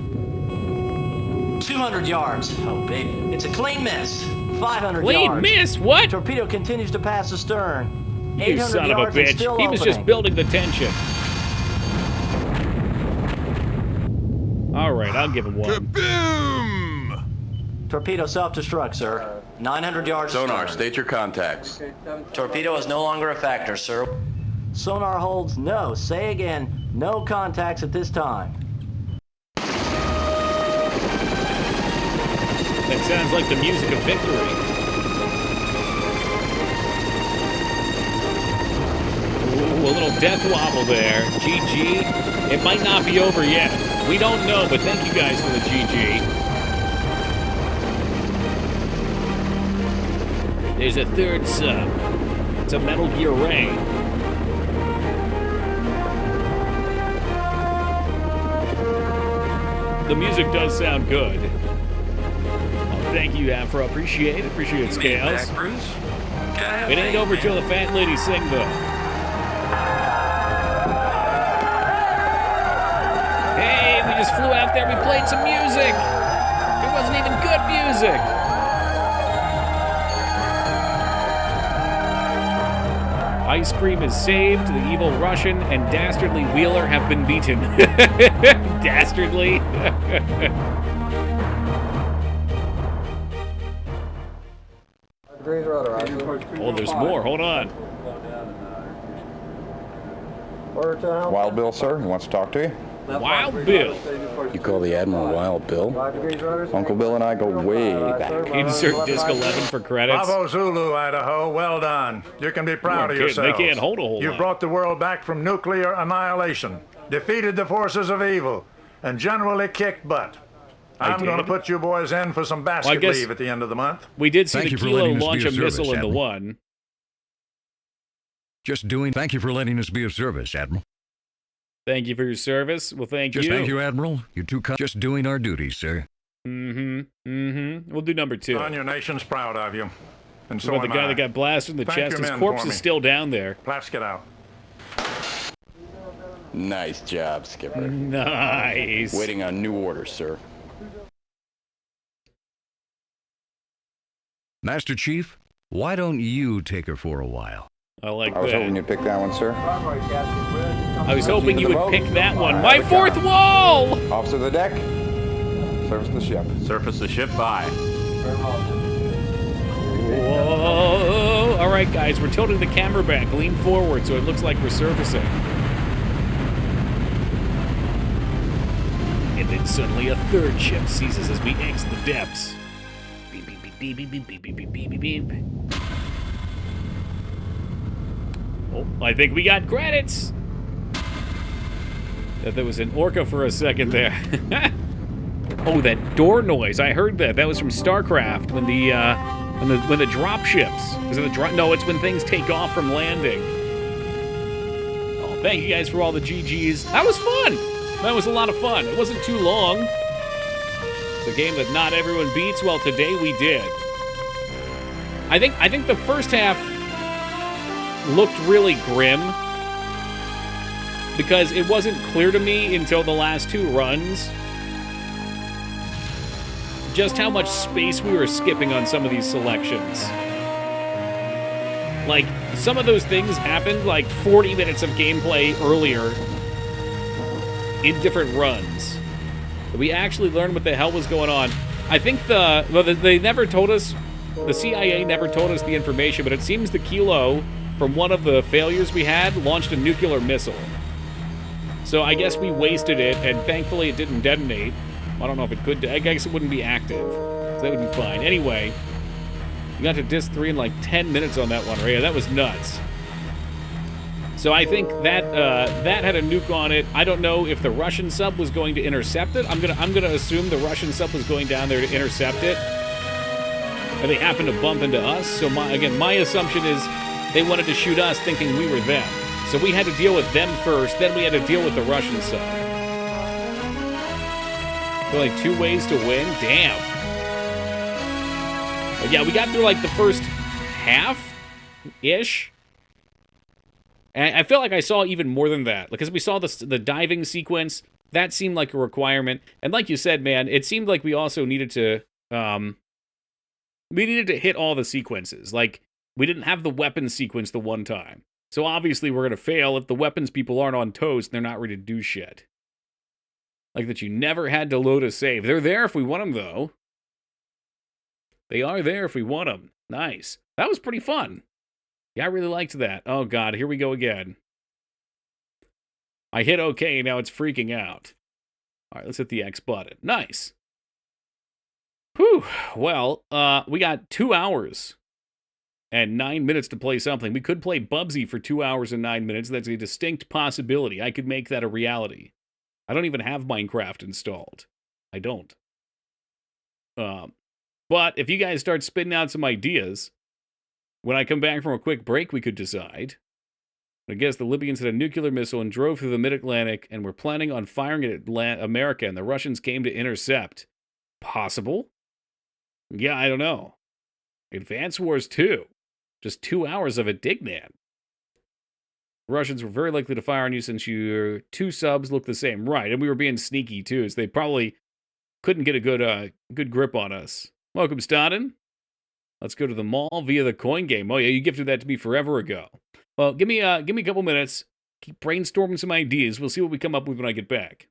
E: 200 yards. Oh, baby. It's a clean miss. 500
A: Clean
E: yards.
A: miss? What?
E: Torpedo continues to pass the stern.
A: You
E: 800
A: son of a
E: yards and
A: bitch.
E: still
A: He was just
E: opening.
A: building the tension. All right, I'll give him one.
E: Torpedo self-destruct, sir. 900 yards.
G: Sonar,
E: stern.
G: state your contacts.
E: Torpedo is no longer a factor, sir. Sonar holds no. Say again, no contacts at this time.
A: That sounds like the music of victory. Ooh, a little death wobble there. GG. It might not be over yet. We don't know, but thank you guys for the GG. There's a third sub. It's a Metal Gear Ray. The music does sound good. Well, thank you, Afro. Appreciate it, Scales. It ain't over till the fat lady sing, though. Hey, we just flew out there. We played some music. It wasn't even good music. Ice Cream is saved. The evil Russian and dastardly Wheeler have been beaten. Dastardly. Oh, there's more. Hold on.
F: Wild Bill, sir, he wants to talk to you.
A: Wild Bill.
G: You call the Admiral Wild Bill?
F: Uncle Bill and I go way back.
A: Insert disc 11 for credits.
J: Bravo Zulu, Idaho. Well done. You can be proud of
A: They
J: yourselves.
A: can't hold a whole
J: You
A: lot.
J: brought the world back from nuclear annihilation, defeated the forces of evil, and generally kicked butt. I'm going to put you boys in for some basket
A: guess-
J: leave at the end of the month.
A: We did see
K: Thank
A: the
K: you for
A: Kilo
K: letting us
A: launch
K: be
A: a
K: of service,
A: missile in the
K: Admiral.
A: one.
K: Thank you for letting us be of service, Admiral.
A: Thank you for your service. Well, thank you.
K: Thank you, Admiral. You two just doing our duty, sir.
A: We'll do number 2.
J: Son, your nation's proud of you. And so
A: About the
J: am
A: guy
J: I.
A: that got blasted in the
J: Thank
A: chest.
J: your
A: His
J: men
A: corpse
J: for
A: is
J: me.
A: still down there.
J: Let's get out.
G: Nice job, Skipper.
A: Nice.
G: Waiting on new orders, sir.
K: Master Chief, why don't you take her for a while?
A: I like
F: I was
A: that.
F: hoping you'd pick that one, sir.
A: I was hoping you would pick that one. My fourth wall!
F: Officer of the deck, service the ship.
D: Surface the ship by.
A: Whoa. All right, guys, we're tilting the camera back. Lean forward so it looks like we're surfacing. And then suddenly a third ship seizes as we exit the depths. Beep, beep, beep, beep, beep, beep, beep, beep, beep, beep, beep. Oh, I think we got credits. Thought there was an orca for a second there. Oh, that door noise! I heard that. That was from StarCraft when the drop ships. Is it the drop? No, it's when things take off from landing. Oh, thank you guys for all the GGs. That was fun. That was a lot of fun. It wasn't too long. It's a game that not everyone beats. Well, today we did. I think the first half looked really grim. because it wasn't clear to me until the last two runs just how much space we were skipping on some of these selections. Like, some of those things happened like 40 minutes of gameplay earlier in different runs. We actually learned what the hell was going on. I think they never told us, the CIA never told us the information, but it seems the Kilo, from one of the failures we had, launched a nuclear missile. So I guess we wasted it, and thankfully it didn't detonate. I don't know if it could. I guess it wouldn't be active. So that would be fine. Anyway, we got to Disc 3 in like 10 minutes on that one, right? That was nuts. So I think that that had a nuke on it. I don't know if the Russian sub was going to intercept it. I'm gonna assume the Russian sub was going down there to intercept it, and they happened to bump into us. So my assumption is they wanted to shoot us, thinking we were them. So we had to deal with them first. Then we had to deal with the Russian sub. Only 2 ways to win. Damn. But yeah, we got through like the first half-ish. And I feel like I saw even more than that. Because we saw the diving sequence. That seemed like a requirement. And like you said, man, it seemed like we also needed to... we needed to hit all the sequences. Like, we didn't have the weapons sequence the one time. So obviously we're going to fail if the weapons people aren't on toast and they're not ready to do shit. Like that you never had to load a save. They're there if we want them, though. They are there if we want them. Nice. That was pretty fun. Yeah, I really liked that. Oh, God, here we go again. I hit OK, now it's freaking out. All right, let's hit the X button. Nice. Whew. Well, we got 2 hours and 9 minutes to play something. We could play Bubsy for 2 hours and 9 minutes. That's a distinct possibility. I could make that a reality. I don't even have Minecraft installed. I don't. But if you guys start spitting out some ideas, when I come back from a quick break, we could decide. I guess the Libyans had a nuclear missile and drove through the mid-Atlantic and were planning on firing it at America, and the Russians came to intercept. Possible? Yeah, I don't know. Advance Wars 2. Just 2 hours of a dignan. Russians were very likely to fire on you since your 2 subs look the same. Right, and we were being sneaky, too, so they probably couldn't get a good grip on us. Welcome, Stodden. Let's go to the mall via the coin game. Oh, yeah, you gifted that to me forever ago. Well, give me a couple minutes. Keep brainstorming some ideas. We'll see what we come up with when I get back.